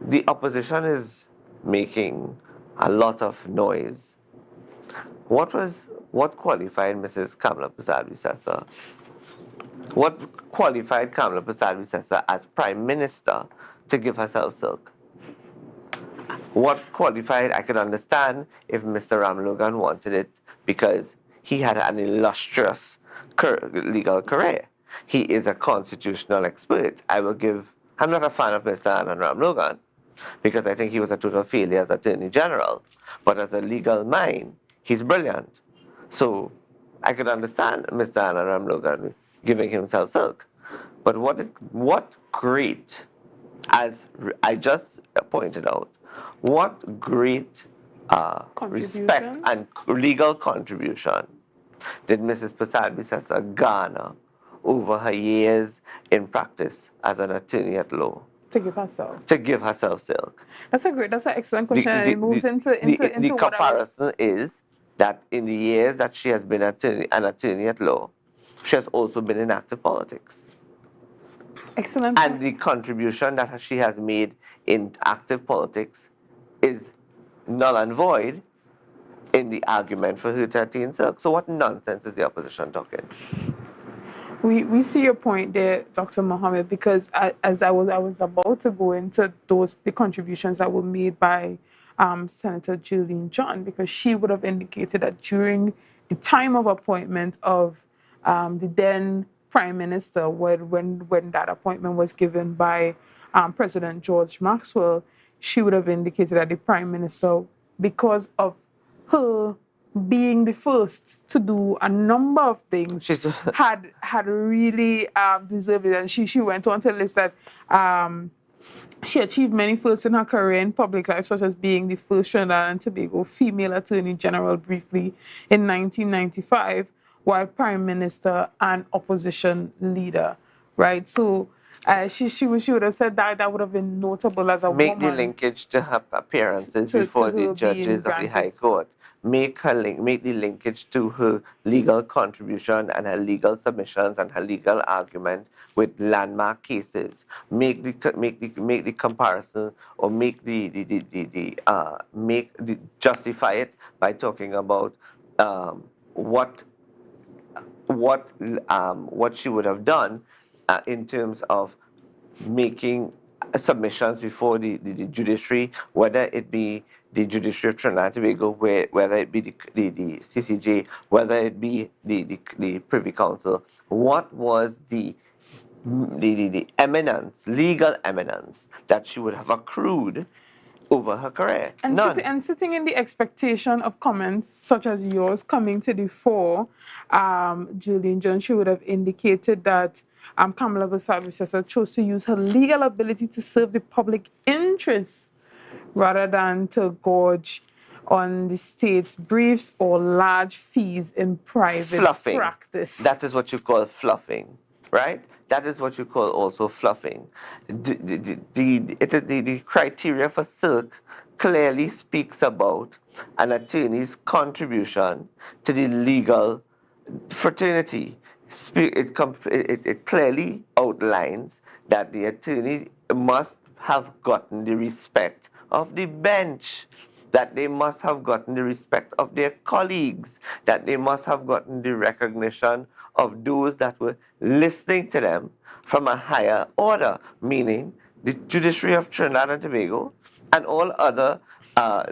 The opposition is making a lot of noise. What qualified Mrs. Kamala Persad-Visessa? What qualified Kamala Persad-Visessa as Prime Minister to give herself silk? What qualified, I could understand if Mr. Ram Logan wanted it because he had an illustrious legal career. He is a constitutional expert. I'm not a fan of Mr. Anand Ram Logan because I think he was a total failure as Attorney General. But as a legal mind, he's brilliant. So I could understand Mr. Anand Ram Logan giving himself silk. But what great, as I just pointed out, what great respect and legal contribution did Mrs. Persad-Visessa garner over her years in practice as an attorney at law? To give herself. To give herself silk. That's an excellent question. And it moves into the what comparison is that in the years that she has been an attorney at law, she has also been in active politics. Excellent. And the contribution that she has made in active politics is null and void in the argument for her to attain silk. So what nonsense is the opposition talking? We see your point there, Dr. Mohammed, because as I was about to go into the contributions that were made by Senator Jillian John, because she would have indicated that during the time of appointment of the then Prime Minister, when that appointment was given by President George Maxwell, she would have indicated that the Prime Minister, because of her being the first to do a number of things, had really deserved it. And she went on to list that she achieved many firsts in her career in public life, such as being the first Trinidad and Tobago female Attorney General briefly in 1995, while Prime Minister and opposition leader, right? So she would have said that would have been notable as a Make woman. the linkage to her appearances before the judges of the High Court. Make the linkage to her legal contribution and her legal submissions and her legal argument with landmark cases. Make the comparison, or justify it by talking about what she would have done in terms of making submissions before the judiciary, whether it be the judiciary of Trinidad and Tobago, whether it be the CCJ, whether it be the Privy Council. What was the eminence, legal eminence, that she would have accrued over her career? And sitting in the expectation of comments such as yours coming to the fore, Julian Jones, she would have indicated that Kamala Bassavi chose to use her legal ability to serve the public interest rather than to gorge on the state's briefs or large fees in private practice. That is what you call fluffing, right? That is what you call also fluffing. The criteria for silk clearly speaks about an attorney's contribution to the legal fraternity. It clearly outlines that the attorney must have gotten the respect of the bench, that they must have gotten the respect of their colleagues, that they must have gotten the recognition of those that were listening to them from a higher order, meaning the judiciary of Trinidad and Tobago and all other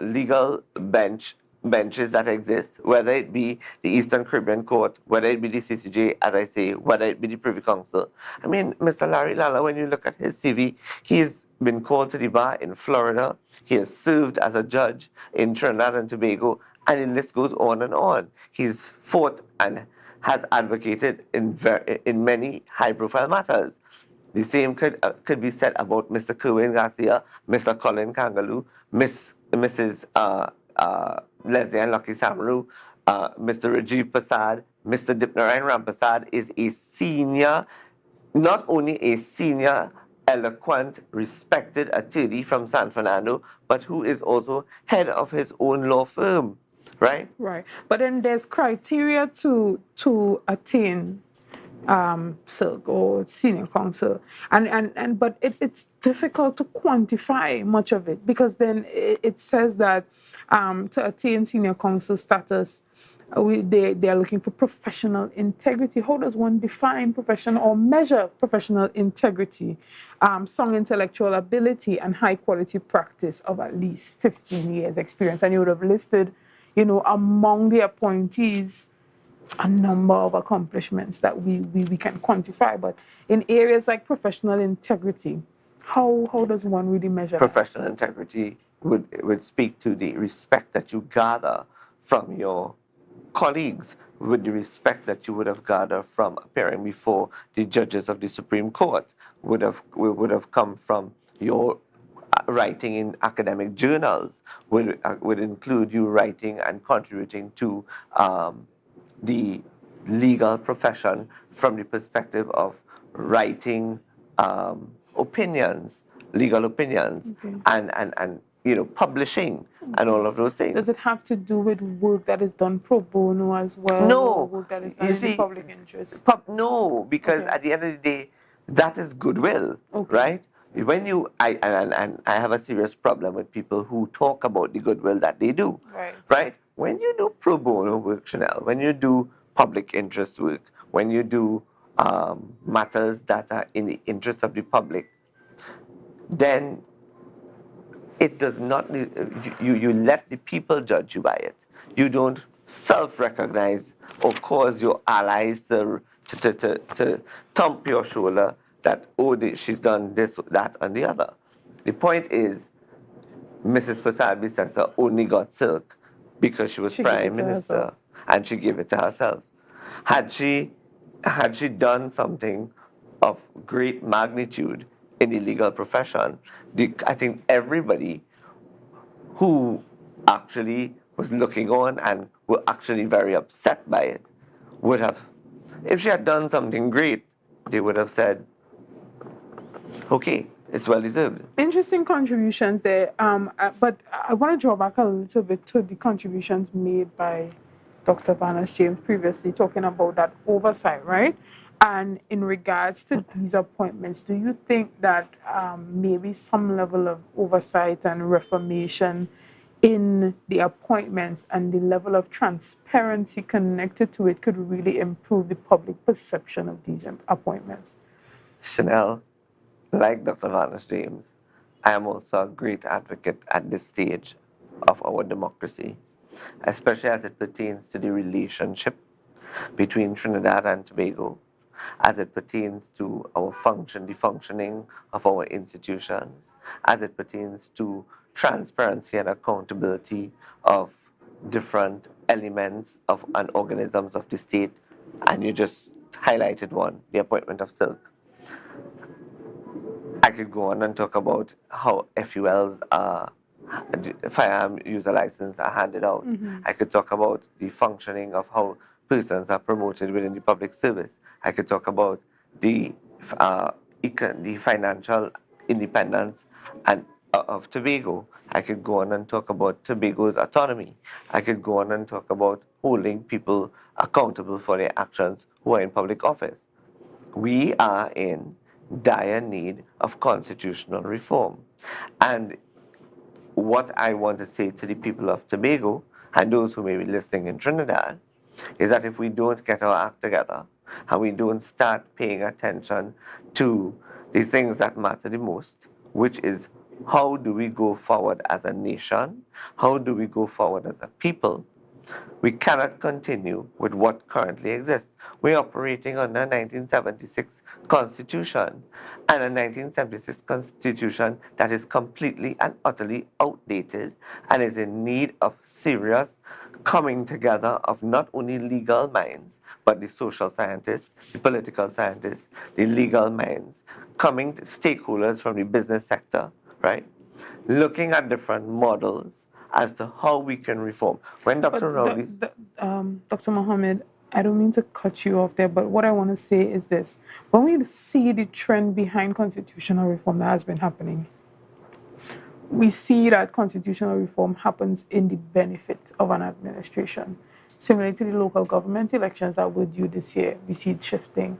legal benches that exist, whether it be the Eastern Caribbean Court, whether it be the CCJ, as I say, whether it be the Privy Council. I mean, Mr. Larry Lala, when you look at his CV, he has been called to the bar in Florida. He has served as a judge in Trinidad and Tobago, and the list goes on and on. He's fought and has advocated in many high-profile matters. The same could be said about Mr. Kerwin Garcia, Mr. Colin Kangaloo, Mrs. Leslie and Lucky Samaru, Mr. Rajiv Prasad, Mr. Dipnarayan Rampasad is a senior, not only a senior, eloquent, respected attorney from San Fernando, but who is also head of his own law firm, right? Right. But then there's criteria to attain silk or senior counsel, but it's difficult to quantify much of it, because then it says that to attain senior counsel status, they are looking for professional integrity. How does one define professional or measure professional integrity? Strong intellectual ability and high quality practice of at least 15 years experience. And you would have listed, among the appointees, a number of accomplishments that we can quantify. But in areas like professional integrity, how does one really measure professional integrity? Would speak to the respect that you gather from your colleagues, with the respect that you would have gathered from appearing before the judges of the Supreme Court, would have come from your writing in academic journals, would include you writing and contributing to the legal profession from the perspective of writing opinions, legal opinions, and publishing and all of those things. Does it have to do with work that is done pro bono as well? No. Or work that is done in the public interest? No, because at the end of the day, that is goodwill, right? When I have a serious problem with people who talk about the goodwill that they do, right? When you do pro bono work, Chanel, when you do public interest work, when you do matters that are in the interest of the public, then it does not, you let the people judge you by it. You don't self-recognize or cause your allies to thump your shoulder that, oh, she's done this, that, and the other. The point is, Mrs. Prasad Bisasa only got silk because she was prime minister, and she gave it to herself. Had she done something of great magnitude in the legal profession, I think everybody who actually was looking on and were actually very upset by it would have, if she had done something great, they would have said, okay, it's well deserved. Interesting contributions there. But I want to draw back a little bit to the contributions made by Dr. Vanas James previously, talking about that oversight, right? And in regards to these appointments, do you think that maybe some level of oversight and reformation in the appointments and the level of transparency connected to it could really improve the public perception of these appointments? Chanel, like Dr. Vanas James, I am also a great advocate at this stage of our democracy, especially as it pertains to the relationship between Trinidad and Tobago, as it pertains to our the functioning of our institutions, as it pertains to transparency and accountability of different elements of and organisms of the state. And you just highlighted one, the appointment of Silk. I could go on and talk about how FULs firearm user license are handed out. I could talk about the functioning of how persons are promoted within the public service. I could talk about the financial independence and of Tobago. I could go on and talk about Tobago's autonomy. I could go on and talk about holding people accountable for their actions who are in public office. We are in dire need of constitutional reform. And what I want to say to the people of Tobago and those who may be listening in Trinidad is that if we don't get our act together and we don't start paying attention to the things that matter the most, which is how do we go forward as a nation, how do we go forward as a people, we cannot continue with what currently exists. We're operating under a 1976 Constitution, and a 1976 Constitution that is completely and utterly outdated and is in need of serious coming together of not only legal minds, but the social scientists, the political scientists, the legal minds, coming to stakeholders from the business sector, right? Looking at different models as to how we can reform. When Dr. Rowley... Dr. Mohammed, I don't mean to cut you off there, but what I want to say is this. When we see the trend behind constitutional reform that has been happening, we see that constitutional reform happens in the benefit of an administration. Similarly to the local government elections that were due this year, we see it shifting.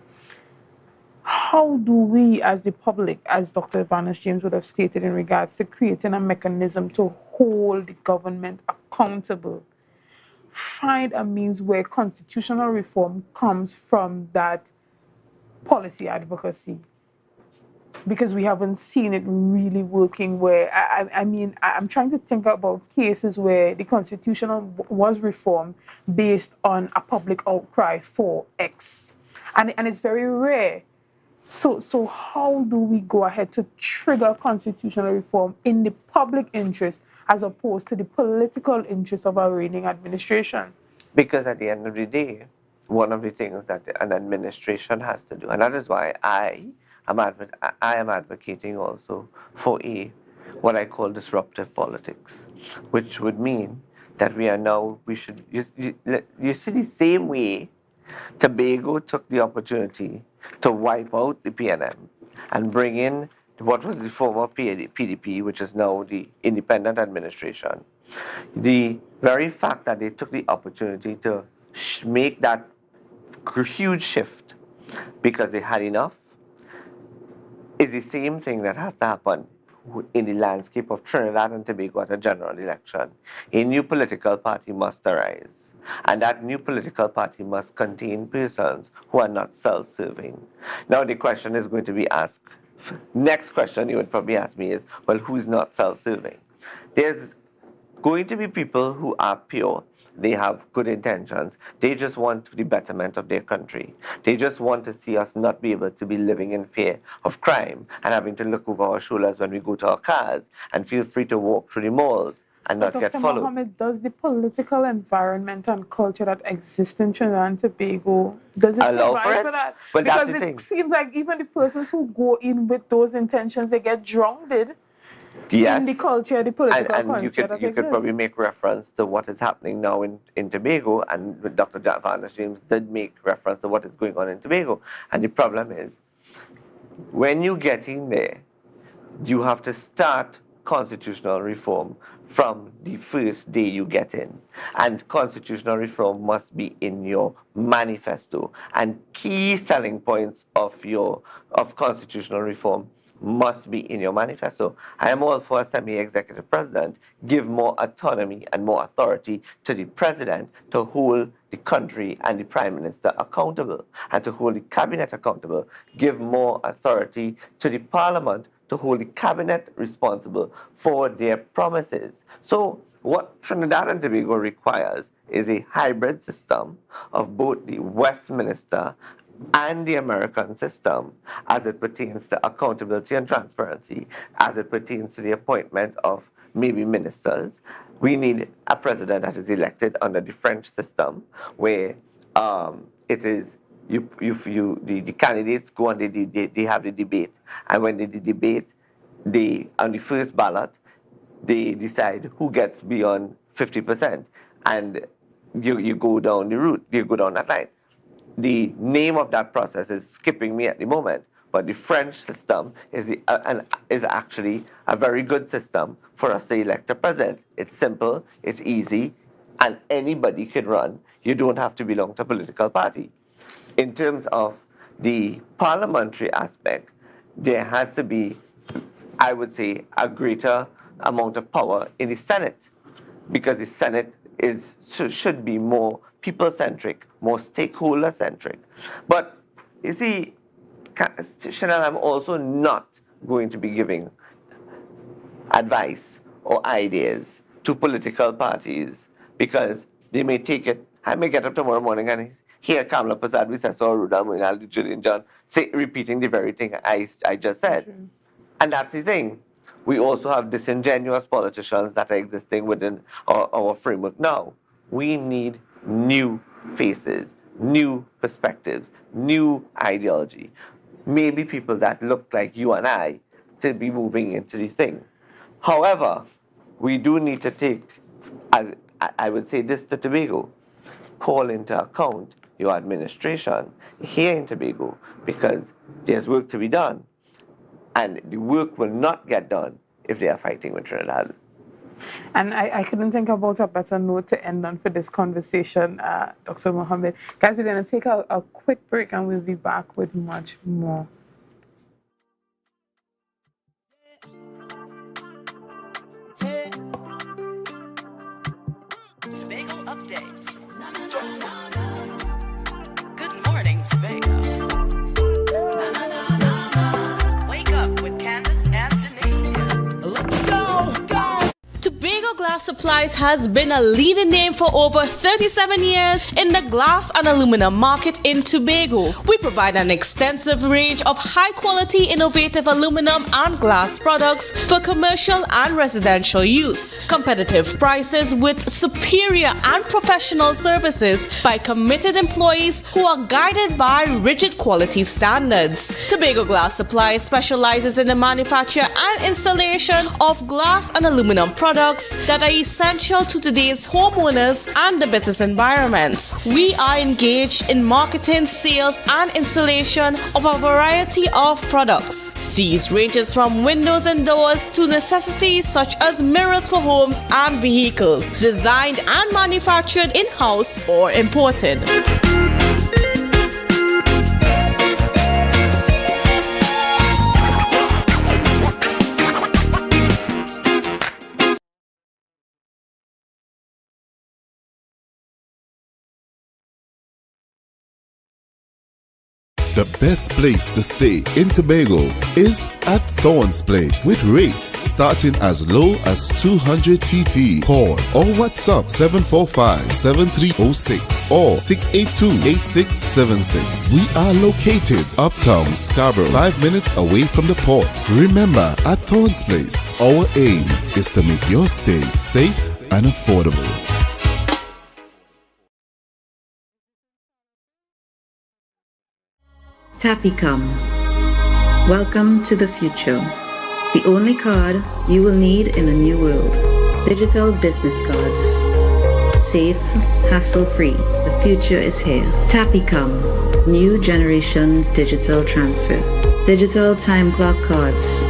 How do we, as the public, as Dr. Vanas James would have stated in regards to creating a mechanism to hold the government accountable, find a means where constitutional reform comes from that policy advocacy? Because we haven't seen it really working where, I'm trying to think about cases where the Constitution was reformed based on a public outcry for X. And it's very rare. So how do we go ahead to trigger constitutional reform in the public interest as opposed to the political interest of our reigning administration? Because at the end of the day, one of the things that an administration has to do, and that is why I am advocating also for what I call disruptive politics, which would mean that you see the same way Tobago took the opportunity to wipe out the PNM and bring in what was the former PDP, which is now the independent administration. The very fact that they took the opportunity to make that huge shift because they had enough is the same thing that has to happen in the landscape of Trinidad and Tobago at a general election. A new political party must arise. And that new political party must contain persons who are not self-serving. Now the question is going to be asked, next question you would probably ask me is, well, who's not self-serving? There's going to be people who are pure they have good intentions. They just want the betterment of their country. They just want to see us not be able to be living in fear of crime and having to look over our shoulders when we go to our cars and feel free to walk through the malls and not get Dr. followed. Mohammed, does the political environment and culture that exists in Trinidad and Tobago, does it allow provide for for it? that? Well, that's Because the it thing. seems like even the persons who go in with those intentions, they get drowned Yes. in the culture, the political And culture you could that you exists. could probably make reference to what is happening now in Tobago, and Dr. Van James did make reference to what is going on in Tobago. And the problem is, when you get in there, you have to start constitutional reform from the first day you get in. And constitutional reform must be in your manifesto. And key selling points of constitutional reform must be in your manifesto. I am all for a semi-executive president. Give more autonomy and more authority to the president to hold the country and the prime minister accountable, and to hold the cabinet accountable. Give more authority to the parliament to hold the cabinet responsible for their promises. So what Trinidad and Tobago requires is a hybrid system of both the Westminster and the American system as it pertains to accountability and transparency, as it pertains to the appointment of maybe ministers. We need a president that is elected under the French system, where it is the candidates go and they have the debate, and when they debate, on the first ballot, they decide who gets beyond 50%, and you go down the route, you go down that line. The name of that process is skipping me at the moment, but the French system is actually a very good system for us to elect a president. It's simple, it's easy, and anybody can run. You don't have to belong to a political party. In terms of the parliamentary aspect, there has to be, I would say, a greater amount of power in the Senate, because the Senate should be more people-centric, more stakeholder-centric. But you see, Chanel, I'm also not going to be giving advice or ideas to political parties, because they may take it. I may get up tomorrow morning and hear Kamala Prasad, Julian John repeating the very thing I just said. Mm-hmm. And that's the thing. We also have disingenuous politicians that are existing within our framework now. We need new faces, new perspectives, new ideology. Maybe people that look like you and I to be moving into the thing. However, we do need to take, I would say this to Tobago, call into account your administration here in Tobago, because there's work to be done. And the work will not get done if they are fighting with Trinidad. And I couldn't think about a better note to end on for this conversation, Dr. Mohammed. Guys, we're going to take a quick break and we'll be back with much more. Tobago updates. Good morning, Tobago. Wake up with Candace and Denasia. Let's go! Tobago Glass Supplies has been a leading name for over 37 years in the glass and aluminum market in Tobago. We provide an extensive range of high-quality, innovative aluminum and glass products for commercial and residential use. Competitive prices with superior and professional services by committed employees who are guided by rigid quality standards. Tobago Glass Supplies specializes in the manufacture and installation of glass and aluminum products that are essential to today's homeowners and the business environment. We are engaged in marketing, sales, and installation of a variety of products. These ranges from windows and doors to necessities such as mirrors for homes and vehicles, designed and manufactured in-house or imported. The best place to stay in Tobago is at Thorns Place with rates starting as low as 200 TT. Call or WhatsApp 745-7306 or 682-8676. We are located uptown Scarborough, 5 minutes away from the port. Remember, at Thorns Place, our aim is to make your stay safe and affordable. Tapicom. Welcome to the future. The only card you will need in a new world. Digital business cards. Safe, hassle-free. The future is here. Tapicom. New generation digital transfer. Digital time clock cards.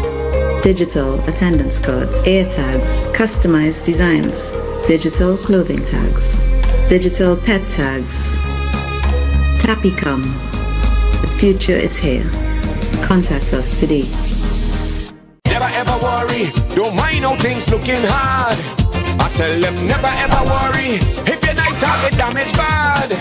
Digital attendance cards. Air tags. Customized designs. Digital clothing tags. Digital pet tags. Tapicom. The future is here. Contact us today. Never ever worry, don't mind how things looking hard. I tell them never ever worry, if your nice car get damaged bad.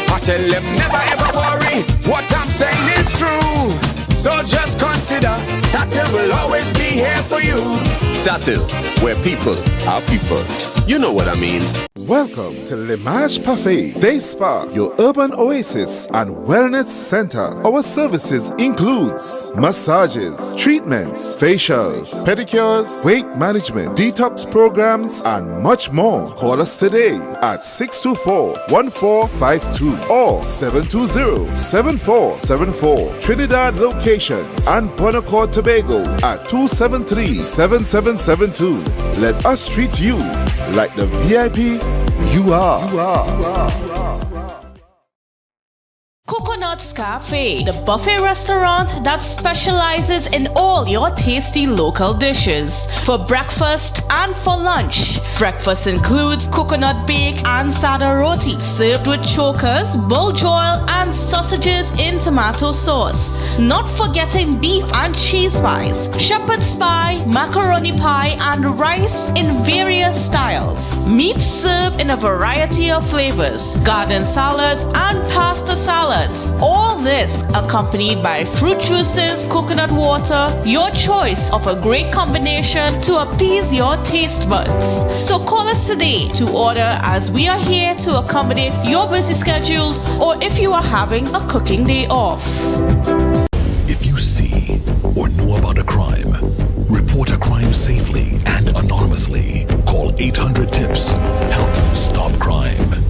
I tell them never ever worry, what I'm saying is true. So just consider, Tatil will always be here for you. Tatil, where people are people. You know what I mean. Welcome to Limage Parfait Day Spa, your urban oasis and wellness center. Our services includes massages, treatments, facials, pedicures, weight management, detox programs, and much more. Call us today at 624-1452 or 720-7474. Trinidad locations and Bonacore, Tobago at 273-7772. Let us treat you like the VIP you are. Coconut's Cafe, the buffet restaurant that specializes in all your tasty local dishes for breakfast and for lunch. Breakfast includes coconut bake and sada roti served with chokers, bull joil and sausages in tomato sauce. Not forgetting beef and cheese pies, shepherd's pie, macaroni pie and rice in various styles. Meat served in a variety of flavors, garden salads and pasta salads. All this accompanied by fruit juices, coconut water, your choice of a great combination to appease your taste buds. So call us today to order, as we are here to accommodate your busy schedules or if you are having a cooking day off. If you see or know about a crime, report a crime safely and anonymously. Call 800-TIPS. Help stop crime.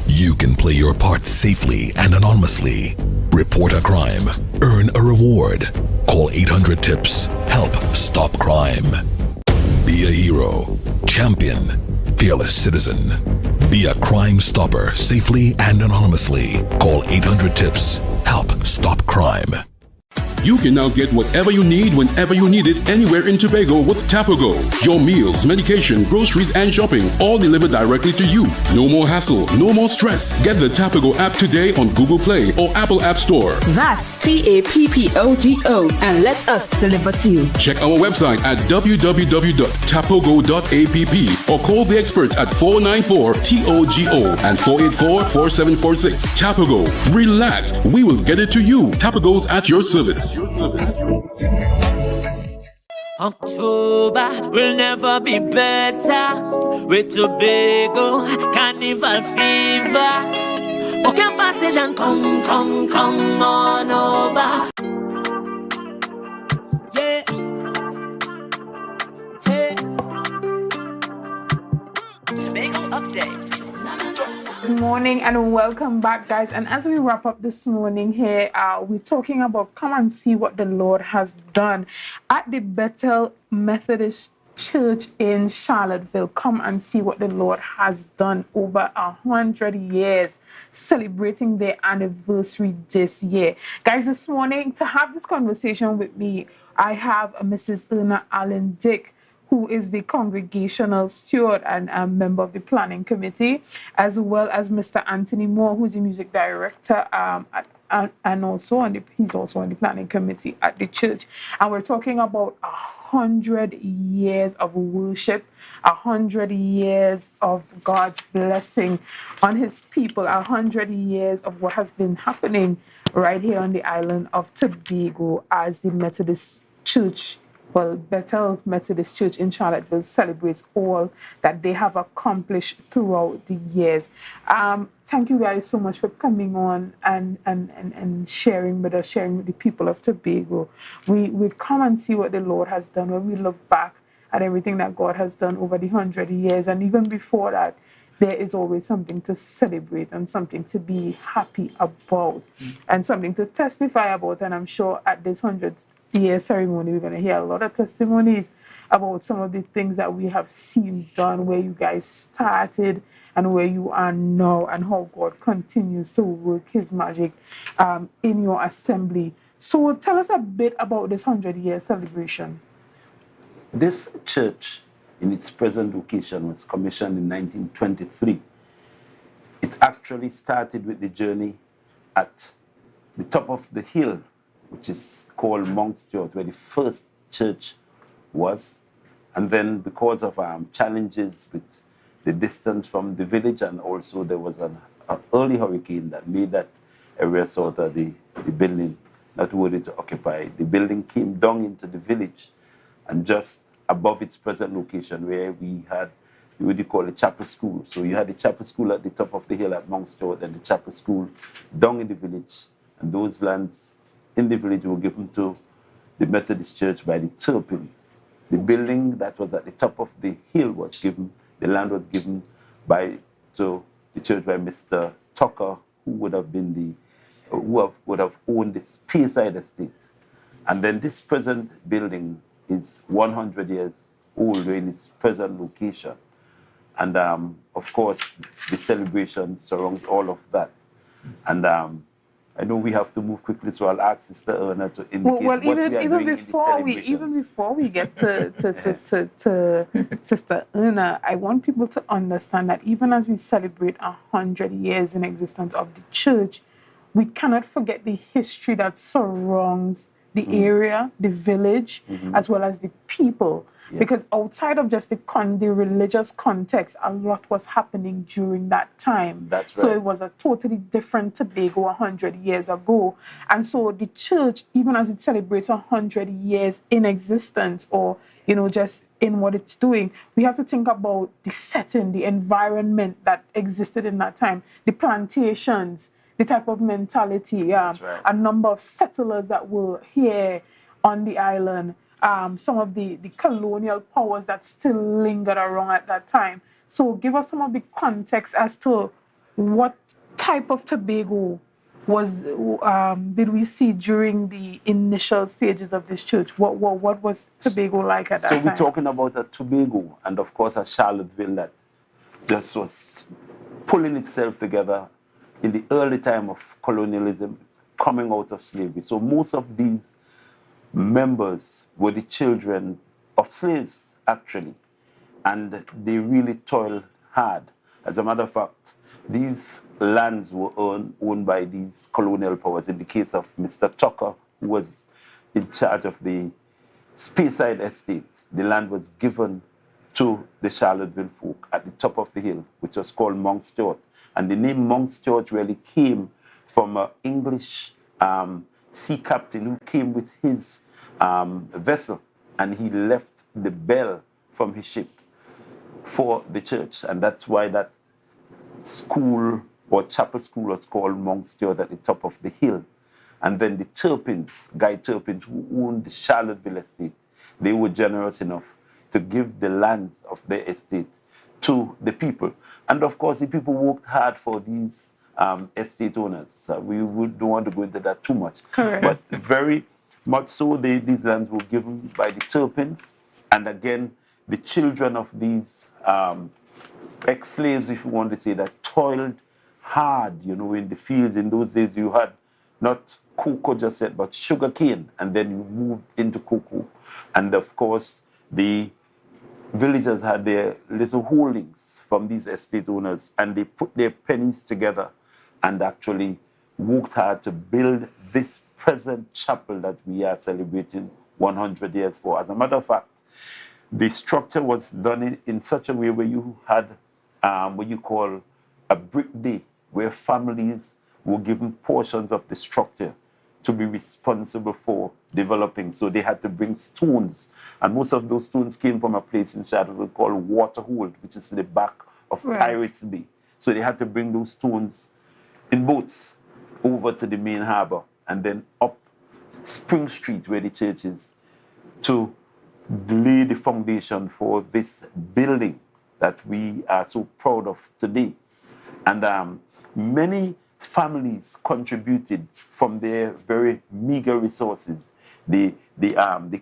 You can play your part safely and anonymously. Report a crime. Earn a reward. Call 800-TIPS. Help stop crime. Be a hero. Champion. Fearless citizen. Be a crime stopper safely and anonymously. Call 800-TIPS. Help stop crime. You can now get whatever you need whenever you need it anywhere in Tobago with Tobago. Your meals, medication, groceries, and shopping all delivered directly to you. No more hassle, no more stress. Get the Tobago app today on Google Play or Apple App Store. That's TAPPOGO and let us deliver to you. Check our website at www.tapogo.app or call the experts at 494-TOGO and 484-4746. Tobago. Relax. We will get it to you. Tobago's at your service. October will never be better with Tobago Carnival fever. Book your passage and come on over. Yeah. Hey. Tobago updates. Good morning and welcome back, guys. And as we wrap up this morning here, we're talking about come and see what the Lord has done at the Bethel Methodist Church in Charlottesville. Come and see what the Lord has done. Over 100 years celebrating their anniversary this year. Guys, this morning to have this conversation with me, I have Mrs. Erna Allen Dick, who is the congregational steward and a member of the planning committee, as well as Mr. Anthony Moore, who's the music director, and also he's also on the planning committee at the church. And we're talking about 100 years of worship, 100 years of God's blessing on his people, 100 years of what has been happening right here on the island of Tobago as the Methodist Church, well, Bethel Methodist Church in Charlottesville celebrates all that they have accomplished throughout the years. Thank you guys so much for coming on and sharing with us, sharing with the people of Tobago. We come and see what the Lord has done when we look back at everything that God has done over the 100 years. And even before that, there is always something to celebrate and something to be happy about and something to testify about. And I'm sure at this 100th year ceremony, we're going to hear a lot of testimonies about some of the things that we have seen done, where you guys started and where you are now, and how God continues to work his magic in your assembly. So tell us a bit about this 100-year celebration. This church, in its present location, was commissioned in 1923. It actually started with the journey at the top of the hill, which is called Mount Stewart, where the first church was. And then because of challenges with the distance from the village, and also there was an early hurricane that made that area sort of the building not worthy to occupy. The building came down into the village, and just above its present location, where we had what you call a chapel school. So you had the chapel school at the top of the hill at Mount Stewart, and the chapel school down in the village. And those lands in the village were given to the Methodist Church by the Turpins. The building that was at the top of the hill was given, the land was given to the church by Mr. Tucker, who would have been would have owned the Speyside estate. And then this present building is 100 years old in its present location. And of course, the celebration surrounds all of that. And I know we have to move quickly, so I'll ask Sister Erna to indicate what we are doing in the celebrations. Even before we get to Sister Erna, I want people to understand that even as we celebrate 100 years in existence of the church, we cannot forget the history that surrounds the area, the village, as well as the people. Yes. Because outside of just the religious context, a lot was happening during that time. That's right. So it was a totally different Tobago 100 years ago. And so the church, even as it celebrates 100 years in existence, or just in what it's doing, we have to think about the setting, the environment that existed in that time, the plantations, the type of mentality, That's right. A number of settlers that were here on the island, some of the colonial powers that still lingered around at that time. So give us some of the context as to what type of Tobago did we see during the initial stages of this church? What was Tobago like at that time? So we're talking about a Tobago, and of course a Charlottesville that just was pulling itself together in the early time of colonialism, coming out of slavery. So most of these members were the children of slaves, actually, and they really toiled hard. As a matter of fact, these lands were owned by these colonial powers. In the case of Mr. Tucker, who was in charge of the Speyside estate, the land was given to the Charlottesville folk at the top of the hill, which was called Mount Stewart. And the name Mount Stewart really came from an English sea captain who came with his vessel, and he left the bell from his ship for the church. And that's why that school or chapel school was called Mount Stewart at the top of the hill. And then the Turpins, Guy Turpins, who owned the Charlottesville estate, they were generous enough to give the lands of their estate to the people. And of course, the people worked hard for these estate owners. We don't want to go into that too much. Correct. But very much so, these lands were given by the Turpins. And again, the children of these ex-slaves, if you want to say that, toiled hard, in the fields. In those days, you had not cocoa just yet, but sugar cane. And then you moved into cocoa. And of course, the villagers had their little holdings from these estate owners, and they put their pennies together and actually worked hard to build this present chapel that we are celebrating 100 years for. As a matter of fact, the structure was done in such a way where you had what you call a brick day, where families were given portions of the structure to be responsible for developing. So they had to bring stones, and most of those stones came from a place in Charlottesville called Waterhold, which is the back of Pirates Bay. So they had to bring those stones in boats over to the main harbor and then up Spring Street, where the church is, to lay the foundation for this building that we are so proud of today. And many families contributed from their very meager resources. The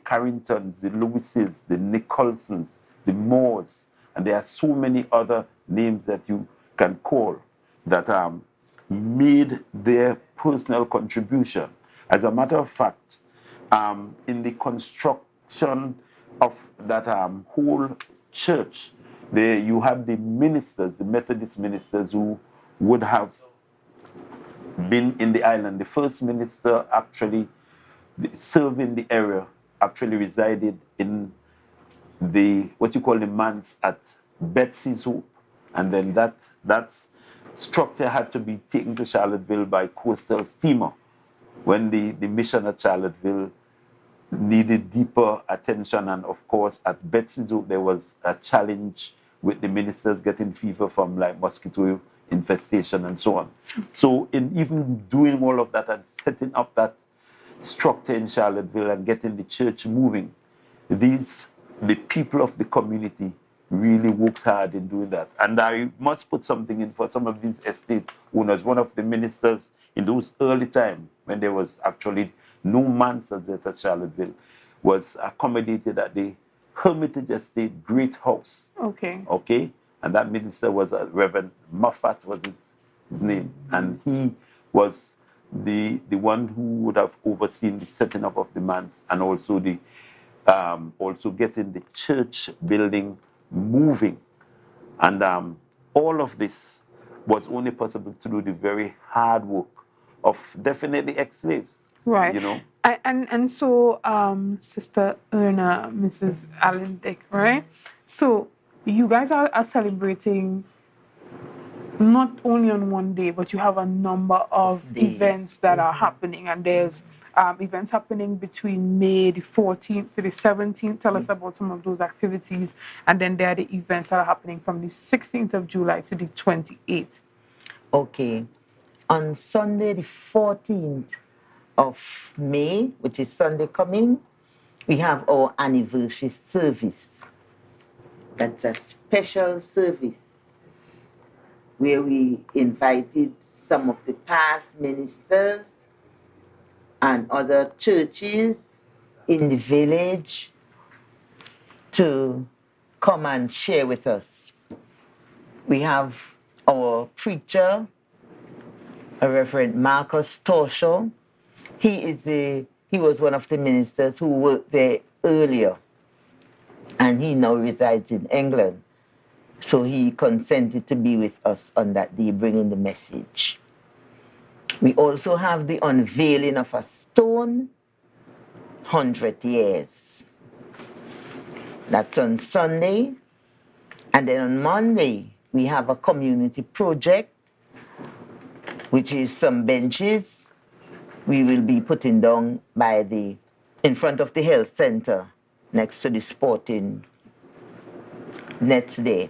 Carringtons, the Lewises, the Nicholsons, the Moores, and there are so many other names that you can call that made their personal contribution. As a matter of fact, in the construction of that whole church, you had the ministers, the Methodist ministers, who would have been in the island. The first minister actually serving the area actually resided in what you call the manse at Betsy's Hope. And then that structure had to be taken to Charlottesville by coastal steamer when the mission at Charlottesville needed deeper attention. And of course, at Betsy's Hope, there was a challenge with the ministers getting fever from like mosquito infestation and so on. So in even doing all of that and setting up that structure in Charlottesville and getting the church moving, the people of the community really worked hard in doing that. And I must put something in for some of these estate owners. One of the ministers in those early times, when there was actually no manse at Charlottesville, was accommodated at the Hermitage Estate Great House. Okay. And that minister was Reverend Moffat was his name. And he was the one who would have overseen the setting up of the manse and also the also getting the church building moving. And all of this was only possible through the very hard work of definitely ex-slaves. Right. You know? And so, Sister Erna, Mrs. Allen Dick, right? So you guys are celebrating not only on one day, but you have a number of events that are happening, and there's events happening between May the 14th to the 17th. Tell us about some of those activities, and then there are the events that are happening from the 16th of July to the 28th. Okay. On Sunday the 14th of May, which is Sunday coming, we have our anniversary service. That's a special service where we invited some of the past ministers and other churches in the village to come and share with us. We have our preacher, Reverend Marcus Torshaw. He was one of the ministers who worked there earlier, and he now resides in England. So he consented to be with us on that day, bringing the message. We also have the unveiling of a stone, 100 years. That's on Sunday. And then on Monday, we have a community project, which is some benches we will be putting down in front of the health center, next to the sporting nets there.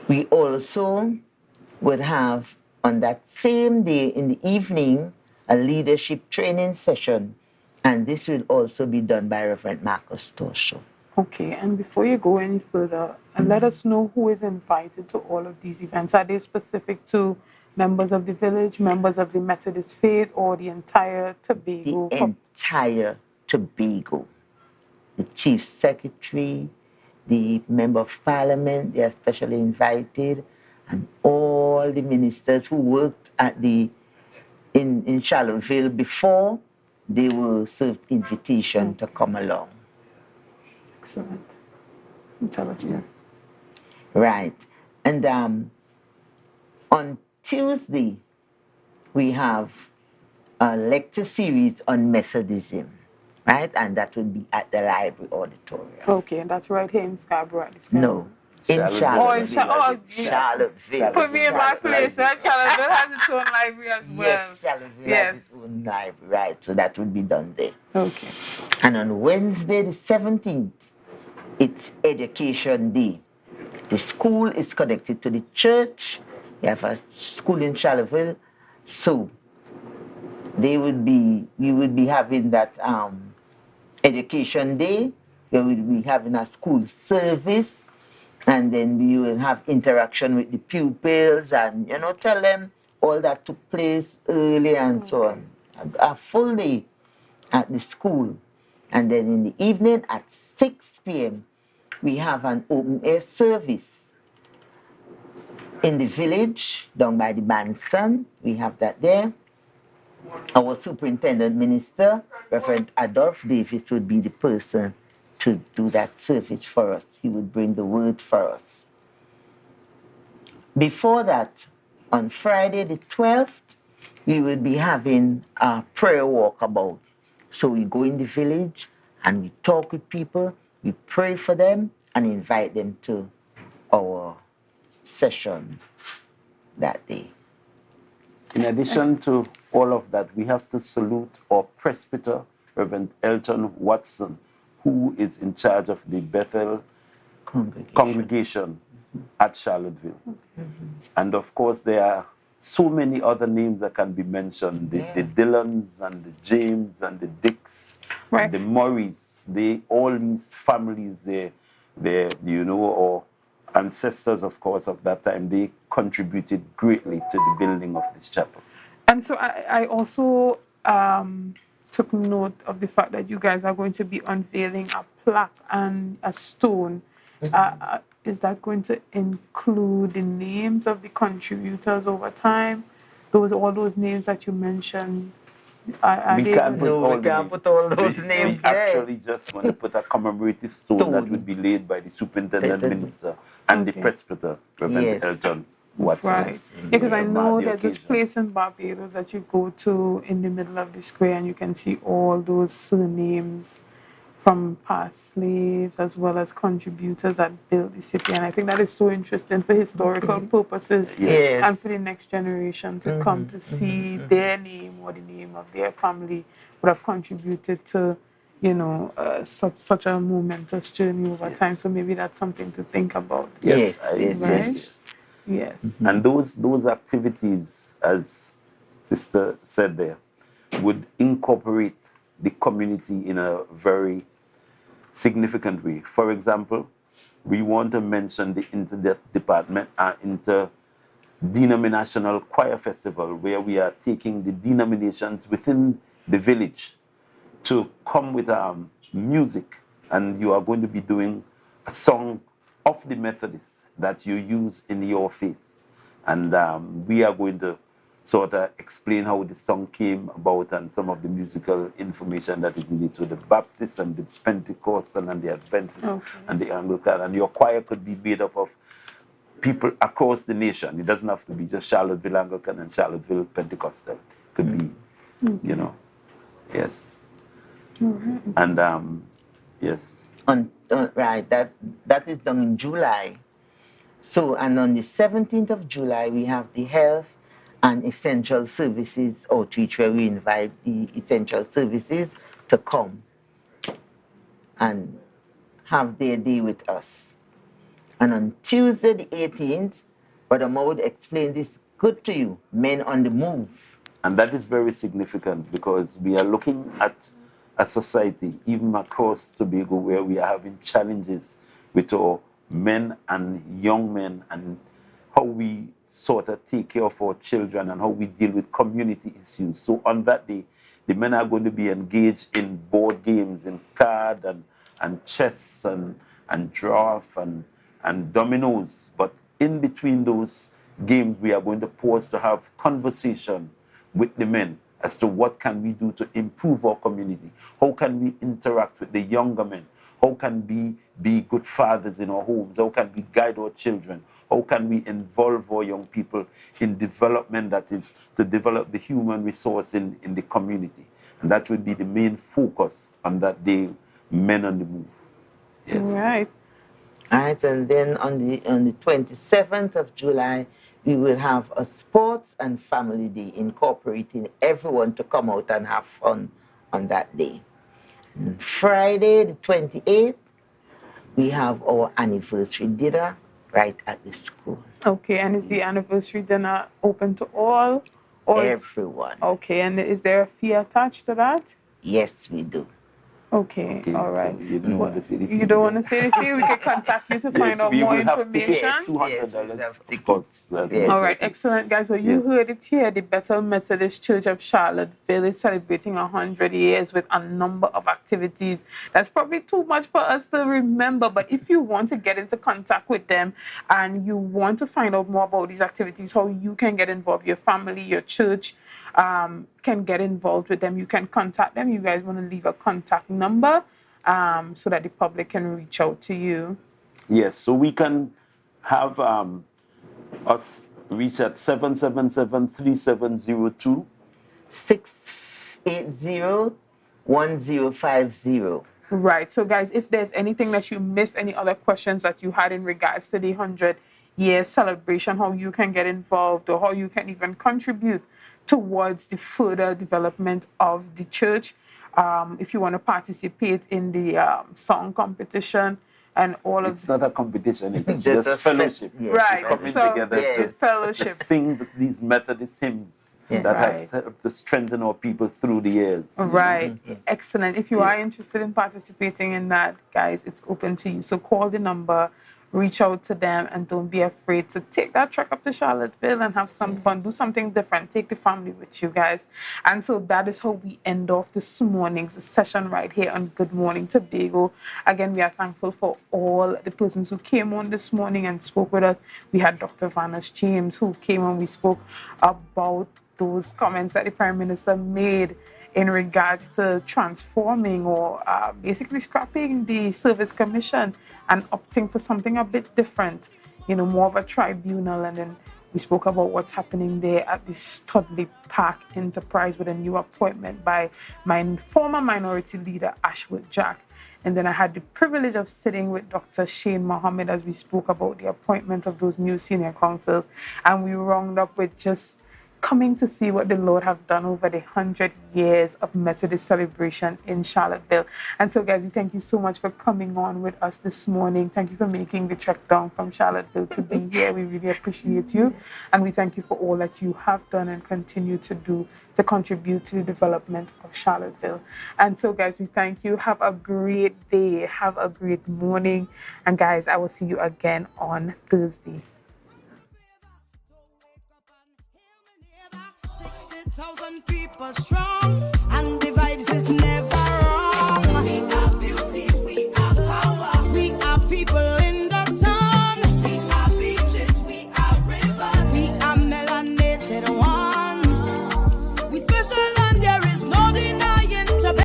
We also would have on that same day in the evening a leadership training session, and this will also be done by Reverend Marcus Torshaw. Okay, and before you go any further, let us know who is invited to all of these events. Are they specific to members of the village, members of the Methodist faith, or the entire Tobago? The entire Tobago. The chief secretary, the member of parliament, they are specially invited, and all the ministers who worked at in Charlottesville before, they were served invitation to come along. Excellent. Tell us more. Right. And on Tuesday, we have a lecture series on Methodism, right? And that will be at the library auditorium. Okay, and that's right here in Scarborough. No, In Charlottesville. Charlottesville. Put me in my place, right? Charlottesville has its own library as well. Yes, Charlottesville has its own library, right? So that would be done there. Okay. And on Wednesday the 17th, it's Education Day. The school is connected to the church. They have a school in Charlottesville. So we would be having that Education Day. We will be having a school service, and then we will have interaction with the pupils and, tell them all that took place early and so on. A full day at the school. And then in the evening at 6 p.m., we have an open air service in the village down by the bandstand. We have that there. Our superintendent minister, Reverend Adolph Davis, would be the person to do that service for us. He would bring the word for us. Before that, on Friday the 12th, we will be having a prayer walkabout. So we go in the village and we talk with people, we pray for them and invite them to our session that day. In addition to all of that, we have to salute our presbyter, Reverend Elton Watson, who is in charge of the Bethel congregation at Charlottesville. And of course, there are so many other names that can be mentioned. The Dylans and the James and the Dicks, and the Murrays, all these families, or ancestors, of course, of that time, they contributed greatly to the building of this chapel. And so I also took note of the fact that you guys are going to be unveiling a plaque and a stone. Is that going to include the names of the contributors over time? All those names that you mentioned. We can't put all those names. We actually just want to put a commemorative stone that would be laid by the superintendent minister and the presbyter, Reverend Elton Watson. Right. Because I know there's this place in Barbados that you go to in the middle of the square and you can see all those surnames from past slaves as well as contributors that built the city. And I think that is so interesting for historical purposes and for the next generation to come to see their name or the name of their family would have contributed to, such a momentous journey over time. So maybe that's something to think about. Yes. And those activities, as Sister said there, would incorporate the community in a very significant way. For example, we want to mention the interdenominational choir festival, where we are taking the denominations within the village to come with music, and you are going to be doing a song of the Methodists that you use in your faith. And we are going to sort of explain how the song came about and some of the musical information that is needed to the Baptist and the Pentecostal and the Adventist and the Anglican. And your choir could be made up of people across the nation. It doesn't have to be just Charlottesville Anglican and Charlottesville Pentecostal. It could be, yes. And yes. Right, that is done in July. So, and on the 17th of July, we have the health and essential services outreach, where we invite the essential services to come and have their day with us. And on Tuesday the 18th, Brother Maud explained this good to you, Men on the Move. And that is very significant because we are looking at a society, even across Tobago, where we are having challenges with our men and young men and how we sort of take care of our children and how we deal with community issues. So on that day, the men are going to be engaged in board games, in card and chess and draft and dominoes. But in between those games, we are going to pause to have conversation with the men as to what can we do to improve our community. How can we interact with the younger men? How can we be good fathers in our homes? How can we guide our children? How can we involve our young people in development that is to develop the human resource in the community? And that would be the main focus on that day, Men on the Move. Yes. Right. Right, and then on the 27th of July, we will have a sports and family day, incorporating everyone to come out and have fun on that day. And Friday, the 28th, we have our anniversary dinner right at the school. Okay, and is the anniversary dinner open to all? Everyone. Okay, and is there a fee attached to that? Yes, we do. Okay, all right. So you don't want to say the fee. You don't want to say the fee? We can contact you to find out more information. $200, of course. All right, excellent, guys. Well, you heard it here. The Bethel Methodist Church of Charlottesville is celebrating 100 years with a number of activities. That's probably too much for us to remember, but if you want to get into contact with them and you want to find out more about these activities, how you can get involved, your family, your church, can get involved with them, you can contact them. You guys want to leave a contact number so that the public can reach out to you? Yes, so we can have us reach at 777-3702. 680-1050. Right. So, guys, if there's anything that you missed, any other questions that you had in regards to the 100-year celebration, how you can get involved or how you can even contribute towards the further development of the church, if you want to participate in the song competition and all of... It's not a competition, it's just fellowship. Right. Coming So, together to fellowship. sing these Methodist hymns that has helped to strengthen our people through the years. Right. Excellent. If you are interested in participating in that, guys, it's open to you. So call the number, reach out to them, and don't be afraid to take that trek up to Charlottesville and have some fun. Do something different. Take the family with you, guys. And so that is how we end off this morning's session right here on Good Morning Tobago. Again, we are thankful for all the persons who came on this morning and spoke with us. We had Dr. Vanis James who came and we spoke about those comments that the Prime Minister made in regards to transforming or basically scrapping the Service Commission and opting for something a bit different, you know, more of a tribunal. And then we spoke about what's happening there at the Studley Park enterprise with a new appointment by my former minority leader, Ashwood Jack. And then I had the privilege of sitting with Dr. Shane Mohammed as we spoke about the appointment of those new senior councils. And we rounded up with just coming to see what the Lord have done over the 100 years of Methodist celebration in Charlottesville. And so, guys, we thank you so much for coming on with us this morning. Thank you for making the trek down from Charlottesville to be here. We really appreciate you. And we thank you for all that you have done and continue to do to contribute to the development of Charlottesville. And so, guys, we thank you. Have a great day. Have a great morning. And, guys, I will see you again on Thursday. 1,000 people strong, and the vibes is never